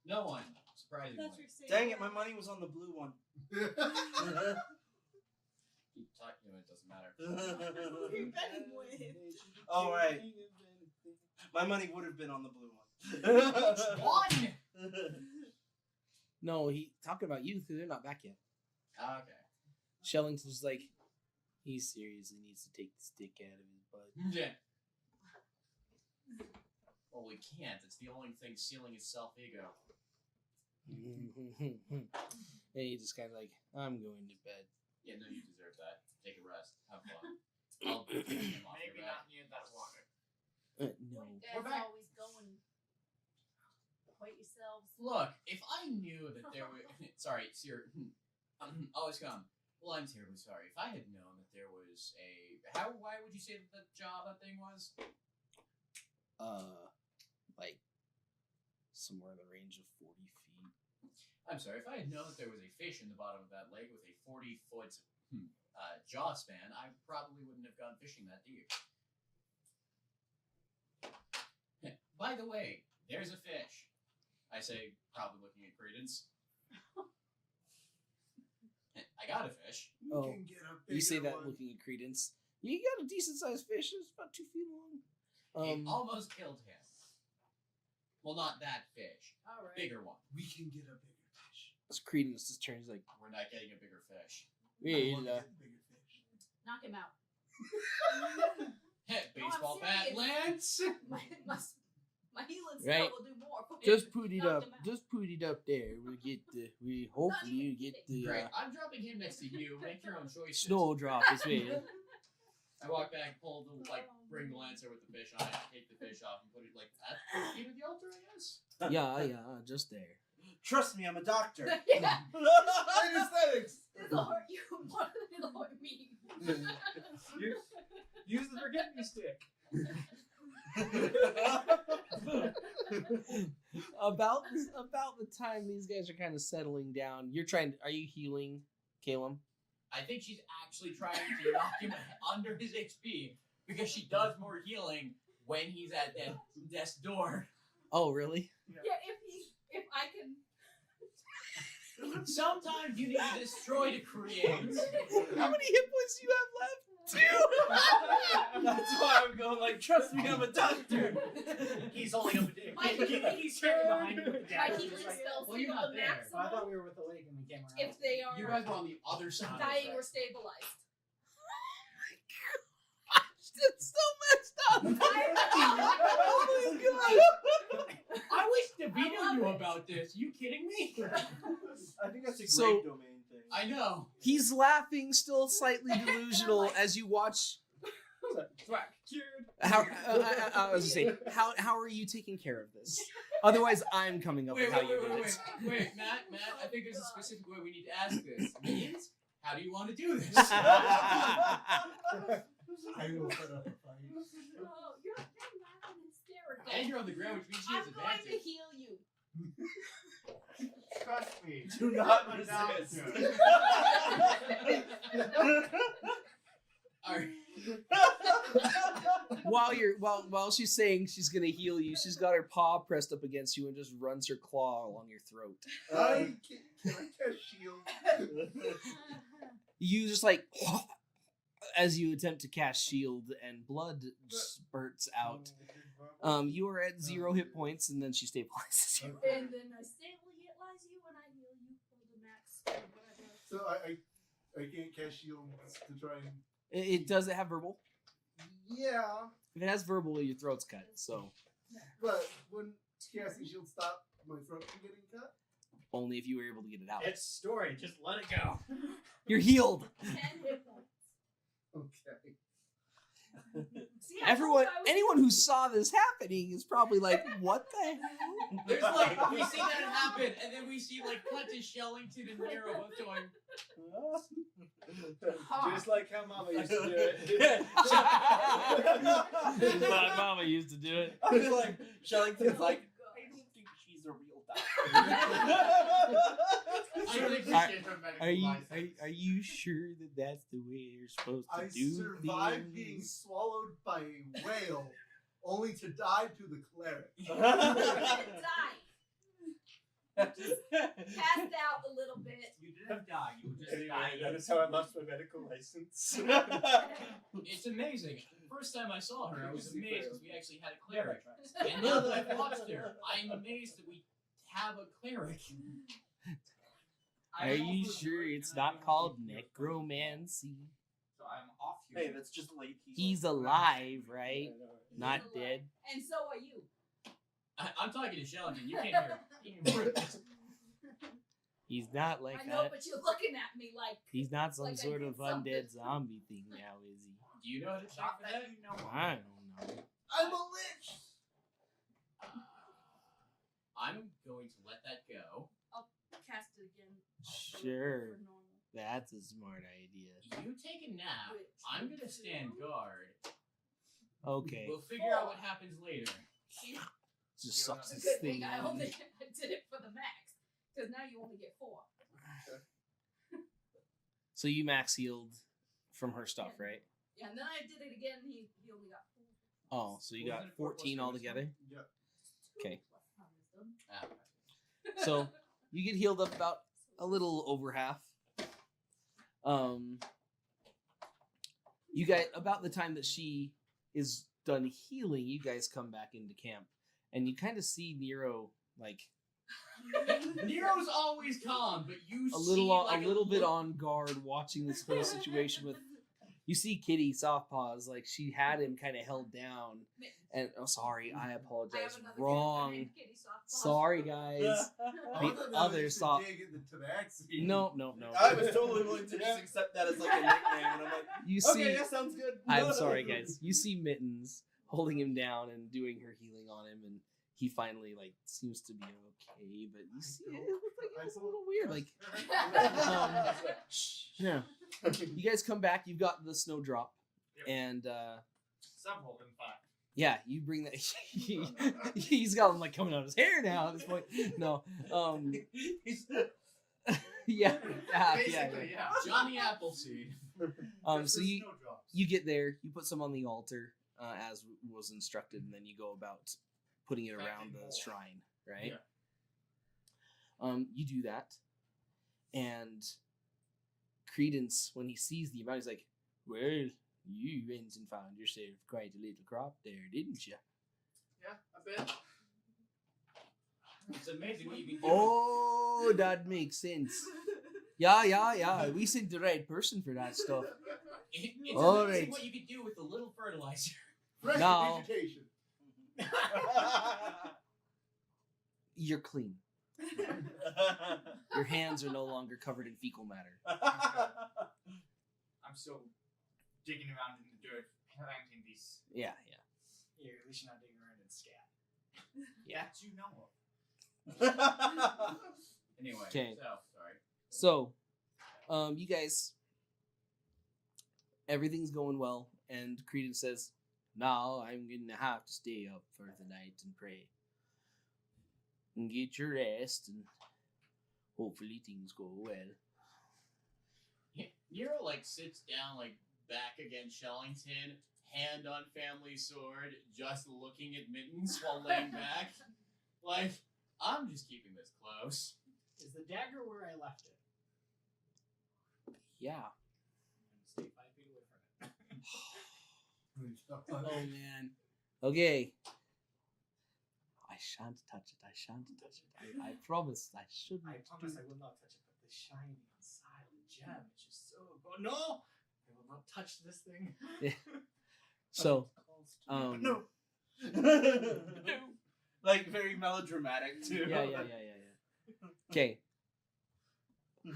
S7: No one. Surprisingly.
S9: That's your safe
S3: Dang it!
S9: word.
S3: My money was on the blue one.
S7: Keep talking. It doesn't matter.
S9: Who are you betting with?
S3: All right. My money would have been on the blue one.
S7: One.
S1: No, he talking about you because they're not back yet.
S7: Okay.
S1: Shellington's like, he seriously needs to take the stick out of his butt.
S7: Yeah. Well, he can't. It's the only thing sealing his self-ego.
S1: And he just kind of like, I'm going to bed.
S7: Yeah, no, you deserve that. Take a rest. Have fun. I'll take him off your
S8: Maybe
S7: back.
S8: not near that water.
S1: No.
S6: You
S8: We're
S6: guys
S8: back.
S6: always going. Wait yourselves.
S7: Look, if I knew that there were... Sorry, Sir. Always come. Well, I'm terribly sorry. If I had known that there was a... Why would you say that the job that thing was?
S1: Like, somewhere in the range of 40 feet.
S7: I'm sorry, if I had known that there was a fish in the bottom of that lake with a 40-foot jaw span, I probably wouldn't have gone fishing that deep. By the way, there's a fish. I say, probably looking at Credence. I got a fish.
S1: Oh,
S5: can get a
S1: You say
S5: bigger
S1: that
S5: one.
S1: looking at Credence. You got a decent-sized fish. It's about 2 feet long.
S7: It almost killed him. Well, not that fish.
S6: All right.
S7: Bigger one.
S5: We can get a bigger fish.
S1: It's Credence just turns like,
S7: We're not getting a bigger fish.
S5: I want to get bigger fish.
S6: Knock him out.
S7: Baseball
S6: I'm
S7: bat,
S6: serious.
S7: Lance.
S6: My healing
S1: Right.
S6: spell will do more for him.
S1: just put it
S6: Knock
S1: up.
S6: him out.
S1: Just put it up there. We hopefully you get the
S7: Great. I'm dropping him next to you. Make your own choices.
S1: snowdrop as well.
S7: I walk back, pull the bring the lancer with the fish on it, take the fish off, and put it like at the feet of the altar, I guess.
S1: Yeah, just there.
S3: Trust me, I'm a doctor.
S6: Yeah,
S5: Anesthetics.
S6: this'll hurt you more than it'll hurt me.
S4: Use the forget me stick.
S1: about the time these guys are kind of settling down, are you healing, Caleb?
S7: I think she's actually trying to knock him under his HP because she does more healing when he's at that death's door.
S1: Oh, really?
S6: Yeah, if I can.
S7: Sometimes you need to destroy to create.
S1: How many hit points do you have left? 2.
S3: That's why I'm going like, trust me, I'm a doctor.
S8: He's holding up a dick. He's standing behind you with the
S6: My
S8: dagger.
S6: healing
S8: Just like,
S6: spells
S7: well,
S6: do
S7: you're
S6: the
S7: not there.
S2: So I thought
S6: maximum
S2: we were with the lake and we came around.
S6: if they are
S7: You guys were on the other side.
S6: dying or stabilized.
S1: It's so messed up. Oh my god.
S7: I wish Davina knew about this. You kidding me?
S3: I think that's a great
S1: So-
S3: domain thing.
S7: I know.
S1: He's laughing, still slightly delusional, as you watch.
S4: Thwack. Cured.
S1: How I was gonna say, how are you taking care of this? Otherwise, I'm coming up with how you do it.
S7: Wait, Matt, I think there's a specific way we need to ask this. Minions, how do you want to do this?
S5: I will put up a fight.
S6: Oh, you're laughing hysterical.
S7: And you're on the ground, which means she has
S6: I'm going to
S7: advantage.
S6: heal you.
S8: Trust me.
S3: Do not
S8: I'm a
S3: resist.
S8: doctor.
S7: Alright.
S1: While she's saying she's gonna heal you, she's got her paw pressed up against you and just runs her claw along your throat.
S5: Can I cast shield?
S1: You just like as you attempt to cast shield and blood spurts out. You are at 0 hit points and then she stabilizes you.
S6: And then I stabilize you and I heal you for the max. Whatever.
S5: So I can't cast shield to try and.
S1: Does it have verbal?
S5: Yeah,
S1: If it has verbal, your throat's cut. So
S5: but when casting shield stop my throat from getting cut?
S1: only if you were able to get it out.
S2: It's story. Just let it go.
S1: You're healed.
S6: 10 hit points.
S5: Okay.
S6: See, I told you I was-
S1: Anyone who saw this happening is probably like, "What the hell?"
S7: There's like, we see that happen, and then we see like cut to Shellington and Nero both going,
S4: Just like how Mama used to do it.
S1: My mama used to do it.
S3: I was like, Shellington's like,
S6: Oh,
S3: I don't think she's a real doctor.
S1: Are you sure that that's the way you're supposed to
S5: I
S1: do
S5: survived being
S1: things?
S5: swallowed by a whale, only to die to the cleric.
S6: Die. Passed out a little bit.
S8: You didn't die. You just
S4: Anyway,
S8: died.
S4: that is how I lost my medical license.
S7: it's amazing. First time I saw her, I was amazed because we actually had a cleric. And now that I've watched her, I'm amazed that we have a cleric.
S1: Are you sure it's not called necromancy?
S8: So I'm off here.
S3: Hey, that's just late.
S1: He's alive, right? Not dead.
S6: And so are you.
S7: I'm talking to Sheldon. You can't hear.
S1: He's not like
S6: I know,
S1: that.
S6: but you're looking at me like.
S1: He's not some
S6: like I
S1: sort
S6: did
S1: of
S6: something.
S1: undead zombie thing now, is he?
S7: Do you know how to check
S8: Not
S7: for
S8: that
S7: that?
S8: you know.
S1: I don't know.
S5: I'm a lich.
S7: I'm going to let that go.
S6: I'll cast it again.
S1: Sure.
S6: For normal.
S1: That's a smart idea.
S7: You take a nap.
S6: Which
S7: I'm
S6: you
S7: gonna stand
S6: do.
S7: guard.
S1: Okay.
S7: We'll figure out what happens later.
S1: Just sucks
S6: Good
S1: this
S6: thing
S1: thing
S6: I
S1: in.
S6: only did it for the max, because now you only get 4.
S1: So you max healed from her stuff,
S6: Yeah.
S1: right?
S6: Yeah, and then I did it again. He only got 4.
S1: Oh, so you got
S7: Wasn't it 4 plus
S1: 14
S7: your
S1: altogether?
S5: Yeah.
S1: Okay.
S6: Plus my wisdom.
S7: Ah.
S1: So you get healed up about a little over half. You guys, about the time that she is done healing, you guys come back into camp, and you kind of see Nero like
S7: Nero's always calm, but you
S1: a
S7: see like
S1: a little bit
S7: look-
S1: on guard, watching this whole situation with. You see Kitty Softpaws, like she had him kind of held down, and oh, sorry, I
S6: I have
S1: apologize.
S6: another
S1: Wrong.
S6: character named Kitty Softpaws.
S1: Sorry, guys.
S5: I
S1: The
S5: thought that
S1: other
S5: was just a
S1: soft.
S5: dig at the tabaxi.
S1: No.
S3: I was totally willing to just accept that as like a nickname, and I'm like,
S1: You
S3: okay,
S1: see,
S3: that sounds good.
S1: I'm sorry, guys. You see Mittens holding him down and doing her healing on him, and he finally like seems to be okay, but you see, it looks like it's a little weird. Like, yeah. You guys come back. You've got the snowdrop,
S8: Yep.
S1: and
S8: Several, in fact.
S1: yeah, you bring that. He's got them like coming out of his hair now at this point. No, yeah,
S8: Basically, yeah.
S7: Johnny Appleseed.
S8: Just
S1: so
S8: the
S1: you
S8: snowdrops.
S1: you get there, you put some on the altar as was instructed, and then you go about putting it around the shrine, right? You do that, and Credence, when he sees the amount, he's like, "Well, you went and found yourself quite a little crop there, didn't you?"
S8: Yeah, a bit.
S7: It's amazing what you can do.
S1: Oh, that makes sense. Yeah. We sent the right person for that stuff.
S7: It's
S1: All
S7: amazing
S1: right.
S7: what you can do with a little fertilizer.
S5: Fresh
S1: No.
S5: vegetation.
S1: You're clean. Your hands are no longer covered in fecal matter.
S8: I'm still digging around in the dirt, planting these.
S1: Yeah.
S2: Yeah, at least you're not digging around in scat.
S1: Yeah.
S8: That you know of.
S7: Anyway,
S1: Okay.
S7: so sorry.
S1: So, you guys, everything's going well, and Credence says, "Now I'm gonna have to stay up for the night and pray, and get your rest, and hopefully things go well."
S7: Nero like sits down like back against Shellington, hand on family sword, just looking at Mittens while laying back. Like, I'm just keeping this close.
S2: Is the dagger where I left it?
S1: Yeah.
S2: I'm gonna stay 5 feet away from it.
S1: Oh man. Okay. I shan't touch it. I promise I shouldn't.
S2: I promise I will not touch it, but the shiny inside of the gem is just so good. No! I will not touch this thing.
S1: So,
S2: No.
S3: Like very melodramatic too.
S1: Yeah. Okay.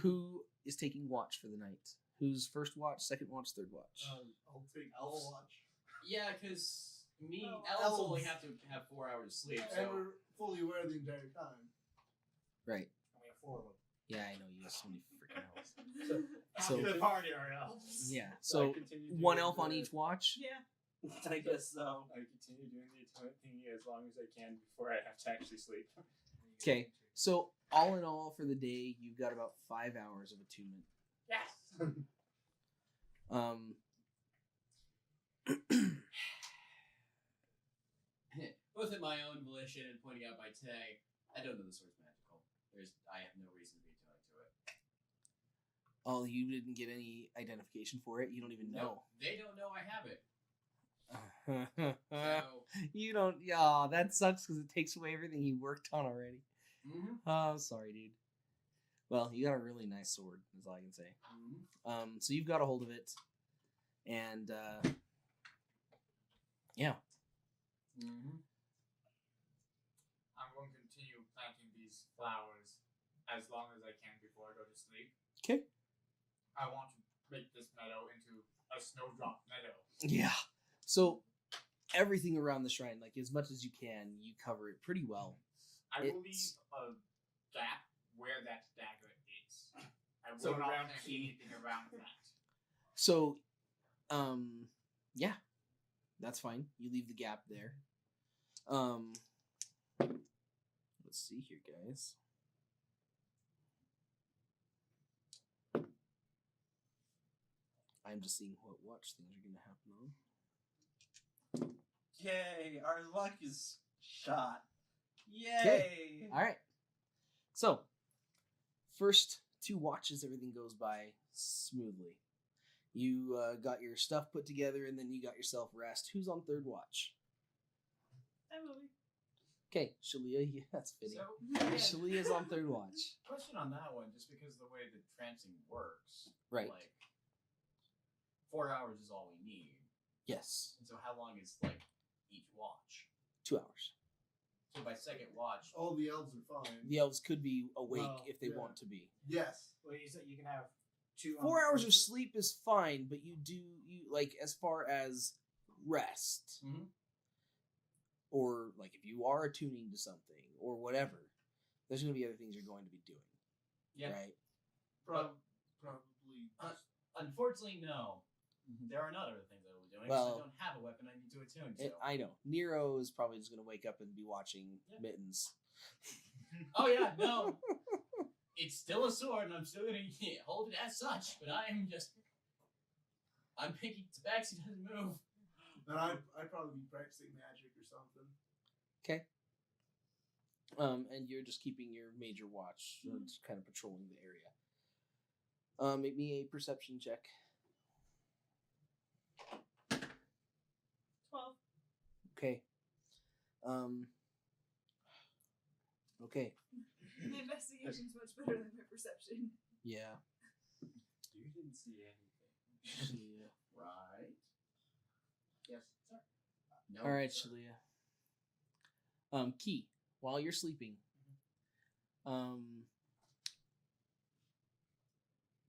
S1: Who is taking watch for the night? Who's first watch, second watch, third watch?
S5: I'll take all watch.
S7: Yeah, because me,
S9: Oh,
S7: elves only
S5: elves.
S7: have to have 4 hours of sleep,
S5: And
S7: so
S5: we're fully aware the entire time.
S1: Right.
S2: We have 4 of them.
S1: Yeah, I know you have so many freaking elves.
S2: Half
S1: So-
S2: the party are elves.
S1: Yeah.
S4: I
S1: So
S4: continue doing
S1: one elf on
S4: the-
S1: each watch.
S9: Yeah.
S3: I guess so.
S4: I continue doing the atonement thingy as long as I can before I have to actually sleep.
S1: Okay. So all in all, for the day, you've got about 5 hours of attunement.
S8: Yes.
S7: both at my own volition and pointing out by Tay, I don't know the sword's magical. I have no reason to be attuned to it.
S1: Oh, you didn't get any identification for it. You don't even know.
S7: No, they don't know I have it. So,
S1: You don't. Yeah, that sucks because it takes away everything you worked on already.
S7: mhm,
S1: Oh, sorry, dude. Well, you got a really nice sword. Is all I can say.
S7: mhm.
S1: So you've got a hold of it, and yeah.
S7: Mhm.
S1: Mm-hmm.
S8: these flowers as long as I can before I go to sleep.
S1: Okay.
S8: I want to make this meadow into a snowdrop meadow.
S1: Yeah. So everything around the shrine, like as much as you can, you cover it pretty well.
S8: I will leave
S1: It's-
S8: a gap where that dagger is. I will
S3: So
S8: not
S3: around
S8: plant
S3: key.
S8: anything around that.
S1: So, yeah, that's fine. You leave the gap there. Let's see here, guys. I'm just seeing what watch things are going to happen on.
S3: Yay! Our luck is shot. Yay!
S1: Okay. All right. So, first 2 watches, everything goes by smoothly. You got your stuff put together, and then you got yourself rest. Who's on 3rd watch?
S9: I will be.
S1: Okay, Shalia. Yeah, that's fitting.
S7: So,
S1: Shalia's on 3rd watch.
S7: question on that one, just because the way the trancing works.
S1: Right.
S7: Like, 4 hours is all we need.
S1: Yes.
S7: And so how long is, like, each watch?
S1: 2 hours.
S7: So by 2nd watch,
S5: All the elves are fine.
S1: The elves could be awake
S2: Well,
S1: if they
S5: yeah.
S1: want to be.
S5: Yes.
S2: Well, you said you can have 2.
S1: 4 hours of sleep is fine, but you like as far as rest,
S7: Mhm.
S1: or like if you are attuning to something or whatever, there's going to be other things you're going to be doing,
S7: yeah.
S1: right?
S5: Probably.
S7: Unfortunately, no. There are not other things I will be doing.
S1: Well,
S7: because I don't have a weapon I need to attune to.
S1: I know Nero is probably just going to wake up and be watching
S7: Yeah.
S1: Mittens.
S7: Oh yeah, no. It's still a sword, and I'm still gonna hold it as such. But I'm thinking Tabaxi doesn't move.
S5: And I'd probably be practicing magic or something.
S1: Okay. And you're just keeping your major watch, so just kind of patrolling the area. Make me a perception check.
S9: 12.
S1: Okay. Okay.
S9: My investigation's much better than my perception.
S1: Yeah.
S7: You didn't see anything,
S1: Yeah.
S7: right? Yes, sir. No.
S1: All right,
S7: sir.
S1: Shalia. Key. While you're sleeping,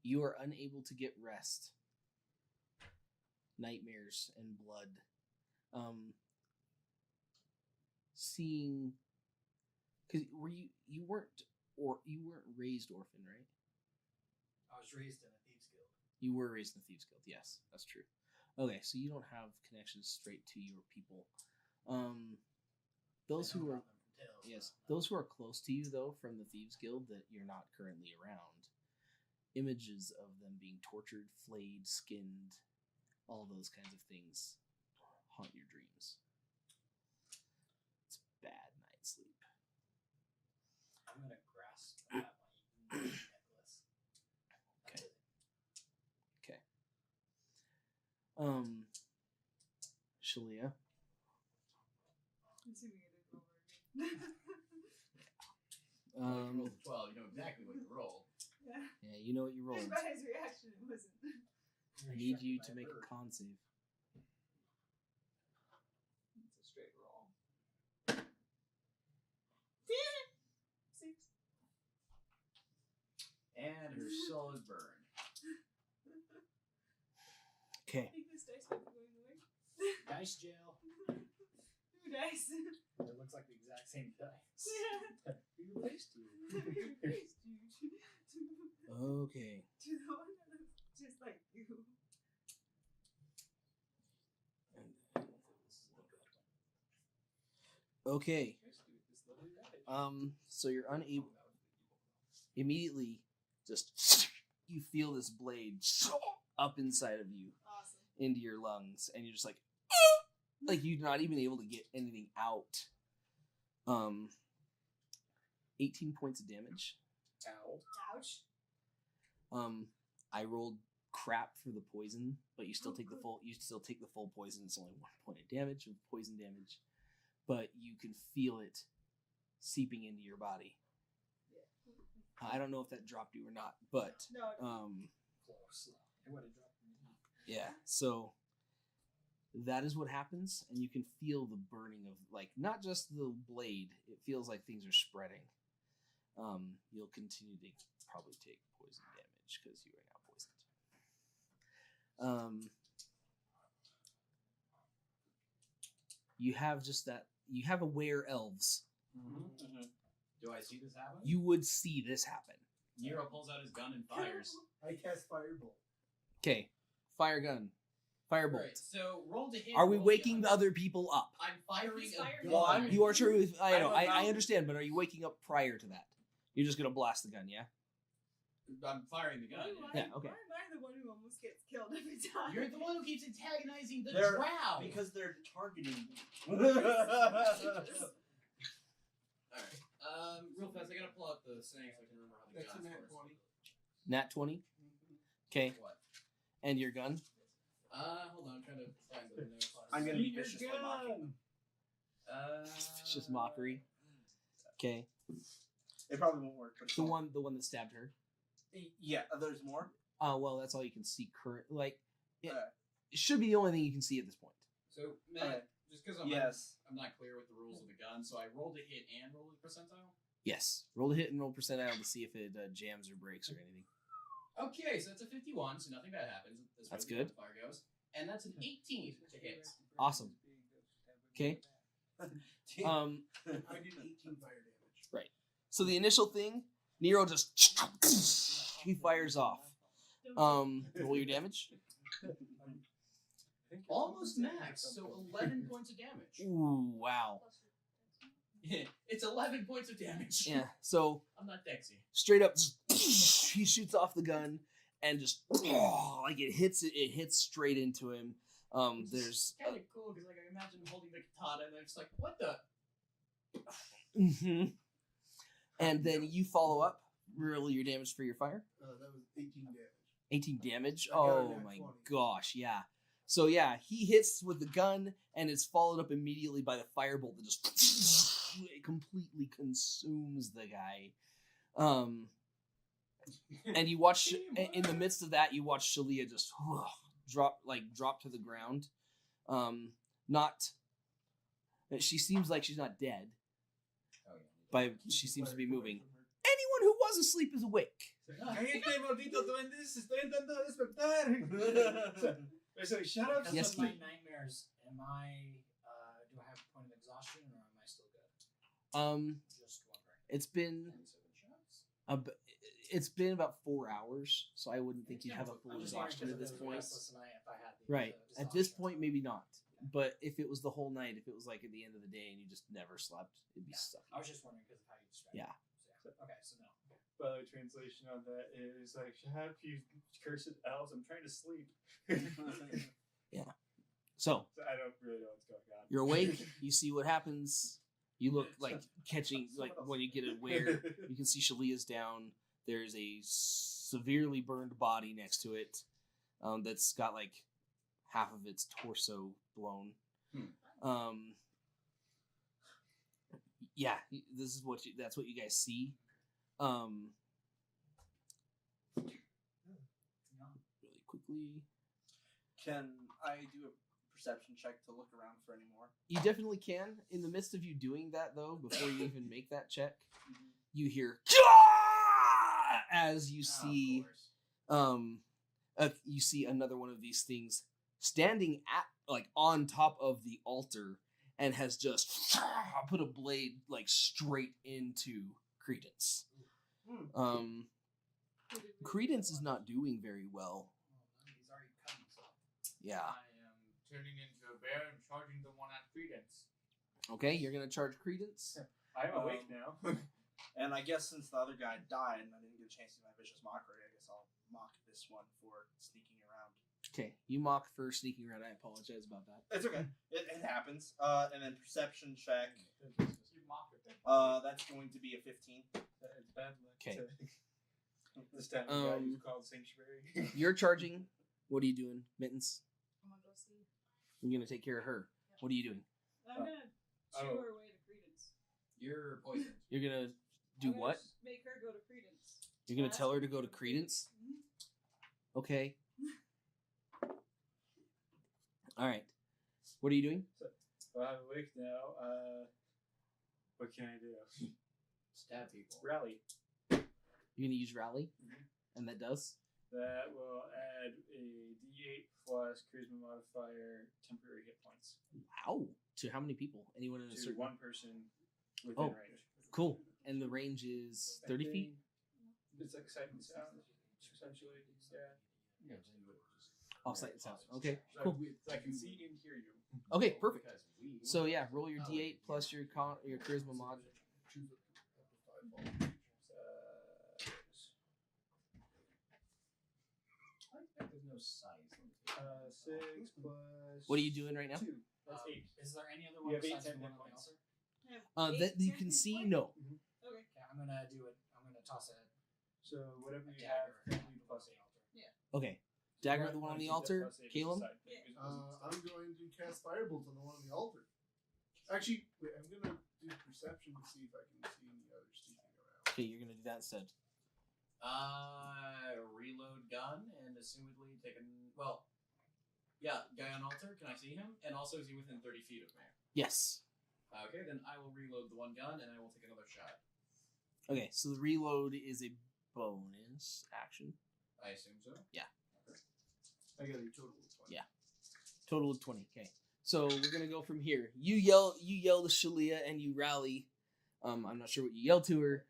S1: you are unable to get rest. Nightmares and blood. Seeing, because you weren't raised orphan, right?
S2: I was raised in a thieves guild.
S1: You were raised in the Thieves Guild, yes, that's true. Okay, so you don't have connections straight to your people. Those
S2: I know
S1: who are
S2: about them from tales,
S1: yes,
S2: but
S1: those who are close to you though from the Thieves Guild that you're not currently around, images of them being tortured, flayed, skinned, all those kinds of things haunt your dreams. It's bad night sleep.
S2: I'm gonna grasp at my necklace. That's
S1: Okay.
S2: it.
S1: Shalia.
S9: I'm assuming I didn't roll very good.
S7: Well, you rolled a 12. You know exactly what you rolled.
S9: Yeah.
S1: Yeah, you know what you rolled.
S9: By his reaction, it wasn't.
S1: I need you to make a con save.
S9: It's a straight roll. 6.
S7: And her soul is burned.
S1: Okay.
S9: I think this dice might be going away.
S2: Dice jail.
S9: Who dice?
S2: It looks like the exact same dice. Who erased you?
S1: Okay.
S9: To the one that looks just like you.
S1: Okay. So you're unable. Immediately, just you feel this blade up inside of you
S9: Awesome.
S1: into your lungs, and you're just like you're not even able to get anything out. 18 points of damage.
S2: Ow.
S9: Ouch.
S1: I rolled crap for the poison, but you still take the full. You still take the full poison. It's only 1 point of damage of poison damage, but you can feel it seeping into your body. I don't know if that dropped you or not, but
S9: No.
S2: Close. It would have dropped me.
S1: yeah. So that is what happens, and you can feel the burning of like not just the blade. It feels like things are spreading. You'll continue to probably take poison damage because you are now poisoned. You have just that. You have aware elves.
S7: Do I see this happen?
S1: You would see this happen.
S7: Nero pulls out his gun and fires.
S5: I cast Firebolt.
S1: Okay, fire gun, firebolt.
S7: Right, so roll to hit.
S1: Are we
S7: roll to
S1: waking
S7: hit.
S1: the other people up?
S7: I'm firing
S6: He's
S7: a
S6: firing
S7: gun.
S6: a
S1: You are true. I know.
S3: I'm
S1: I
S3: about-
S1: understand. But are you waking up prior to that? You're just gonna blast the gun, yeah?
S7: I'm firing the gun.
S1: Yeah, okay.
S9: Why am I the one who almost gets killed every time?
S7: You're the one who keeps antagonizing the
S3: They're-
S7: drow.
S3: Because they're targeting you.
S7: Alright. Real fast, I gotta pull out the thing so I can remember how the
S5: That's
S7: gun
S5: a nat
S7: works.
S5: 20.
S1: Nat 20. Okay,
S7: What?
S1: and your gun.
S7: Hold on, I'm trying to find the notes.
S3: I'm gonna be viciously mocking.
S1: Vicious mockery. Okay,
S3: It probably won't work. But it's
S1: the
S3: fine.
S1: one that stabbed her.
S3: Yeah, there's more.
S1: Well, that's all you can see current. Like, it
S3: Alright.
S1: should be the only thing you can see at this point.
S7: So, Matt,
S3: Okay.
S7: just because
S3: Yes.
S7: I'm not clear with the rules of the gun, so I rolled a hit and rolled a percentile?
S1: Yes, roll to hit and roll percentile to see if it jams or breaks or anything.
S7: Okay, so that's a 51, so nothing bad happens.
S1: That's
S7: way
S1: good.
S7: the fire goes. And that's an 18 to hit.
S1: Awesome. Okay.
S5: I did 18 fire damage.
S1: So the initial thing, Nero just he fires off. Roll your damage.
S7: Almost max, so 11 points of damage.
S1: Ooh, wow.
S7: It's 11 points of damage.
S1: Yeah. So
S7: I'm not Dexy.
S1: straight up, he shoots off the gun and just like it hits straight into him. There's
S7: kind of cool because like I imagine holding the katana and I'm just like, what the?
S1: and then you follow up. Roll your damage for your fire.
S5: That was 18 damage.
S1: 18 damage.
S5: I got a
S1: Oh
S5: nat
S1: my
S5: 20.
S1: gosh, yeah. So yeah, he hits with the gun and is followed up immediately by the firebolt that just completely consumes the guy. And you watch in the midst of that, you watch Shalia just drop to the ground. She seems like she's not dead, but she seems to be moving. Anyone who was asleep is awake.
S4: Cállate, maldito duendes, estoy intentando despertar. So shut up.
S1: Yes,
S2: With my
S1: Keith.
S2: nightmares, am I? Do I have a point of exhaustion, or am I still good? Just wondering.
S1: It's been it's been about 4 hours, so I wouldn't think you'd have a full
S2: I'm just wondering
S1: exhaustion at
S2: because
S1: this
S2: if it was
S1: point.
S2: restless and if I had the,
S1: Right.
S2: the
S1: At this
S2: exhaustion.
S1: point, maybe not. But if it was the whole night, if it was like at the end of the day and you just never slept, it'd be sucky.
S2: I was just wondering because of how you described
S1: Yeah.
S2: it. Okay, so no.
S4: By the way, translation on that is like, shut up, you cursed elves, I'm trying to sleep.
S1: So
S4: So I don't really know what's going on.
S1: you're awake. You see what happens. You look like catching like when you get aware. You can see Shalia's down. There's a severely burned body next to it that's got like half of its torso blown. Yeah, this is that's what you guys see. Really quickly,
S3: Can I do a perception check to look around for any more?
S1: you definitely can. In the midst of you doing that, though, before you even make that check, you hear as you see you see another one of these things standing at like on top of the altar and has just put a blade like straight into Credence. Credence is not doing very well.
S2: He's already cut himself.
S1: Yeah.
S8: I am turning into a bear and charging the one at Credence.
S1: Okay, you're gonna charge Credence.
S4: I'm awake now.
S3: And I guess since the other guy died and I didn't get a chance to do my vicious mockery, I guess I'll mock this one for sneaking around.
S1: Okay, you mock for sneaking around. I apologize about that.
S3: It's okay. It happens. And then perception check.
S8: You mock it then.
S3: That's going to be a 15.
S4: It's bad luck.
S1: Okay.
S4: This time the guy who's called Sanctuary.
S1: You're charging. What are you doing, Mittens?
S9: I'm gonna go see.
S1: You're gonna take care of her. What are you doing?
S9: I'm gonna shoo her away to Credence.
S7: You're poisoned.
S1: You're gonna do
S9: I'm gonna
S1: what?
S9: Make her go to Credence.
S1: You're gonna tell her to go to Credence?
S9: Mhm.
S1: Okay. All right. What are you doing?
S4: Well, I'm awake now. What can I do?
S7: Stab people.
S4: Rally.
S1: You're gonna use rally, and that does.
S4: That will add a D8 plus charisma modifier, temporary hit points
S1: Wow. To how many people? Anyone in a
S4: to
S1: certain
S4: one person within
S1: Oh.
S4: range.
S1: Cool. And the range is 30 feet.
S4: It's like sight and sound, essentially. Yeah.
S1: Off sight and sound. Okay.
S4: So
S1: Cool.
S4: I can see and hear you.
S1: Okay. Perfect. So yeah, roll your D8 plus your charisma mod.
S7: There's no size.
S4: 6 plus.
S1: What are you doing right now?
S4: 2. That's 8.
S7: Is there any other
S4: You
S7: one
S4: have 8
S7: besides the
S4: temp
S7: one
S4: hit
S7: on the
S4: points.
S7: altar?
S1: That you can see. No.
S9: Okay.
S2: Okay, I'm gonna do it. I'm gonna toss a
S4: So whatever you
S2: dagger
S4: have, can be plus 8.
S1: Okay. Dagger, the one on the altar. Caleb.
S5: I'm going to cast Firebolt on the one on the altar. Actually, wait, I'm gonna do perception to see if I can see any others sneaking around.
S1: Okay, you're gonna do that instead.
S7: Reload gun and assumedly taken. Well, yeah, guy on altar. Can I see him? And also, is he within 30 feet of me?
S1: Yes.
S7: Okay, then I will reload the one gun and I will take another shot.
S1: Okay, so the reload is a bonus action.
S7: I assume so.
S5: I got a total of 20.
S1: Yeah. Total of 20. Okay. So we're gonna go from here. You yell to Shalia and you rally. I'm not sure what you yell to her.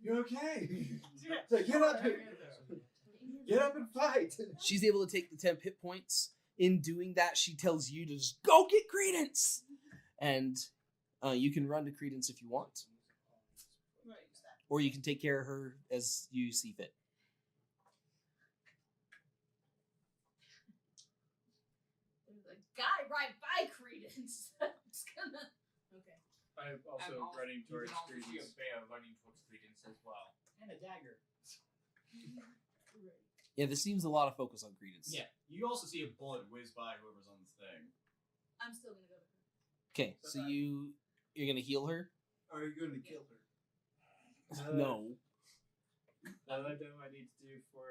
S4: You're okay. So get up here. Get up and fight.
S1: She's able to take the 10 hit points. In doing that, she tells you to just go get Credence, and you can run to Credence if you want,
S9: Right.
S1: or you can take care of her as you see fit.
S6: There's a guy right by Credence. I'm just gonna. Okay.
S4: I'm also
S8: And
S4: running
S8: you
S4: towards
S8: can also see a
S4: Credence.
S8: bear running towards Credence as well.
S2: and a dagger.
S1: Yeah, there seems a lot of focus on Credence.
S7: Yeah, you also see a bullet whiz by whoever's on the thing.
S6: I'm still gonna go to her.
S1: Okay, so you're gonna heal her?
S5: Are you going to kill her?
S1: No.
S4: I've done what I need to do for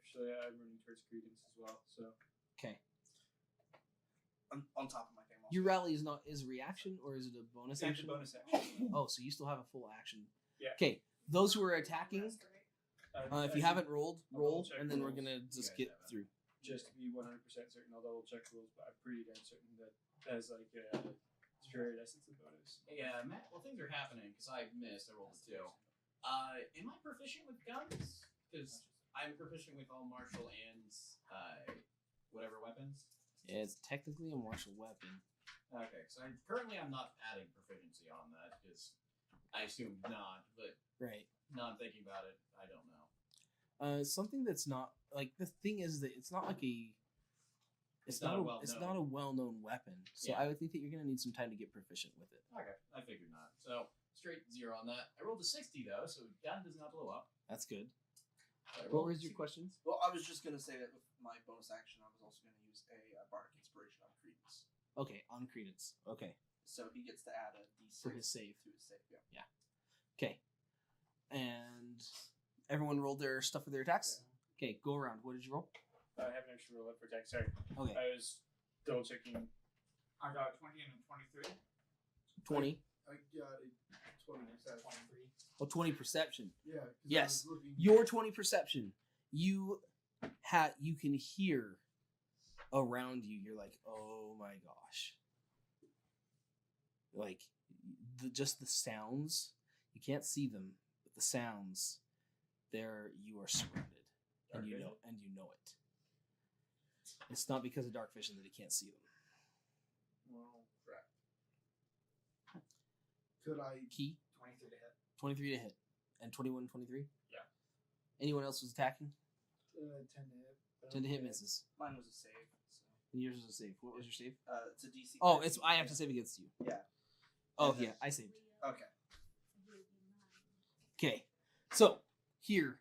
S4: Shalia. I'm running towards Credence as well. So
S1: Okay.
S3: I'm on top of my thing.
S1: Your rally is a reaction or is it a bonus
S4: it's a
S1: action?
S4: bonus action.
S1: Oh, so you still have a full action.
S4: Yeah.
S1: Okay. Those who are attacking,
S6: That's great.
S1: if you
S4: I
S1: haven't rolled,
S4: I'll
S1: roll,
S4: double check
S1: and then we're
S4: rolls.
S1: gonna just
S7: You
S1: get
S7: guys have it.
S1: through.
S4: just to be 100% certain, I'll double check rules, but I'm pretty damn certain that as like spirit essence of bonus.
S7: Yeah, Matt. Well, things are happening because I missed. I rolled a 2. Am I proficient with guns? Because I'm proficient with all martial and whatever weapons.
S1: Yeah, it's technically a martial weapon.
S7: Okay, so currently I'm not adding proficiency on that because I assume not, but
S1: Right.
S7: now I'm thinking about it, I don't know.
S1: Something that's not like the thing is that it's not like a. It's not a well-known weapon, so
S7: Yeah.
S1: I would think that you're gonna need some time to get proficient with it.
S7: Okay, I figured not. So straight 0 on that. I rolled a 60 though, so gun does not blow up.
S1: That's good.
S7: So I
S1: What
S7: rolled
S1: was your questions?
S3: Well, I was just gonna say that with my bonus action, I was also gonna use a bardic inspiration on Credence,
S1: Okay, on Credence. Okay,
S3: so he gets to add a d6
S1: for his save.
S3: to his save. Yeah.
S1: Okay, and everyone rolled their stuff for their attacks. Okay, go around. What did you roll?
S4: I have an extra roll up for attack. Sorry,
S1: Okay,
S4: I was double checking.
S8: I got a 20 and a 23.
S1: 20.
S5: I got a 20 perception.
S1: Oh, 20 perception.
S5: Yeah. 'cause I
S1: Yes.
S5: was looking-
S1: Your 20 perception. You can hear around you. You're like, oh my gosh. Like just the sounds. You can't see them, but the sounds. There, you are surrounded, and you know it. It's not because of dark vision that he can't see them.
S5: Well, crap. Could I?
S1: Key
S2: 23 to hit.
S1: 23 to hit, and 21, 23.
S4: Yeah.
S1: Anyone else was attacking?
S4: 10 to hit.
S1: 10 to hit misses.
S3: Mine was a save. So.
S1: And yours was a save. What was your save?
S3: It's a DC.
S1: Oh,
S3: 13.
S1: it's I have to save against you.
S3: Yeah.
S1: Oh
S3: And
S1: yeah,
S3: then-
S1: I saved.
S3: Okay.
S1: Okay, so here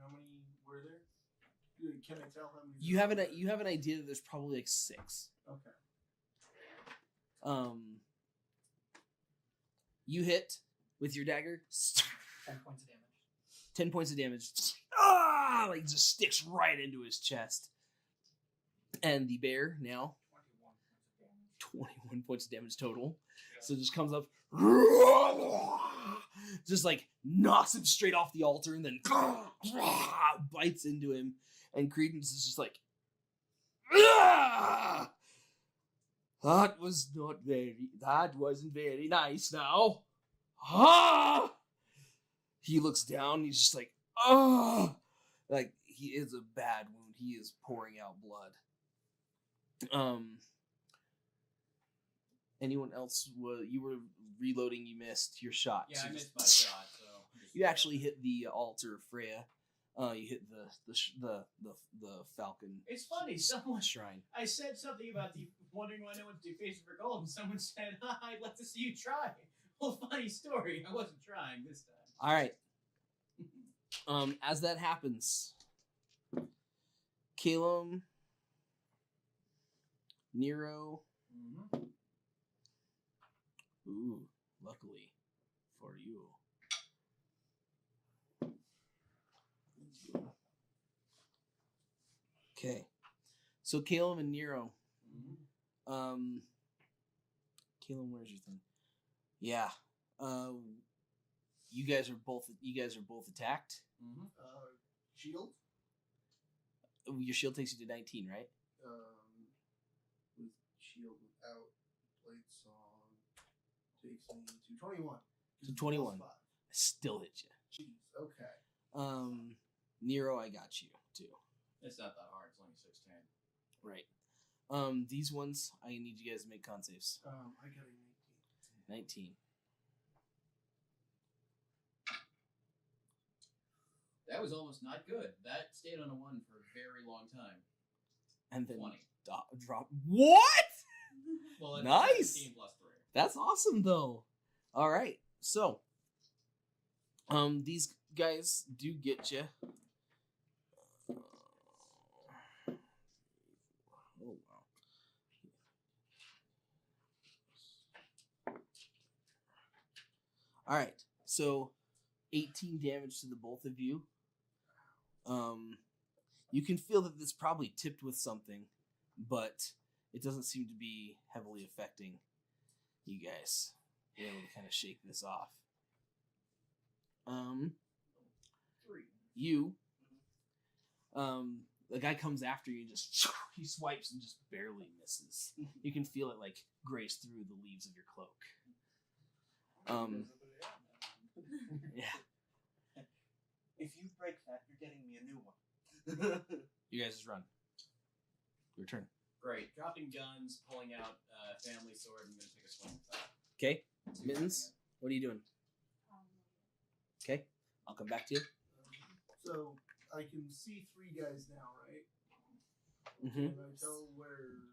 S5: How many were there? Can I tell how many?
S1: you have an idea that there's probably like 6.
S5: Okay.
S1: You hit with your dagger.
S2: 10 points of damage.
S1: 10 points of damage. Ah, like just sticks right into his chest. And the bear now 21 points of damage total. So just comes up just like knocks him straight off the altar and then bites into him. And Credence is just like, "Ah! That wasn't very nice now. Ah!" He looks down, he's just like, "Ah!" Like, he is a bad wound. He is pouring out blood. Anyone else? You were reloading, you missed your shot.
S7: Yeah,
S1: so
S7: I
S1: just-
S7: missed my shot, so
S1: You actually hit the altar of Freya. You hit the falcon
S7: It's funny. Someone
S1: shrine.
S7: I said something about wondering why no one's defacing for gold, and someone said, "I'd like to see you try." Well, funny story. I wasn't trying this time.
S1: All right. As that happens, Calum, Nero.
S7: Mm-hmm.
S1: Ooh, luckily for you. Okay. So Calum and Nero. Calum, where's your thing? Yeah. You guys are both attacked.
S7: Mm-hmm.
S5: Shield.
S1: Your shield takes you to 19, right?
S5: With shield without plates on takes me to 21.
S1: To 21.
S5: Plus
S1: I still hit you.
S5: 5. Jeez. Okay.
S1: Nero, I got you too.
S7: It's not that hard. It's only 16.
S1: Right. These ones, I need you guys to make con saves.
S5: I got a
S1: 19.
S7: That was almost not good. That stayed on a 1 for a very long time.
S1: And then
S7: 20.
S1: drop. What?
S7: Well, it's
S1: Nice!
S7: 17 plus 3.
S1: That's awesome, though. All right. So, these guys do get you. Oh, wow. All right. So, 18 damage to the both of you. You can feel that this probably tipped with something, but it doesn't seem to be heavily affecting you guys. You're able to kind of shake this off.
S7: 3.
S1: You, the guy comes after you and just he swipes and just barely misses. You can feel it like graze through the leaves of your cloak. Yeah.
S3: If you break that, you're getting me a new one.
S1: You guys just run. Your turn.
S7: Great. Dropping guns, pulling out family sword. I'm going to take a swing with that.
S1: Okay.
S7: See
S1: Mittens, what are you doing? Okay. I'll come back to you.
S5: So I can see 3 guys now, right?
S1: Mm-hmm.
S5: Can I tell where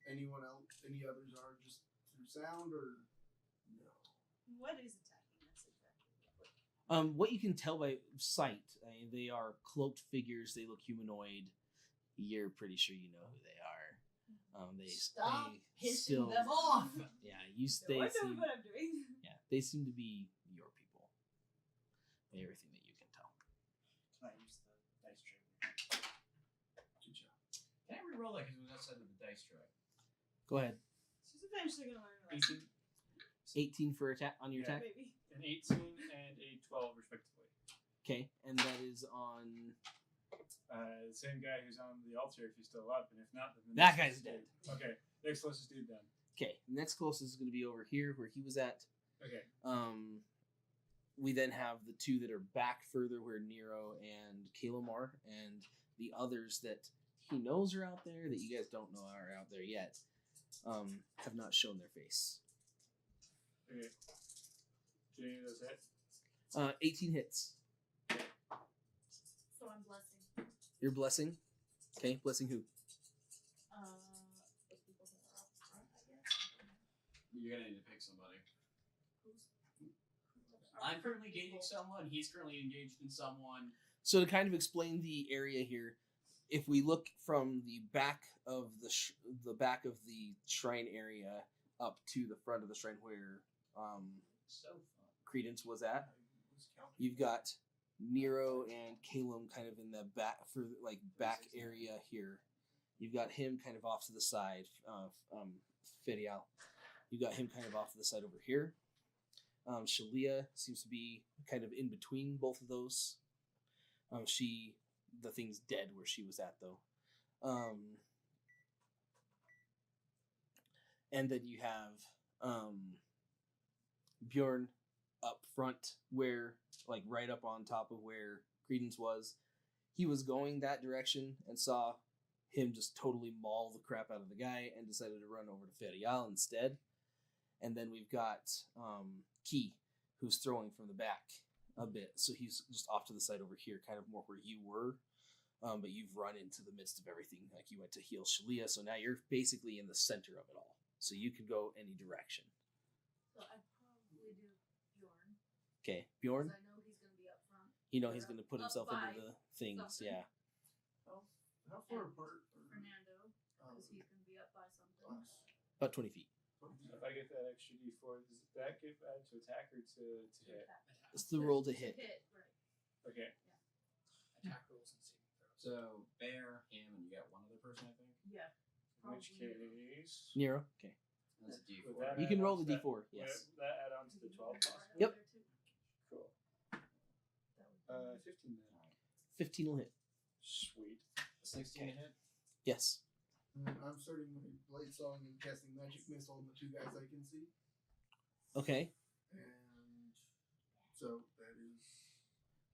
S5: anyone else, any others are just through sound or no?
S9: What is attacking us exactly?
S1: What you can tell by sight, they are cloaked figures. They look humanoid. You're pretty sure you know who they are.
S6: Stop
S1: they
S6: pissing
S1: still,
S6: them off.
S1: Yeah, you
S9: No,
S1: stay.
S9: I know what I'm doing.
S1: Yeah, they seem to be your people. By everything that you can tell.
S3: Can I use the dice tray?
S5: Good job.
S7: Can I reroll that because it was outside of the dice tray?
S1: Go ahead.
S9: She's eventually gonna learn a lesson.
S1: 18 for attack on your
S9: Yeah,
S1: attack.
S9: baby.
S10: An 18 and a 12, respectively.
S1: Okay, and that is on.
S10: The same guy who's on the altar, if he's still up, and if not, then the
S1: That
S10: next
S1: guy's
S10: closest dude. Okay, next closest dude then.
S1: Okay, next closest is going to be over here where he was at.
S10: Okay.
S1: We then have the 2 that are back further where Nero and Calum are, and the others that he knows are out there that you guys don't know are out there yet, have not shown their face.
S10: Okay. Do any of those hit?
S1: 18 hits.
S6: So I'm blessing.
S1: You're blessing. Okay, blessing who?
S6: The people that are up front, I guess.
S7: You're going to need to pick somebody. I'm currently engaging someone. He's currently engaged in someone.
S1: So to kind of explain the area here, if we look from the back of the back of the shrine area up to the front of the shrine where
S7: So fun.
S1: Credence was at, you've got Nero and Calum kind of in the back back area here. You've got him kind of off to the side, Ferial. You've got him kind of off to the side over here. Shalia seems to be kind of in between both of those. The thing's dead where she was at though. And then you have Bjorn up front, where like right up on top of where Credence was. He was going that direction and saw him just totally maul the crap out of the guy and decided to run over to Ferial instead. And then we've got Key, who's throwing from the back a bit. So he's just off to the side over here, kind of more where you were. But you've run into the midst of everything. Like you went to heal Shalia, so now you're basically in the center of it all. So you can go any direction.
S6: So I'd probably do Bjorn.
S1: Okay, Bjorn?
S6: Because I know he's going to be up front.
S1: You know he's going to put
S6: Up
S1: himself
S6: by
S1: into the things,
S6: something.
S1: yeah.
S5: How far apart?
S6: Fernando, because he's going to be up by something.
S1: About 20 feet.
S10: If I get that extra D4, does that get added to attack or to hit?
S1: It's the roll to hit.
S6: Right.
S10: Okay.
S2: Attack rolls and saving throws.
S7: So Bear, him, and you got one other person, I think.
S6: Yeah.
S10: In which case,
S1: Nero? Okay.
S7: That's a D4.
S10: would that
S1: You
S10: add
S1: can
S10: on
S1: roll
S10: to
S1: the
S10: that-
S1: D4,
S10: would
S1: yes.
S10: that add on to the 12 possible?
S1: Yep.
S10: Cool. 15 then.
S1: 15 will hit.
S10: Sweet.
S7: 16 hit.
S1: Yes.
S5: I'm starting my blade song and casting magic missile on the two guys I can see,
S1: Okay.
S5: and so that is.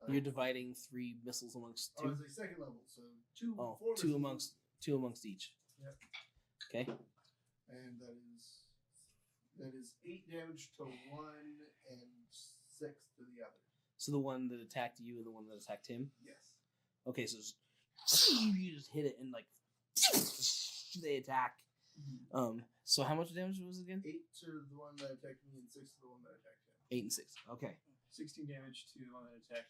S1: You're dividing 3 missiles amongst
S5: Oh,
S1: 2.
S5: it's a second level, so two.
S1: Oh,
S5: four
S1: two
S5: missiles.
S1: amongst each.
S5: Yep.
S1: Okay.
S5: And that is 8 damage to one and 6 to the other.
S1: So the one that attacked you and the one that attacked him.
S5: Yes.
S1: Okay, so you just hit it and like they attack. So how much damage was it again?
S5: 8 to the one that attacked me and 6 to the one that attacked him.
S1: 8 and 6. Okay.
S10: 16 damage to the one that attacked.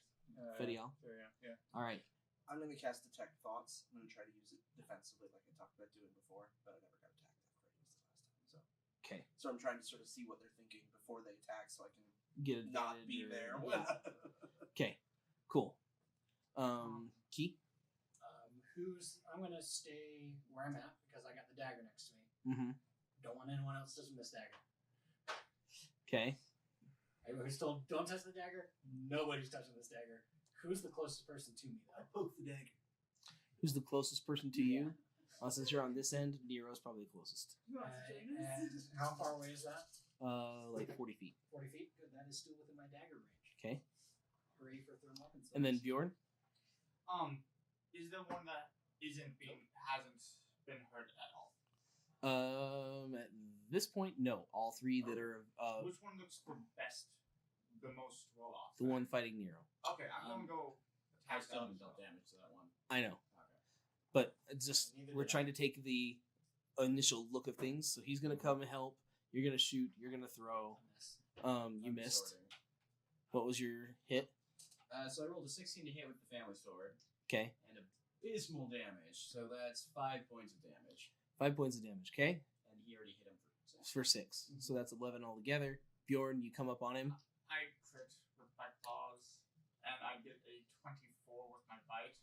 S1: Ferial.
S10: Yeah.
S1: All right.
S3: I'm going to cast Detect Thoughts. I'm going to try to use it defensively like I talked about doing before, but I never got attacked after I used it last time.
S1: Okay.
S3: So I'm trying to sort of see what they're thinking before they attack so I can
S1: Get it.
S3: not be there.
S1: Okay. Cool. Key.
S2: I'm going to stay where I'm at because I got the dagger next to me.
S1: Mm-hmm.
S2: Don't want anyone else touching this dagger.
S1: Okay.
S2: Everybody's told, don't touch the dagger. Nobody's touching this dagger. Who's the closest person to me,
S5: I
S2: though?
S5: poke the dagger.
S1: Who's the closest person to you? Since you're on this end, Nero's probably the closest.
S9: You want to join us?
S2: And how far away is that?
S1: Like 40 feet.
S2: 40 feet? Good. That is still within my dagger range.
S1: Okay.
S2: Hooray for throwing weapons.
S1: And then Bjorn.
S8: Is there one that hasn't been hurt at all?
S1: At this point, no. All 3 that are
S8: Which one looks the most well off?
S1: the one fighting Nero.
S8: Okay, I'm gonna go
S7: I
S8: attack
S7: still
S8: that
S7: haven't
S8: as
S7: dealt
S8: well.
S7: damage to that one.
S1: I know,
S7: Okay.
S1: but it's just
S2: Neither
S1: we're
S2: did
S1: trying to take the initial look of things. So he's gonna come and help. You're gonna shoot. You're gonna throw. You
S7: I'm
S1: missed.
S7: sorting.
S1: What was your hit?
S7: So I rolled a 16 to hit with the family sword
S1: Okay,
S7: and abysmal damage. So that's 5 points of damage.
S1: 5 points of damage. Okay,
S7: And he already hit him for 6.
S1: for 6. So that's 11 altogether. Bjorn, you come up on him.
S8: I crit with my paws, and I get a 24 with my bite.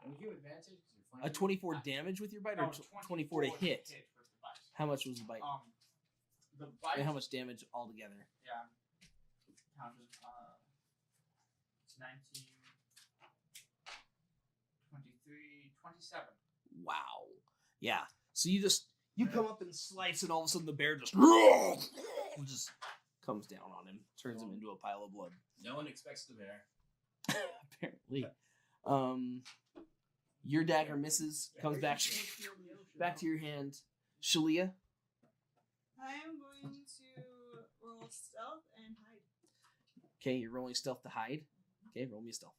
S7: And you have advantage because you're
S1: A
S7: flanking.
S1: 24 damage with your bite,
S8: No,
S1: or 24 to hit?
S8: with the bite.
S1: How much was the bite?
S8: The bite.
S1: And how much damage altogether?
S8: Yeah. Counted. It's 19, 23, 27.
S1: Wow. Yeah. So you come up and slice, and all of a sudden the bear just comes down on him, turns him into a pile of blood.
S7: No one expects the bear.
S1: Apparently. Your dagger misses, comes back to your hand. Shalia.
S9: I am going to roll stealth and hide.
S1: Okay, you're rolling stealth to hide. Okay, roll me a stealth.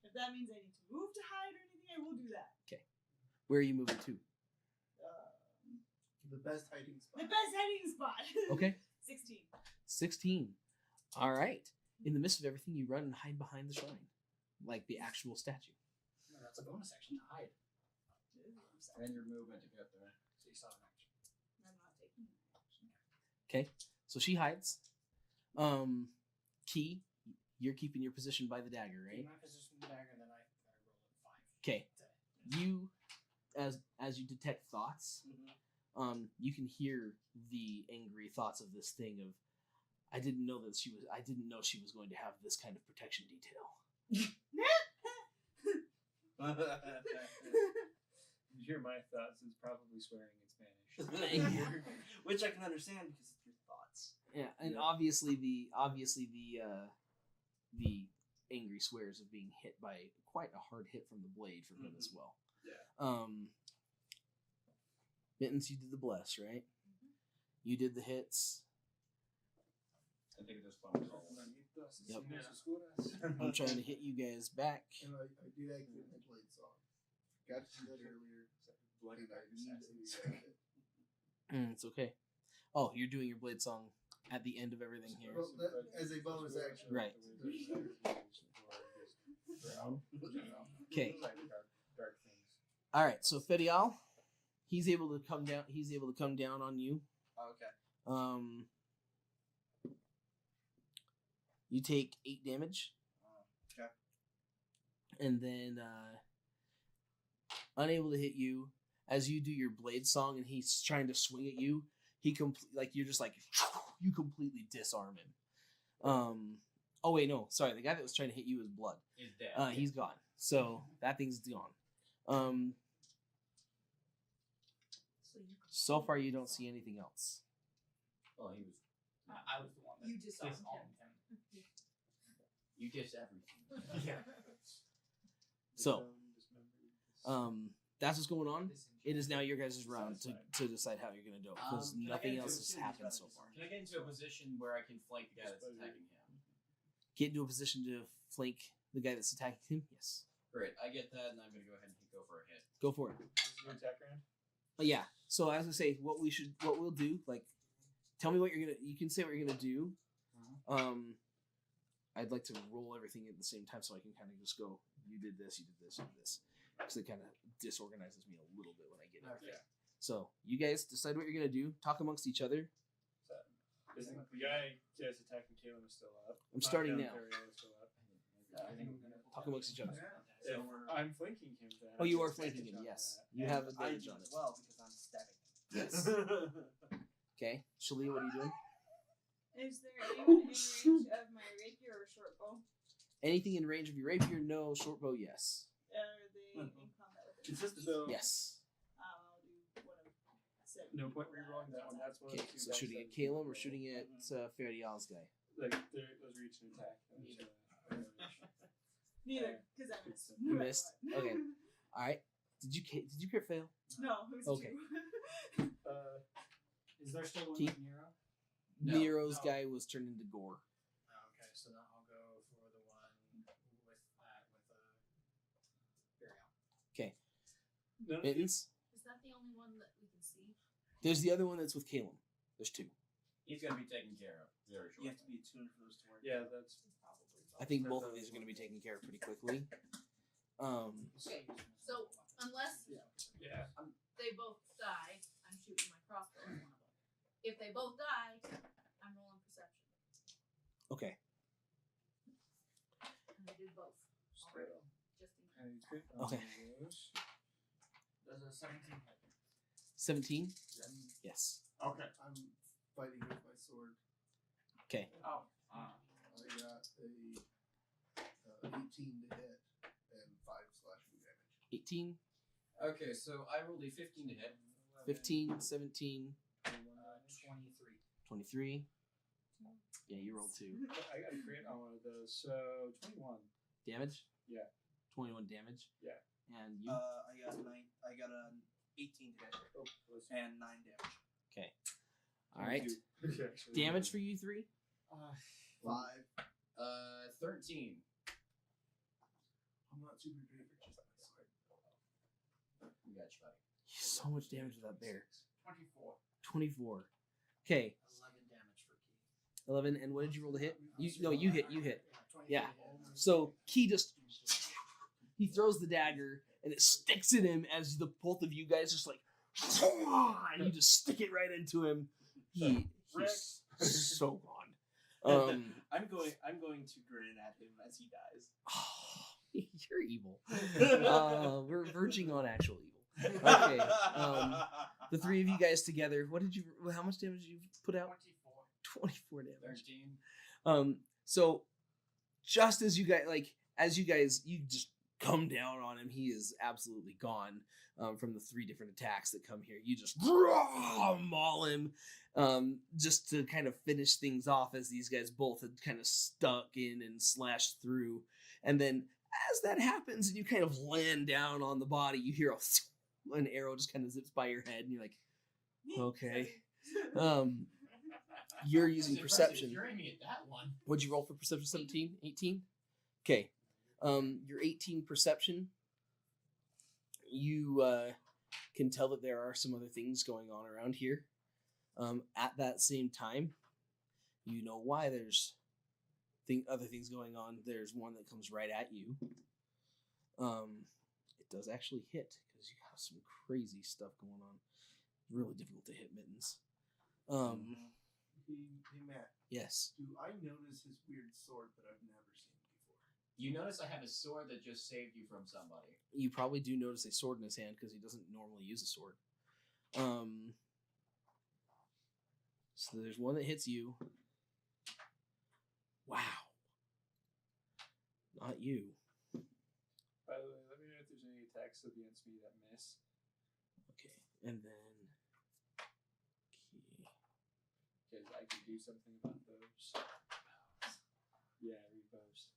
S9: If that means I need to move to hide or anything, I will do that.
S1: Where are you moving to?
S5: The best hiding spot.
S9: The best hiding spot.
S1: Okay.
S9: 16.
S1: 16. All right. In the midst of everything, you run and hide behind the shrine, like the actual statue.
S2: No, that's a bonus action to hide.
S7: And your movement to get there.
S2: So you saw an action.
S9: I'm not taking that action.
S1: Okay, so she hides. Key, you're keeping your position by the dagger, right?
S2: In my position with the dagger, then I roll a 5.
S1: Okay. You, as you detect thoughts, you can hear the angry thoughts of this thing of, I didn't know she was going to have this kind of protection detail.
S10: You hear my thoughts. It's probably swearing in Spanish.
S3: Which I can understand because it's your thoughts.
S1: Yeah, and obviously the angry swears of being hit by quite a hard hit from the blade for him as well.
S3: Yeah.
S1: Mittens, you did the bless, right? You did the hits.
S7: I think this one was all.
S1: Yep. I'm trying to hit you guys back.
S5: And I did activate my blade song. Got to do that earlier. And I need to
S1: It's okay. Oh, you're doing your blade song at the end of everything here.
S5: Well, that, as a bonus action.
S1: Right. Okay.
S10: Dark things.
S1: All right. So Fedial, he's able to come down. He's able to come down on you.
S3: Okay.
S1: You take 8 damage.
S3: Okay.
S1: And then unable to hit you as you do your blade song, and he's trying to swing at you. You're just like you completely disarm him. Oh wait, no, sorry. The guy that was trying to hit you is Blood.
S7: Is dead.
S1: He's gone. So that thing's gone. So far, you don't see anything else.
S7: Well, he was.
S8: I was the one that
S6: You disarmed
S8: disarmed
S6: him.
S7: You dish everything.
S8: Yeah.
S1: So, that's what's going on. It is now your guys' round to decide how you're gonna do it because
S7: Can I
S1: nothing
S7: get into
S1: else
S7: a
S1: has
S7: position-
S1: happened so far.
S7: Can I get into a position where I can flank the guy that's attacking him?
S1: Get into a position to flank the guy that's attacking him. Yes,
S7: Great, I get that, and I'm gonna go ahead and go for a hit.
S1: go for it.
S10: This is your attack round.
S1: But yeah. So as I say, what we'll do, like, tell me what you're gonna. You can say what you're gonna do. I'd like to roll everything at the same time so I can kind of just go. You did this. You did this. You did this. Because it kind of disorganizes me a little bit when I get everything.
S7: Okay.
S1: So you guys decide what you're gonna do. Talk amongst each other.
S10: Is the guy that's attacking Caleb is still up?
S1: I'm starting now.
S10: Fariel is still up.
S7: I think I'm gonna
S1: Talk amongst each other.
S10: If I'm flanking him, then
S1: Oh, you are
S10: I
S1: flanking him.
S10: disadvantage on
S1: Yes,
S10: that.
S1: you have
S3: I
S1: advantage
S3: do
S1: on
S3: as
S1: it.
S3: well because I'm stabbing.
S1: Yes. Okay, Shalia, what are you doing?
S9: Is there anyone in range of my rapier or short bow?
S1: Anything in range of your rapier? No. Short bow? Yes.
S9: Are they in combat with it?
S3: Consistent.
S10: So
S1: Yes.
S9: I'll do whatever. I said.
S10: no point rerolling that one. That's one.
S1: Okay,
S10: of the two
S1: so
S10: dice
S1: shooting
S10: that
S1: at
S10: we
S1: Caleb or
S10: roll.
S1: shooting at Farial's guy?
S10: Like those reach an attack.
S9: Neither, because I missed.
S1: You missed? Okay. All right. Did you crit fail?
S9: No, it was
S1: Okay.
S9: 2.
S2: Is there still one
S1: Keep-
S2: with Nero?
S7: No,
S1: Nero's
S2: no.
S1: guy was turned into gore.
S2: Oh, okay, so then I'll go for the one with Burial.
S1: Okay.
S10: No,
S1: Mittens.
S6: Is that the only one that we can see?
S1: There's the other one that's with Caleb. There's 2.
S7: He's gonna be taken care of very
S3: You
S7: shortly.
S3: have to be attuned for those to work.
S10: yeah, that's
S1: I think both of these are going to be taken care of pretty quickly.
S6: Okay, so unless
S10: yeah.
S6: they both die, I'm shooting my crossbow at one of them. If they both die, I'm rolling perception.
S1: Okay.
S6: And I did both already, just in case.
S10: And you crit on
S1: Okay.
S10: those.
S8: Does a 17 hit?
S1: 17. Yes.
S8: Okay.
S5: I'm fighting with my sword.
S1: Okay.
S8: Oh.
S5: I got a 18 to hit and 5 slashing damage.
S1: 18,
S7: Okay, so I rolled a 15 to hit.
S1: 15, 17,
S2: 23.
S1: 23. Yeah, you rolled 2.
S10: I got a crit on one of those, so 21.
S1: Damage?
S10: Yeah.
S1: 21 damage.
S10: Yeah.
S1: And you?
S3: I got an 18 to hit
S10: Oh, let's
S3: and 9 damage.
S1: Okay. All right.
S10: Actually,
S1: Damage for you 3?
S5: 5.
S7: 13.
S5: I'm not super great with just my sword.
S7: You got you, buddy.
S1: So much damage with that bear.
S8: 24.
S1: 24. Okay.
S2: 11 damage for Key.
S1: 11. And what did you roll to hit? You hit. You hit.
S2: 23
S1: Yeah.
S2: hit.
S1: So Key just he throws the dagger and it sticks in him as the both of you guys just like and you just stick it right into him. He's so gone.
S3: I'm going to grin at him as he dies.
S1: You're evil. We're verging on actual evil. Okay. The 3 of you guys together. What did you? How much damage did you put out?
S8: 24.
S1: 24 damage.
S7: 13.
S1: So just as you guys you just come down on him, he is absolutely gone. From the 3 different attacks that come here, you just maul him, just to kind of finish things off as these guys both had kind of stuck in and slashed through. And then as that happens and you kind of land down on the body, you hear an arrow just kind of zips by your head and you're like, okay. You're using perception.
S7: You're aiming at that one.
S1: What'd you roll for perception? 17? 18? Okay. Your 18 perception, you can tell that there are some other things going on around here. At that same time, you know why there's other things going on. There's one that comes right at you. It does actually hit because you have some crazy stuff going on. Really difficult to hit Mittens.
S5: Hey Matt,
S1: Yes.
S5: do I notice his weird sword that I've never seen before?
S7: You notice I have a sword that just saved you from somebody.
S1: You probably do notice a sword in his hand because he doesn't normally use a sword. So there's one that hits you. Wow. Not you.
S10: By the way, let me know if there's any attacks against me that miss.
S1: Okay. And then
S10: Because I can do something about those. Yeah, rebows.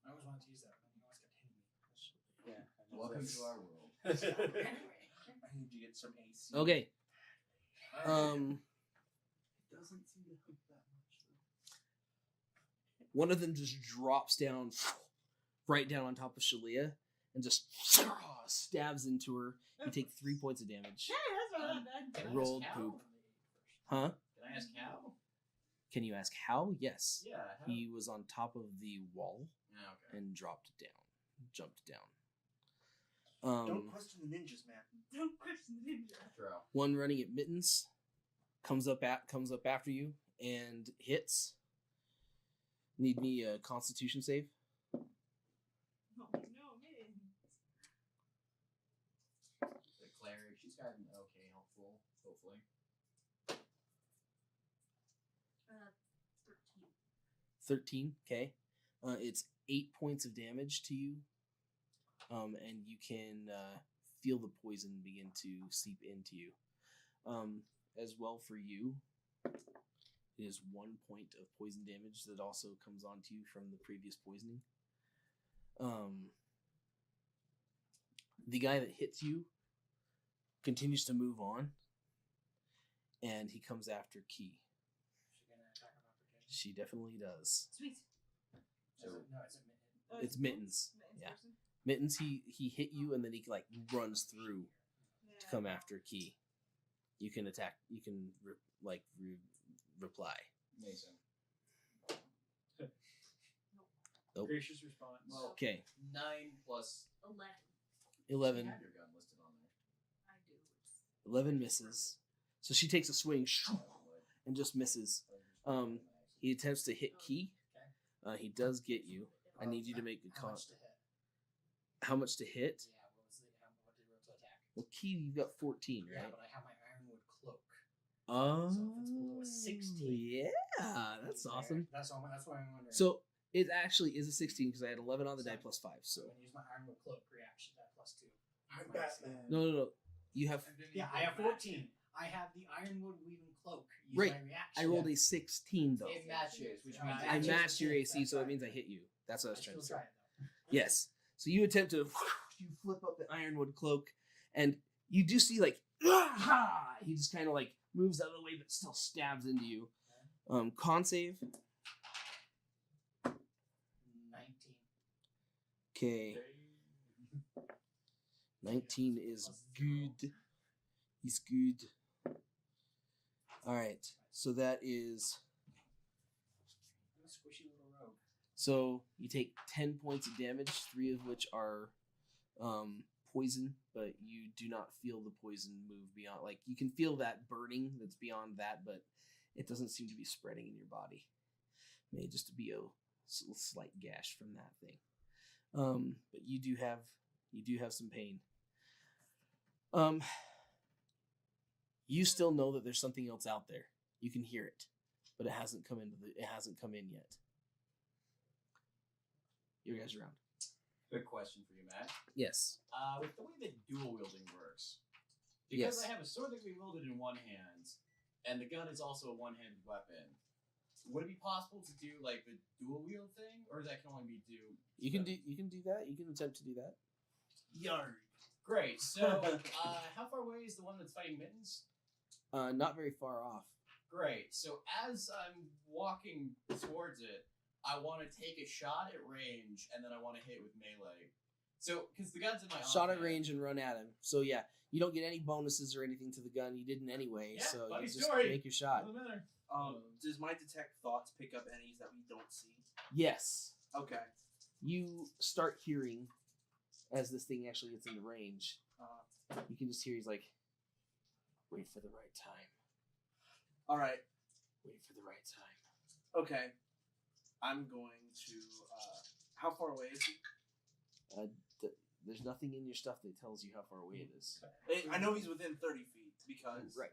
S2: I always wanted to use that, but you always kept hitting me.
S10: Yeah. I know.
S7: Welcome to our world.
S3: I need to get some AC.
S1: okay.
S3: It doesn't seem to help that much.
S1: One of them just drops down right down on top of Shalia and just stabs into her. You take 3 points of damage.
S9: Hey, that's not bad.
S7: Can I
S1: Rolled
S7: ask how?
S1: poop. Huh?
S7: Can I ask how?
S1: Can you ask how? Yes.
S7: Yeah. How?
S1: He was on top of the wall
S7: Yeah, okay.
S1: and dropped down. Jumped down.
S3: Don't question the ninjas, man.
S9: Don't question the ninja.
S7: True.
S1: One running at Mittens comes up after you and hits. Need me a Constitution save.
S9: Oh no, man.
S7: The cleric, she's got an okay helpful, hopefully.
S6: 13.
S1: 13. Okay. It's 8 points of damage to you. And you can feel the poison begin to seep into you. As well for you, it is 1 point of poison damage that also comes onto you from the previous poisoning. The guy that hits you continues to move on, and he comes after Key.
S2: Is she gonna attack of opportunity?
S1: She definitely does.
S9: Sweet.
S7: So-
S2: No, it's a minute.
S9: Oh,
S1: It's Mittens. Yeah.
S9: person?
S1: Mittens, he hit you, and then he like runs through
S9: Yeah.
S1: to come after Key. You can attack. You can reply.
S7: Amazing.
S1: Nope.
S10: Gracious response.
S7: Well,
S1: Okay,
S7: 9 plus.
S6: 11.
S1: 11.
S7: You have your gun listed on there.
S6: I do. It's
S1: 11 misses. So she takes a swing and just misses. He attempts to hit Key. He does get you. I need you to make a
S2: How
S1: con.
S2: much to hit?
S1: How much to hit?
S2: Yeah, what did you roll to attack?
S1: Well, Key, you've got 14,
S2: Yeah,
S1: right?
S2: but I have my ironwood cloak.
S1: Oh,
S2: So if it's below a 16.
S1: yeah, that's awesome.
S2: That's why I'm wondering.
S1: So it actually is a 16 because I had 11 on the die plus 5. So
S2: I'm gonna use my ironwood cloak reaction that +2.
S5: I'm
S2: Minus
S5: Batman.
S1: no. You have.
S2: Yeah, I have 14. I have the ironwood weaving cloak. Use
S1: Right.
S2: my reaction.
S1: I rolled a 16 though.
S7: It matches, which means
S1: I
S2: matches.
S1: matched your AC, so it
S2: That's
S1: means I
S2: right.
S1: hit you. That's what I was
S2: I
S1: trying
S2: still
S1: to say.
S2: try it though.
S1: Yes. So you attempt to you flip up the ironwood cloak, and you do see like he just kind of like moves out of the way, but still stabs into you. Con save.
S2: 19.
S1: Okay. 19 is good. He's good. All right. So that is.
S2: I'm a squishy little rogue.
S1: So you take 10 points of damage, 3 of which are poison, but you do not feel the poison move beyond. Like, you can feel that burning that's beyond that, but it doesn't seem to be spreading in your body. May just be a slight gash from that thing. But you do have some pain. You still know that there's something else out there. You can hear it. but it hasn't come in yet. You guys are around.
S7: Quick question for you, Matt.
S1: Yes.
S7: With the way that dual wielding works, because
S1: Yes.
S7: I have a sword that can be wielded in one hand, and the gun is also a one-handed weapon, would it be possible to do like the dual wield thing, or that can only be
S1: You can do that. You can attempt to do that.
S3: Yarg.
S7: Great. So, how far away is the one that's fighting Mittens?
S1: Not very far off.
S7: Great. So as I'm walking towards it, I want to take a shot at range, and then I want to hit with melee. So, because the gun's in my
S1: Shot at
S7: offhand.
S1: range and run at him. So yeah, you don't get any bonuses or anything to the gun. You didn't anyway.
S7: Yeah,
S1: so
S7: funny
S1: you just
S7: story.
S1: make your shot.
S7: Doesn't matter.
S3: Does my detect thoughts pick up any that we don't see?
S1: Yes.
S3: Okay.
S1: You start hearing as this thing actually gets into range. You can just hear he's like, "Wait for the right time.
S3: All right.
S1: Wait for the right time."
S3: Okay. I'm going to. How far away is he?
S1: There's nothing in your stuff that tells you how far away it is.
S3: I know he's within 30 feet because.
S1: Right.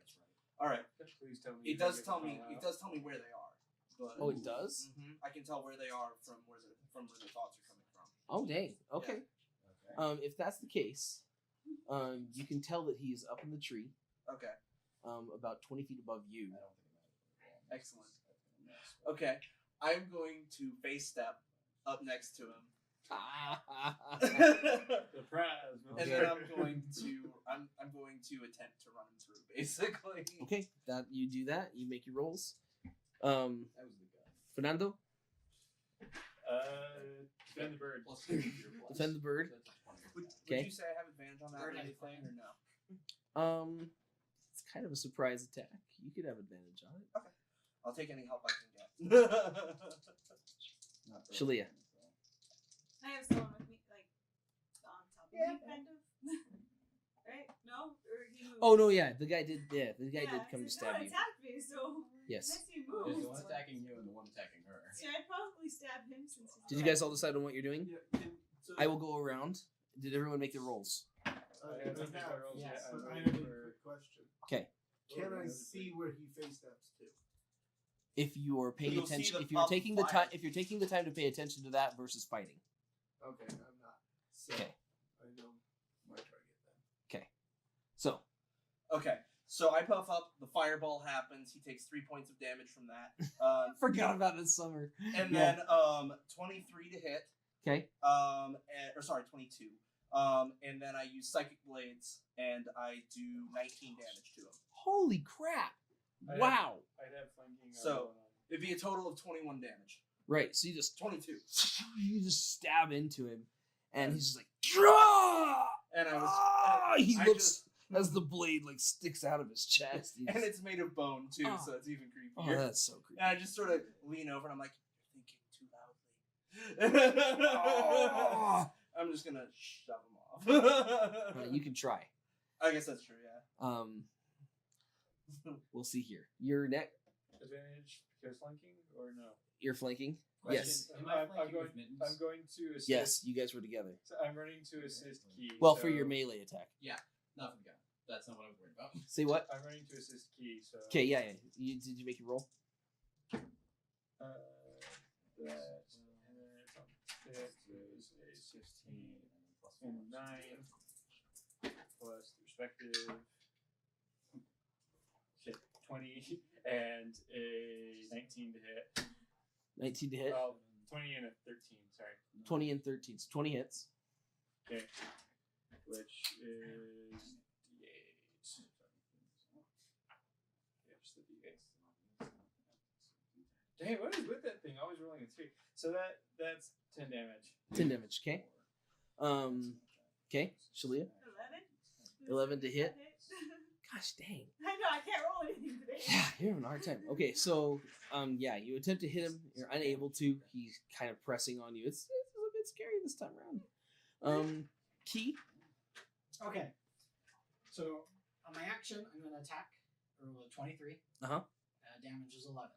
S3: All right.
S4: Please tell me.
S3: It does tell me. It does tell me where they are. But
S1: Oh, it does?
S3: I can tell where they are from where the thoughts are coming from.
S1: Oh, dang. Okay. If that's the case, you can tell that he is up in the tree,
S3: Okay.
S1: about 20 feet above you.
S3: Excellent. Okay. I'm going to face step up next to him.
S4: Surprise.
S3: And then I'm going to attempt to run him through, basically.
S1: Okay, that you do that. You make your rolls.
S7: That was the gun.
S1: Fernando,
S4: Defend the bird.
S1: defend the bird.
S3: Would
S1: Okay.
S3: you say I have advantage on that or anything, or no?
S1: It's kind of a surprise attack. You could have advantage on it.
S3: I'll take any help I can get.
S1: Shalia.
S9: I have someone with me, like, on top of me, kind of. Right? No? Or he moved?
S1: Oh no, yeah, the guy did. Yeah, the guy did come to
S9: so
S1: stab
S9: no one
S1: you.
S9: attacked me, so
S1: Yes.
S9: I see
S7: There's
S9: moved.
S7: the one attacking you and the one attacking her.
S9: Yeah, I'd probably stab him since he's
S1: Did you guys all decide on what you're doing?
S5: So
S1: I will go around. Did everyone make their rolls?
S4: I haven't made my rolls
S2: Yes,
S4: yet.
S5: But
S4: I'm
S5: I
S4: waiting
S5: have a
S4: for-
S5: quick question.
S1: Okay.
S5: Can I see where he face steps to?
S1: If you are paying
S3: You'll see
S1: attention,
S3: the
S1: if you're
S3: puff
S1: taking the
S3: fire.
S1: time, if you're taking the time to pay attention to that versus fighting.
S5: Okay, I'm not. So
S1: Okay.
S5: I know my target then.
S1: So
S3: Okay, so I puff up. The fireball happens. He takes 3 points of damage from that.
S1: forgot about this summer.
S3: And
S1: Yeah.
S3: then 23 to hit.
S1: Okay.
S3: Or sorry, 22. And then I use psychic blades and I do 19 damage to him.
S1: Holy crap!
S4: I'd
S1: Wow.
S4: I'd have flanking.
S3: So- It'd be a total of 21 damage.
S1: Right. So you just
S3: 22.
S1: stab into him, and he's just like, "Draw!"
S3: And I was.
S1: Ah! He
S3: I
S1: looks
S3: just-
S1: as the blade like sticks out of his chest. He's-
S3: and it's made of bone too,
S1: Oh.
S3: so it's even
S1: oh,
S3: creepier.
S1: that's so creepy.
S3: And I just sort of lean over and I'm like, "You're thinking too loudly."
S1: Oh.
S3: I'm just gonna shove him off.
S1: You can try.
S3: I guess that's true, yeah.
S1: We'll see here. Your neck.
S4: Advantage because flanking or no?
S1: You're flanking.
S7: Question,
S1: Yes.
S7: am I
S4: I'm
S7: flanking
S4: going.
S7: with Mittens?
S4: I'm going to assist.
S1: Yes. You guys were together.
S4: So I'm running to assist Key.
S1: Well,
S4: so
S1: for your melee attack.
S7: Not for the gun. That's not what I was worried about.
S1: Say what?
S4: I'm running to assist Key. So.
S1: Okay. Yeah. Did you make your roll?
S4: That is a 16 and 9 plus the respective. Shit, 20 and a 19 to hit.
S1: 19 to hit.
S4: Well, 20 and a 13. Sorry.
S1: 20 and 13. So 20 hits.
S4: Okay. Which is D8. Yeah, just the D8. Dang, what is with that thing? Always rolling a 3. So that's 10 damage.
S1: 10 damage. Okay. Okay. Shalia. 11 to hit. Gosh dang.
S9: I know, I can't roll anything today.
S1: Yeah, you're having a hard time. Okay, so yeah, you attempt to hit him. You're unable to. He's kind of pressing on you. It's a little bit scary this time around. Key.
S2: Okay. So on my action, I'm going to attack. Roll a 23.
S1: Uh-huh.
S2: Damage is 11.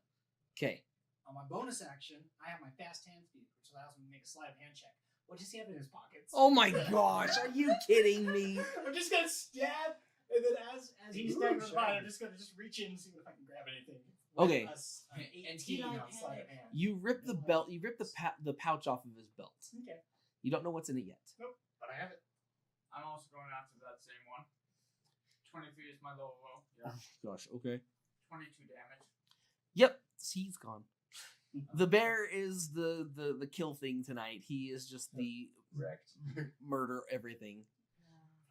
S1: Okay.
S2: On my bonus action, I have my fast hand speed, which allows me to make a sleight of hand check. What does he have in his pockets?
S1: Oh my gosh, are you kidding me?
S2: I'm just gonna stab, and then as he's staggering by, I'm just gonna reach in and see if I can grab anything
S1: Okay.
S2: A
S7: And
S2: 18
S7: he-
S2: on sleight of hand.
S1: You rip the belt. You rip the pouch off of his belt.
S2: Okay.
S1: You don't know what's in it yet.
S8: Nope, but I have it. I'm also going after that same one. 23 is my low roll.
S1: Oh gosh. Okay.
S8: 22 damage.
S1: Yep. He's gone. The bear is the kill thing tonight. He is just the
S10: Wrecked.
S1: murder everything.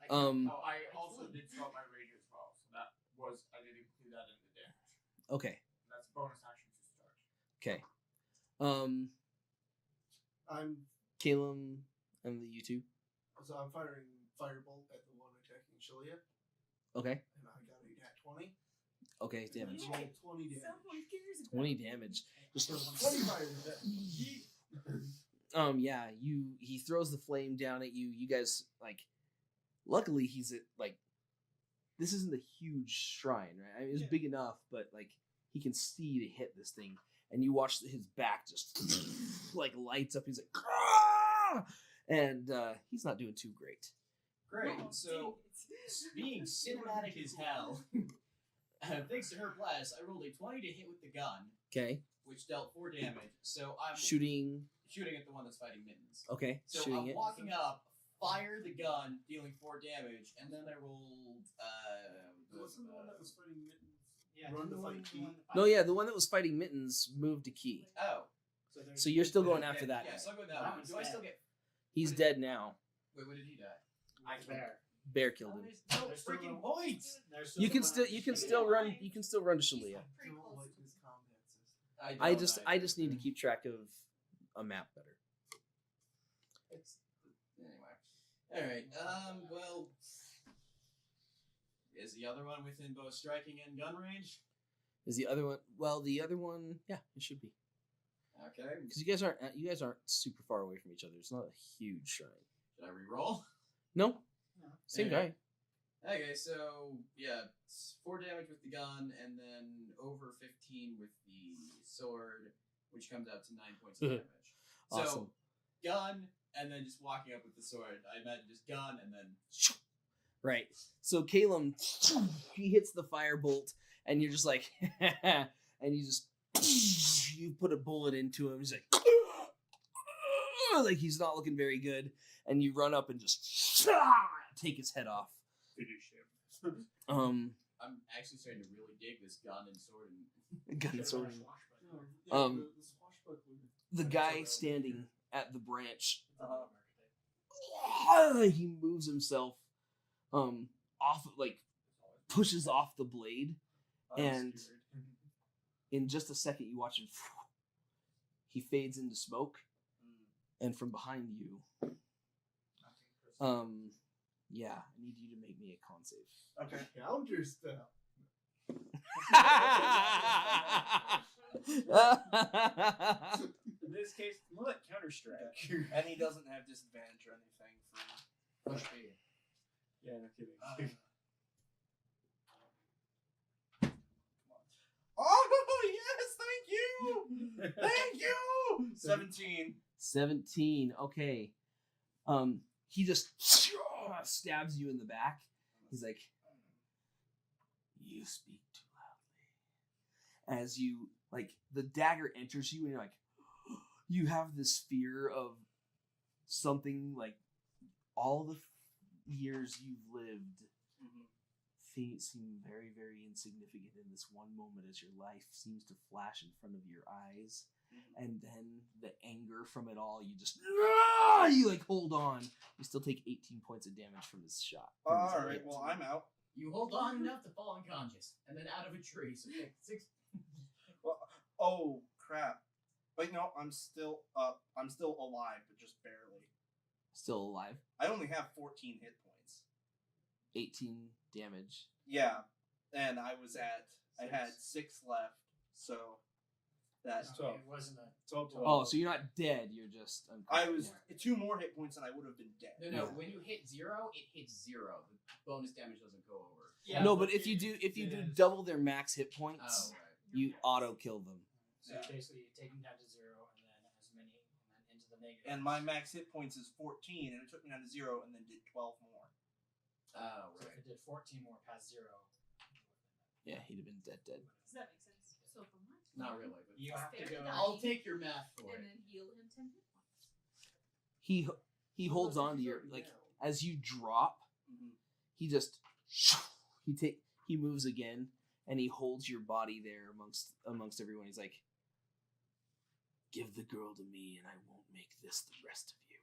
S2: I can't-
S8: Oh, I also did start my rage as well, so that was I did include that in the damage.
S1: Okay.
S8: That's a bonus action to start.
S1: Okay.
S5: I'm
S1: Caleb and you two.
S5: so I'm firing firebolt at the one attacking Shalia,
S1: Okay.
S5: and I got a nat 20.
S1: Okay. Damage.
S5: And I rolled 20 damage.
S9: Someone cares about
S1: 20 damage. Just
S5: 25 is that.
S1: yeah, he throws the flame down at you. You guys like luckily he's at like this isn't a huge shrine, right? I mean, it's
S9: Yeah.
S1: big enough, but like he can see to hit this thing. And you watch his back just like lights up. He's like, "Ah!" And he's not doing too great.
S7: Great.
S9: Oh,
S7: So,
S9: dang it.
S7: being cinematic as hell, thanks to her blast, I rolled a 20 to hit with the gun,
S1: Okay,
S7: which dealt 4 damage. So I'm
S1: shooting.
S7: shooting at the one that's fighting Mittens.
S1: Okay,
S7: So
S1: shooting
S7: I'm
S1: it.
S7: walking up, fire the gun, dealing 4 damage, and then I rolled.
S5: Wasn't the one that was fighting Mittens?
S2: Yeah,
S5: Run
S2: the
S5: to
S2: one-
S5: fight
S2: the
S5: Key?
S2: one that
S1: No,
S2: fights-
S1: yeah, the one that was fighting Mittens moved to Key.
S7: Oh.
S2: there's-
S1: So you're still going
S7: Okay,
S1: after that.
S7: Yeah, so I'll go with that
S2: That
S7: one.
S2: one's
S7: Do I still
S2: dead.
S7: get?
S1: He's dead now.
S7: Wait, when did he die?
S8: I killed
S2: Bear.
S1: Bear killed him.
S7: There's no
S2: There's still
S7: freaking
S2: no-
S7: points.
S2: There's
S1: You
S2: the
S1: can
S2: one
S1: still
S2: on-
S1: you can still run you can still run to Shalia.
S9: Pretty
S5: Don't
S9: close
S5: like
S9: to
S5: his combat system.
S1: I
S7: don't
S1: just
S7: know.
S1: I just need to keep track of a map better.
S7: It's anyway. All right. Well, is the other one within both striking and gun range?
S1: Is the other one? Well, the other one, yeah, it should be
S7: Okay.
S1: because you guys aren't super far away from each other. It's not a huge shrine.
S7: Should I re-roll?
S1: No,
S2: No.
S1: same
S7: Yeah.
S1: guy.
S7: Okay, so yeah, it's 4 damage with the gun, and then over 15 with the sword, which comes out to 9 points of damage.
S1: Awesome.
S7: So gun, and then just walking up with the sword. I imagine just gun, and then
S1: Right. So Caleb, he hits the firebolt, and you're just like, and you just you put a bullet into him. He's like he's not looking very good, and you run up and just take his head off.
S8: Finish him.
S7: I'm actually starting to really dig this gun and sword. And
S1: Gun and sword.
S5: Yeah,
S1: Um,
S5: the swashbuckler.
S1: The guy standing at the branch,
S3: Uh-huh.
S1: he moves himself, off like pushes off the blade, and in just a second you watch him. He fades into smoke, and from behind you, yeah, I need you to make me a con save.
S3: Okay.
S5: Counter spell.
S10: In this case, more like Counter Strike.
S3: And he doesn't have disadvantage or anything for
S7: push me.
S10: Yeah, no kidding.
S3: Oh yes, thank you, thank you. 17.
S1: 17. Okay. He just stabs you in the back. He's like, "You speak too loudly." As you like, the dagger enters you, and you're like, you have this fear of something like all the years you've lived seem very, very insignificant in this one moment as your life seems to flash in front of your eyes. And then the anger from it all, you just you like hold on. You still take 18 points of damage from this shot. from this
S3: All right,
S1: hit.
S3: well I'm out.
S7: You hold on enough to fall unconscious, and then out of a tree. So take 6.
S3: Well, oh crap. Wait, no, I'm still up. I'm still alive, but just barely.
S1: Still alive.
S3: I only have 14 hit points.
S1: 18 damage.
S3: Yeah, and I had 6 left, so that
S2: No, it wasn't a
S10: 12.
S1: Oh, so you're not dead. You're just
S3: I was
S1: yeah.
S3: 2 more hit points and I would have been dead.
S7: No,
S1: Yeah.
S7: when you hit 0, it hits 0. The bonus damage doesn't go over.
S2: Yeah,
S1: no, but if you do double their max hit points,
S7: Oh, right.
S1: you auto kill them.
S2: So basically, you take them down to 0, and then as many, and then into the negative.
S3: And my max hit points is 14, and it took me down to 0 and then did 12 more.
S7: Oh,
S2: So if
S7: right.
S2: it did 14 more past 0.
S1: Yeah, he'd have been dead.
S9: Does that make sense?
S6: So for my
S7: Not really. But
S8: You have to
S6: Spare
S8: go.
S6: the
S7: I'll
S6: dying,
S7: take your math for
S6: and
S7: it.
S6: then heal him 10 hit points.
S1: He holds on to your like as you drop. He just he moves again and he holds your body there amongst everyone. He's like, "Give the girl to me, and I won't make this the rest of you."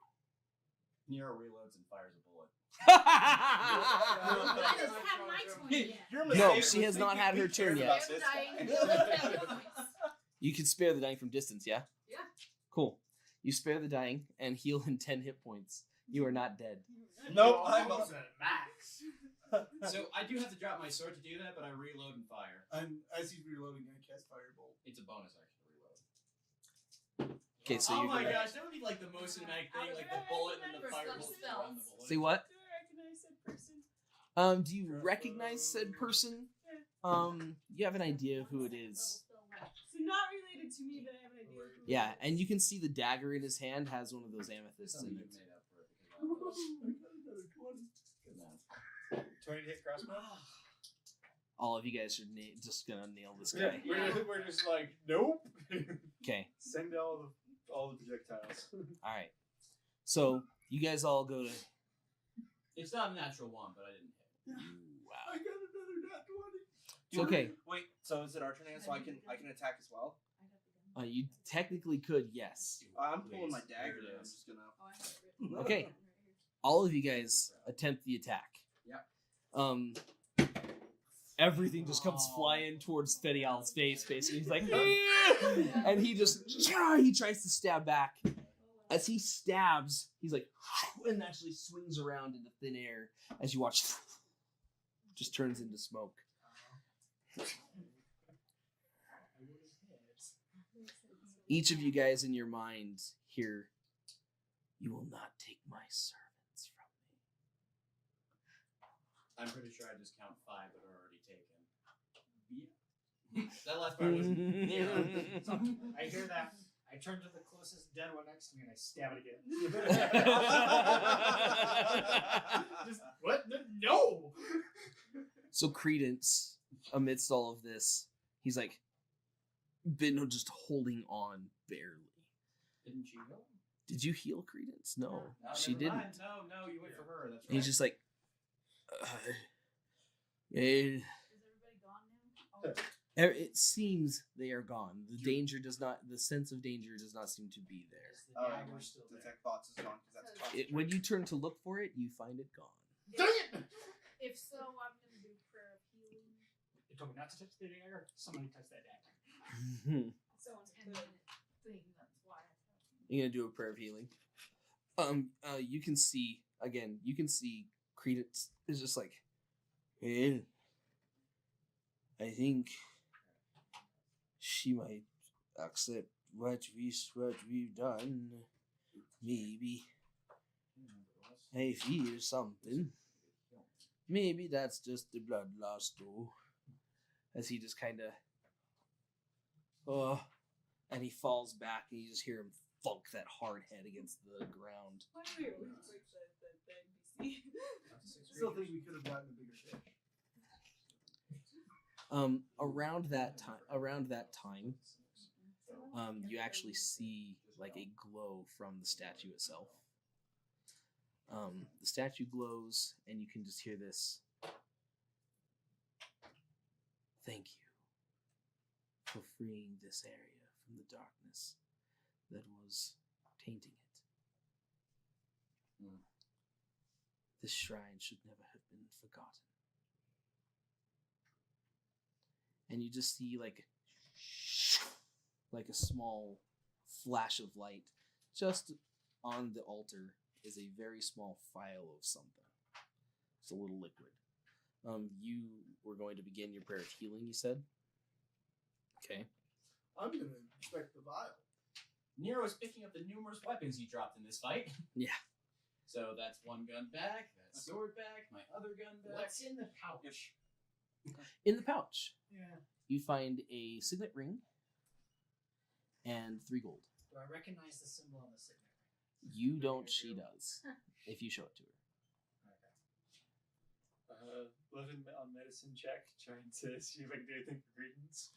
S7: Nero reloads and fires a bullet.
S6: I just have my turn yet.
S3: Your
S1: No,
S3: mistake
S1: she
S3: was
S1: has not
S3: thinking
S1: had
S3: we
S1: her turn
S3: cared
S1: yet.
S3: about
S6: Spare the
S3: this
S6: dying,
S3: guy.
S6: heal him 10 hit points.
S1: You can spare the dying from distance, yeah?
S6: Yeah.
S1: Cool. You spare the dying and heal him 10 hit points. You are not dead.
S3: Nope, I'm
S8: almost at max.
S7: So I do have to drop my sword to do that, but I reload and fire.
S5: And as he's reloading, I cast Firebolt.
S7: It's a bonus action to reload.
S1: Okay, so
S7: oh
S1: you're
S7: my
S1: gonna
S7: gosh, that would be like the most cinematic thing, like the bullet and the firebolt around the bullet.
S1: say what?
S9: Do I recognize that person?
S1: Do you recognize said person? You have an idea of who it is.
S9: So not related to me, but I have an idea. of who it
S1: Yeah,
S9: is.
S1: and you can see the dagger in his hand has one of those amethysts in it.
S7: Made up for it because good math.
S4: 20 to hit crossbow.
S1: All of you guys are just gonna nail this
S4: Yeah,
S1: guy.
S4: we're just like, nope.
S1: Okay,
S4: Send all the projectiles.
S1: all right. So you guys all go to.
S7: It's not a natural one, but I didn't hit.
S1: Wow.
S5: I got another nat 20.
S1: It's okay.
S3: Wait, so is it our turn again? So I can attack as well?
S1: You technically could, yes.
S3: I'm pulling my
S7: Please,
S3: dagger.
S7: there it
S3: And I'm
S7: is.
S3: just gonna.
S6: Oh, I have it written.
S1: Okay. All of you guys attempt the attack.
S7: Yep.
S1: Everything just comes flying towards Fedial's face, basically. He's like, and he tries to stab back. As he stabs, he's like, and actually swings around into thin air as you watch, just turns into smoke. Each of you guys in your mind hear, "You will not take my servants from me."
S7: I'm pretty sure I just count 5 that are already taken. Yeah. That last part was Nero.
S2: So I hear that. I turn to the closest dead one next to me and I stab it again. Just, what? No!
S1: So Credence, amidst all of this, he's like, been just holding on barely.
S7: Didn't you heal?
S1: Did you heal Credence? No,
S7: No,
S1: she
S7: never
S1: didn't.
S7: mind. No, you went for her. That's right.
S1: And he's just like,
S6: Is everybody gone now?
S1: it seems they are gone. The sense of danger does not seem to be there.
S2: The dagger's still there.
S3: Detect thoughts is gone because that's
S1: When you turn to look for it, you find it gone.
S6: Dang it! If so, I'm gonna do prayer of healing.
S2: You told me not to touch the dagger. Somebody touched that dagger.
S6: Someone's 10-minute thing. That's why I touched.
S1: You're gonna do a prayer of healing. You can see Credence is just like, well, I think she might accept what we've done. Maybe I feel something. Maybe that's just the blood loss though. As he just kind of, and he falls back, and you just hear him thunk that hard head against the ground.
S9: Why do we always break the NPC?
S5: Still think we could have gotten a bigger fish.
S1: Around that time, you actually see like a glow from the statue itself. The statue glows, and you can just hear this. Thank you for freeing this area from the darkness that was tainting it. This shrine should never have been forgotten. And you just see like a small flash of light. Just on the altar is a very small phial of something. It's a little liquid. You were going to begin your prayer of healing, you said? Okay.
S5: I'm gonna inspect the vial.
S7: Nero is picking up the numerous weapons he dropped in this fight.
S1: Yeah.
S7: So that's one gun back, that's sword back, my other gun back.
S2: What's in the pouch?
S1: In the pouch,
S2: Yeah.
S1: you find a signet ring and 3 gold.
S2: Do I recognize the symbol on the signet ring?
S1: You don't, she does. If you show it to her.
S4: Let him on medicine check, trying to see if I can do anything for Credence.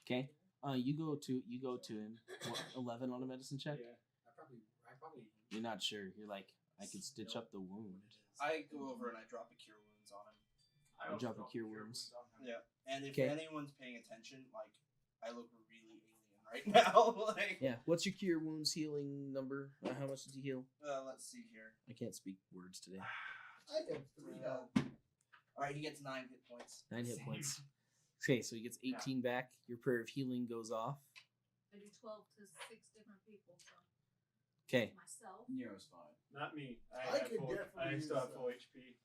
S1: Okay. You go to him. What, 11 on a medicine check.
S10: Yeah.
S2: I probably.
S1: You're not sure. You're like, I can stitch up the wound.
S3: I go over and I drop a cure wounds on him.
S1: You drop a cure wounds.
S8: on him.
S3: Yeah, and if
S1: Okay.
S3: anyone's paying attention, like I look really alien right now. Like,
S1: Yeah. What's your cure wounds healing number? How much did you heal?
S3: let's see here.
S1: I can't speak words today.
S5: I have 3 health.
S3: All right, he gets 9 hit points.
S1: 9 hit points. Okay, so he gets 18 back. Your prayer of healing goes off.
S6: I do 12 to 6 different people. So
S1: Okay.
S6: myself.
S7: Nero's fine.
S10: Not me.
S5: I
S10: have
S5: could
S10: full,
S5: definitely
S10: I
S5: use
S10: still have
S5: that.
S10: full HP.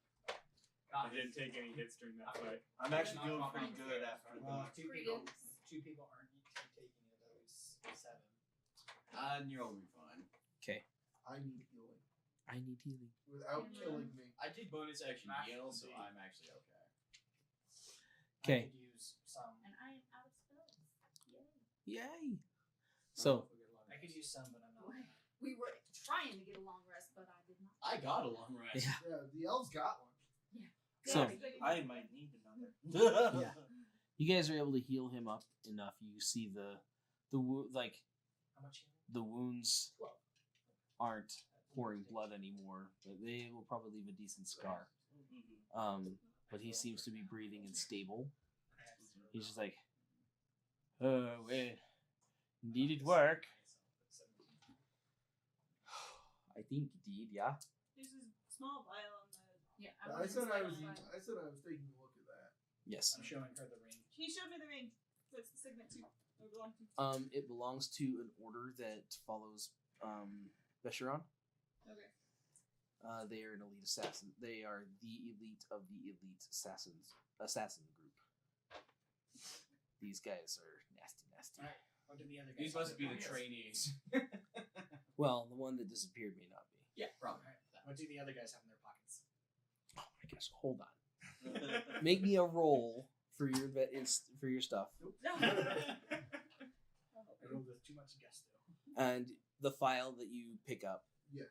S10: I didn't take any hits during that fight.
S3: I'm actually doing pretty good after the.
S2: Two people. Two people aren't taking it at least 7.
S7: Nero will be fine.
S1: Okay.
S5: I need healing
S1: I need healing.
S5: without killing me.
S7: I did bonus action
S2: Max
S7: heal,
S2: will
S7: so
S2: be-
S7: I'm actually okay.
S1: Okay.
S2: I could use some.
S6: And I am out of spells. Yay.
S1: Yay. So,
S2: I could use some, but I'm not.
S6: We were trying to get a long rest, but I did not.
S7: I got a long rest.
S1: yeah.
S5: Yeah, the elves got one.
S1: So-
S3: I might need another.
S1: Yeah. You guys are able to heal him up enough. You see the like
S2: How much?
S1: the wounds
S6: 12.
S1: aren't pouring blood anymore, but they will probably leave a decent scar. But he seems to be breathing and stable. He's just like, well, needed work. I think he did, yeah.
S9: There's a small vial on the.
S6: Yeah,
S5: I said I was.
S6: Fine.
S5: I said I was taking a look at that.
S1: Yes.
S2: I'm showing her the ring.
S9: He showed me the ring. What's the signet to? Or belong to?
S1: It belongs to an order that follows Becheron.
S9: Okay.
S1: They are an elite assassin. They are the elite of the elite assassin group. These guys are nasty.
S2: Alright. What did the other guys?
S7: These
S2: have
S7: must
S2: in
S7: be the
S2: their pockets?
S7: trainees.
S1: Well, the one that disappeared may not be.
S7: Yeah, probably.
S2: Alright. What do the other guys have in their pockets?
S1: Oh my gosh! Hold on. Make me a roll for your stuff,
S9: No.
S2: I rolled with too much gusto.
S1: and the file that you pick up.
S5: Yes.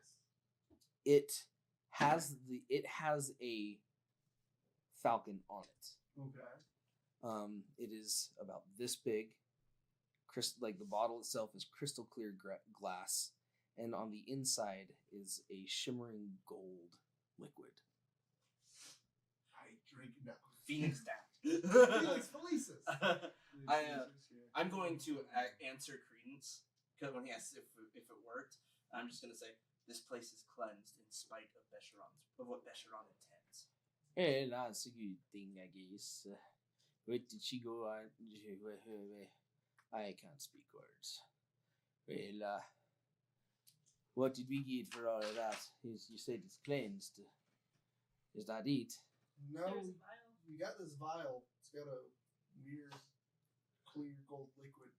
S1: It has a falcon on it.
S5: Okay.
S1: It is about this big. Like the bottle itself is crystal clear glass, and on the inside is a shimmering gold liquid.
S5: I drink now.
S3: Phoenix down.
S5: Felix Felicis.
S3: I'm going to answer Credence because when he asks if it worked, I'm just going to say this place is cleansed in spite of what Becheron intends.
S1: Well, that's a good thing, I guess. Where did she go on? I can't speak words. Well, what did we get for all of that? You said it's cleansed. Is that it?
S5: No,
S9: There's a vial.
S5: we got this vial. It's got a weird, clear gold liquid.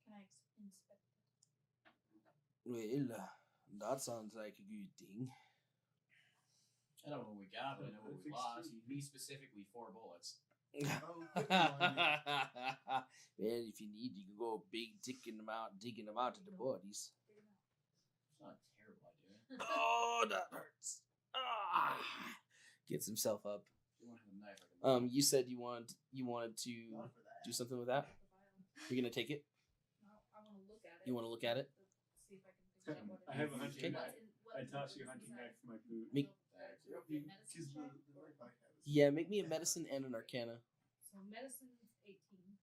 S6: Can I inspect it?
S1: Well, that sounds like a good thing.
S7: I don't know what we got, but I know what we lost. Me specifically, 4 bullets.
S5: Oh, good one.
S1: Well, if you need, you can go digging them out of the bodies.
S7: It's not a terrible idea.
S1: Oh, that hurts. Ah. Gets himself up.
S7: If you want to have a knife, I can.
S1: You said you wanted to
S2: Not for that.
S1: do something with that.
S6: The vial.
S1: You're gonna take it.
S6: No, I want to look at it.
S1: You want to look at it?
S6: See if I can figure out what it
S10: I have a
S6: is.
S10: hunting
S1: Okay.
S10: knife. I toss you a
S6: what's
S10: hunting
S6: inside.
S10: knife for my boot.
S1: Make-
S6: So, medicine check?
S5: The knife I have is-
S1: Yeah, make me a medicine and an arcana.
S6: So medicine is 18.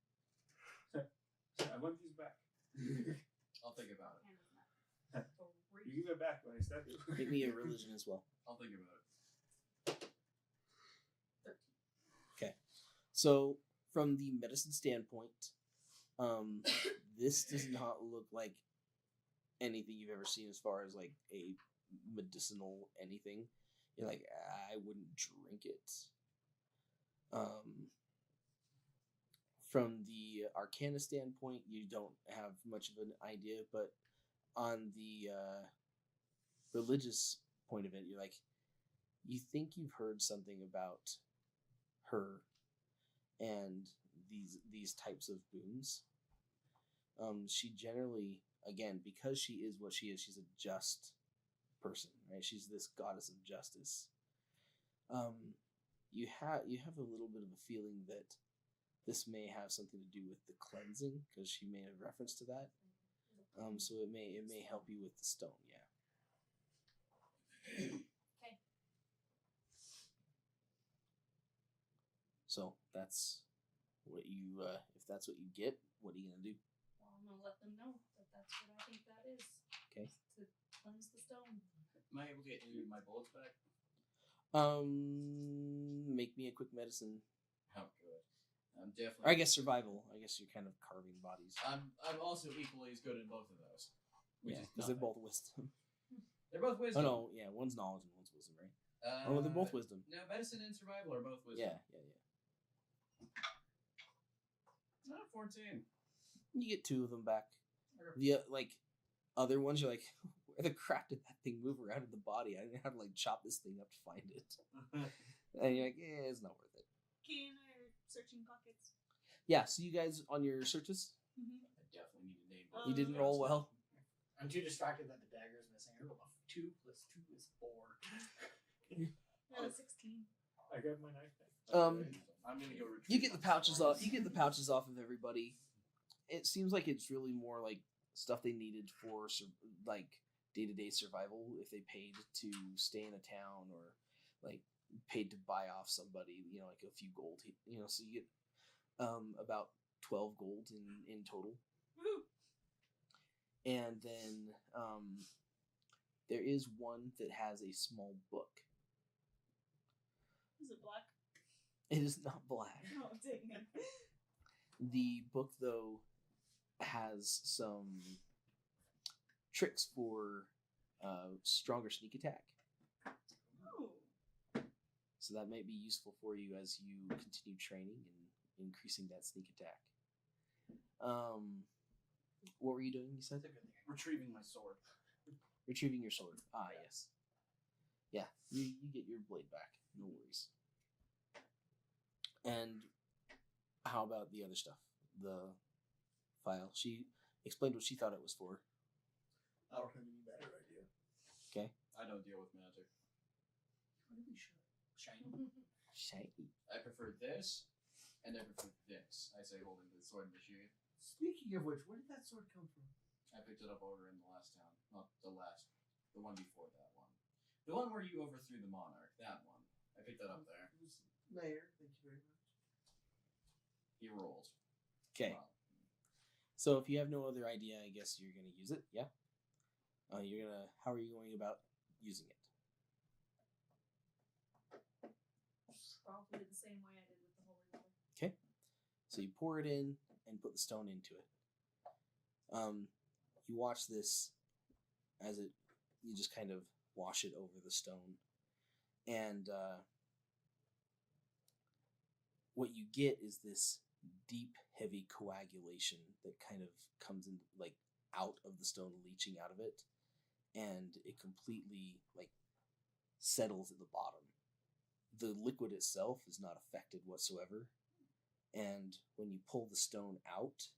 S10: I want these back.
S7: I'll think about it.
S6: And it's not.
S10: You give it back when I step it.
S1: Make me a religion as well.
S7: I'll think about it.
S6: 13.
S1: So, from the medicine standpoint, this does not look like anything you've ever seen as far as like a medicinal anything. You're like, I wouldn't drink it. From the arcana standpoint, you don't have much of an idea, but on the religious point of it, you're like, you think you've heard something about her and these types of boons. She generally, again, because she is what she is, she's a just person, right? She's this goddess of justice. You have a little bit of a feeling that this may have something to do with the cleansing because she made a reference to that. So it may help you with the stone. Yeah.
S6: Okay.
S1: So that's what you. If that's what you get, what are you gonna do?
S6: Well, I'm gonna let them know that that's what I think that is.
S1: Okay.
S6: To cleanse the stone.
S7: Am I able to get any of my bullets back?
S1: Make me a quick medicine.
S7: Oh, good. I'm definitely.
S1: Or I guess survival. I guess you're kind of carving bodies.
S7: I'm also equally as good in both of those.
S1: Yeah, because they're both wisdom.
S7: They're both wisdom.
S1: Oh no, yeah, one's knowledge and one's wisdom, right? Oh, they're both wisdom.
S7: No, medicine and survival are both wisdom.
S1: Yeah.
S7: Not 14.
S1: You get 2 of them back. The other ones, you're like, where the crap did that thing move around in the body? I didn't have to chop this thing up to find it. And you're like, it's not worth it.
S9: Key and I are searching pockets.
S1: Yeah. So you guys on your searches,
S9: Mm-hmm.
S7: I definitely need a name.
S1: you didn't roll well.
S2: I'm too distracted that the dagger is missing. I rolled a 2 + 2 is 4.
S9: I got a 16.
S10: I grabbed my knife back.
S7: I'm gonna go retrieve.
S1: You get the pouches off. You get the pouches off of everybody. It seems like it's really more like stuff they needed for like day-to-day survival. If they paid to stay in a town or like paid to buy off somebody, like a few gold. So you get about 12 gold in total.
S9: Woo!
S1: And then there is one that has a small book.
S9: Is it black?
S1: It is not black.
S9: Oh, dang it.
S1: The book, though, has some tricks for stronger sneak attack.
S9: Oh.
S1: So that might be useful for you as you continue training and increasing that sneak attack. What were you doing, you said?
S3: Retrieving my sword.
S1: Retrieving your sword. Ah, yes. Yeah, you get your blade back. No worries. And how about the other stuff? The file. She explained what she thought it was for.
S5: I don't have any better idea.
S1: Okay.
S7: I don't deal with magic.
S2: Really should. Shiny.
S1: Shiny.
S7: I prefer this, and I prefer this. I say, holding the sword in the sheath.
S5: Speaking of which, where did that sword come from?
S7: I picked it up over in the last town. Not the last. The one before that one. The one where you overthrew the monarch. That one. I picked that up there.
S5: It was Mayor. Thank you very much.
S7: He rolled.
S1: Okay.
S7: Wow.
S1: So if you have no other idea, I guess you're gonna use it. Yeah. How are you going about using it?
S6: Probably the same way I did with the holy water.
S1: Okay. So you pour it in and put the stone into it. You watch this as you just kind of wash it over the stone. And what you get is this deep, heavy coagulation that kind of comes in, out of the stone, leaching out of it. And it completely, settles at the bottom. The liquid itself is not affected whatsoever. And when you pull the stone out,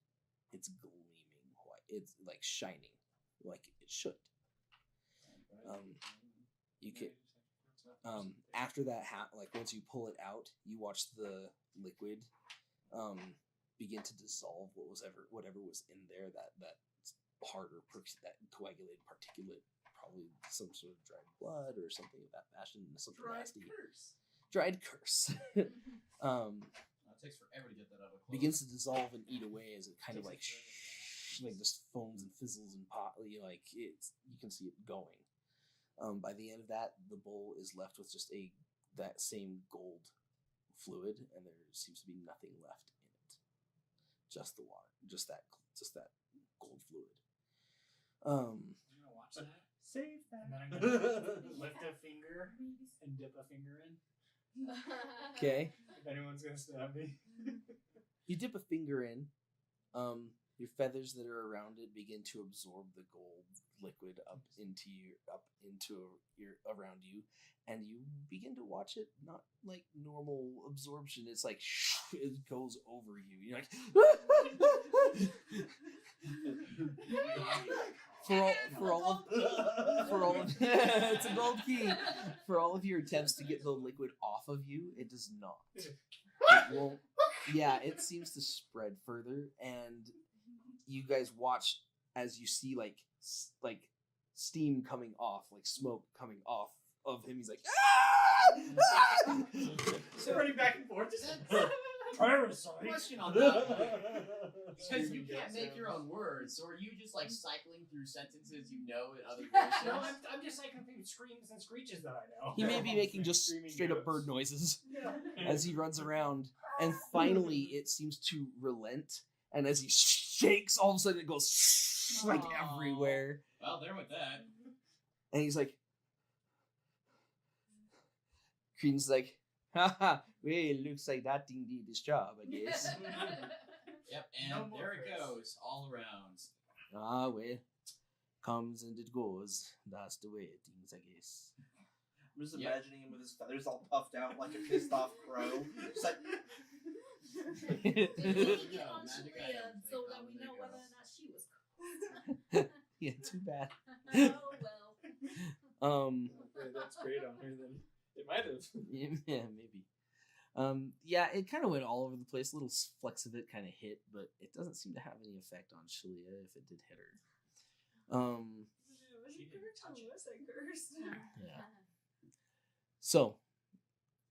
S1: it's gleaming white. It's shining, like it should. You can. After that, once you pull it out, you watch the liquid begin to dissolve whatever was in there. That harder, that coagulated particulate, probably some sort of dried blood or something of that fashion. Something nasty. Dried curse.
S7: It takes forever to get that out of clothes.
S1: Begins to dissolve and eat away as it kind of just foams and fizzles and you can see it going. By the end of that, the bowl is left with just that same gold fluid, and there seems to be nothing left in it. Just the water, just that gold fluid.
S2: I'm gonna watch that.
S10: Save that.
S2: And then I'm gonna lift a finger and dip a finger in.
S1: Okay.
S2: If anyone's gonna stab me.
S1: You dip a finger in. Your feathers that are around it begin to absorb the gold liquid up into around you, and you begin to watch it not like normal absorption. It's like it goes over you. You're like for all of it's a gold key. For all of your attempts to get the liquid off of you, it does not. yeah, it seems to spread further, and you guys watch as you see like steam coming off, like smoke coming off of him. He's like, ah!
S2: So running back and forth. Just
S7: Question on that. Because you can't make your own words, so are you just like cycling through sentences you know in other voices?
S2: No, I'm just cycling through screams and screeches that I know.
S1: He may be making just
S10: Screaming
S1: straight up
S10: goats.
S1: bird noises
S2: Yeah.
S1: as he runs around, and finally it seems to relent. And as he shakes, all of a sudden it goes like
S7: Aw.
S1: everywhere.
S7: Well, there with that.
S1: And he's like, Creedon's like, haha, well, looks like that thing did its job, I guess.
S7: Yep, and
S2: No more
S7: there it
S2: Chris.
S7: goes, all around.
S1: Ah, well, comes and it goes. That's the way it things, I guess.
S3: I'm just
S7: Yep.
S3: imagining him with his feathers all puffed out like a pissed off crow. Just like,
S6: We need to get
S7: Yeah,
S6: on
S7: magic
S6: Shalia
S7: items, they
S6: so
S7: come
S6: that we
S7: and they
S6: know
S7: go.
S6: whether or not she was cool.
S1: Yeah, too bad.
S6: Oh well.
S10: Hopefully that's great on her then. It might have.
S1: Yeah, maybe. Yeah, it kind of went all over the place. Little flecks of it kind of hit, but it doesn't seem to have any effect on Shalia if it did hit her.
S2: She didn't touch it.
S9: Was I cursed?
S1: Yeah. So,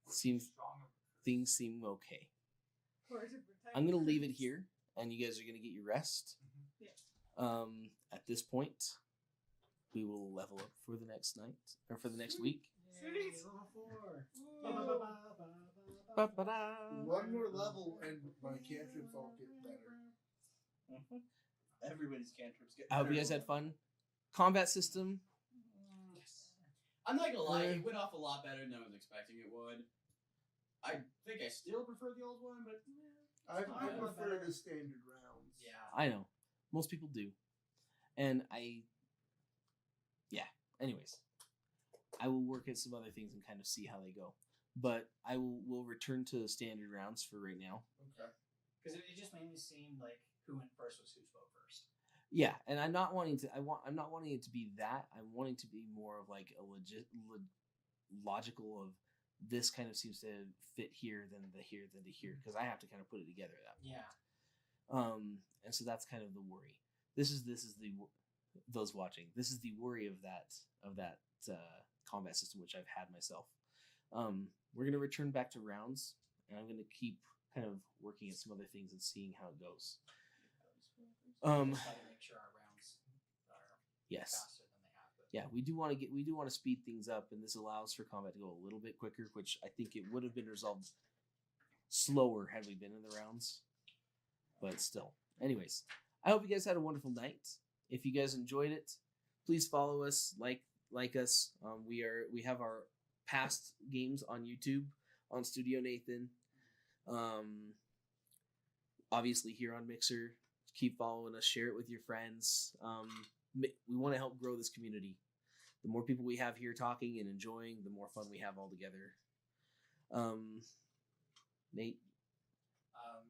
S1: seems
S2: Strong.
S1: things seem okay.
S9: Or to protect
S1: I'm gonna leave it
S9: curse.
S1: here, and you guys are gonna get your rest.
S9: Yeah.
S1: At this point, we will level up for the next night or for the next week.
S2: Yay, level 4.
S1: Ba-ba-da.
S5: One more level and my cantrips all get better.
S3: everybody's cantrips get
S1: I hope you
S3: better.
S1: guys had fun. Combat system.
S2: Yes.
S7: I'm not gonna lie, it went off a lot better than I was expecting it would. I think I still prefer the old one, but
S5: I
S2: Yeah,
S5: prefer
S2: better.
S5: the standard rounds.
S2: Yeah.
S1: I know most people do, and anyways, I will work at some other things and kind of see how they go. But I will return to standard rounds for right now.
S5: Okay.
S2: Because it just made me seem like who went first was who spoke first.
S1: Yeah, and I'm not wanting to. I'm not wanting it to be that. I'm wanting to be more of like a logical of this kind of seems to fit here than the here than to here because I have to kind of put it together that way.
S2: Yeah.
S1: And so that's kind of the worry. This is the those watching. This is the worry of that combat system which I've had myself. We're gonna return back to rounds, and I'm gonna keep kind of working at some other things and seeing how it goes.
S2: Just try to make sure our rounds are
S1: Yes.
S2: faster than they have been.
S1: Yeah, we do want to speed things up, and this allows for combat to go a little bit quicker, which I think it would have been resolved slower had we been in the rounds. But still. Anyways, I hope you guys had a wonderful night. If you guys enjoyed it, please follow us, like us. We have our past games on YouTube on Studio Nathan. Obviously here on Mixer. Keep following us, share it with your friends. We want to help grow this community. The more people we have here talking and enjoying, the more fun we have all together. Nate?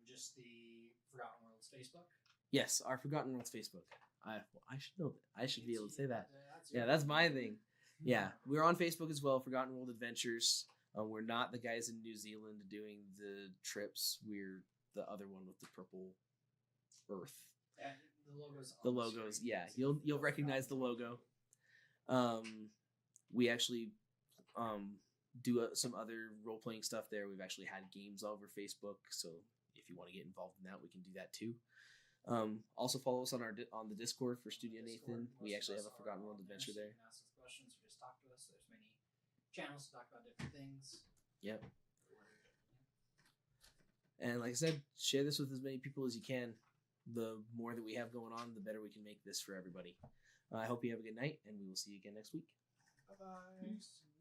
S2: Just the Forgotten Worlds Facebook.
S1: Yes, our Forgotten Worlds Facebook. I should know that. I should be able to say that.
S2: Your
S1: Yeah, that's my thing. Yeah, we're on Facebook as well, Forgotten World Adventures. We're not the guys in New Zealand doing the trips. We're the other one with the purple earth.
S2: And the logos.
S1: The
S2: on
S1: logos,
S2: screen.
S1: yeah,
S2: See
S1: you'll recognize the logo. We actually do some other role playing stuff there. We've actually had games all over Facebook, so if you want to get involved in that, we can do that too. Also follow us on on the Discord for Studio Nathan. We actually have a Forgotten World adventure
S2: So
S1: there.
S2: you can ask us questions or just talk to us. There's many channels to talk about different things.
S1: Yep. And like I said, share this with as many people as you can. The more that we have going on, the better we can make this for everybody. I hope you have a good night, and we will see you again next week.
S2: Bye bye.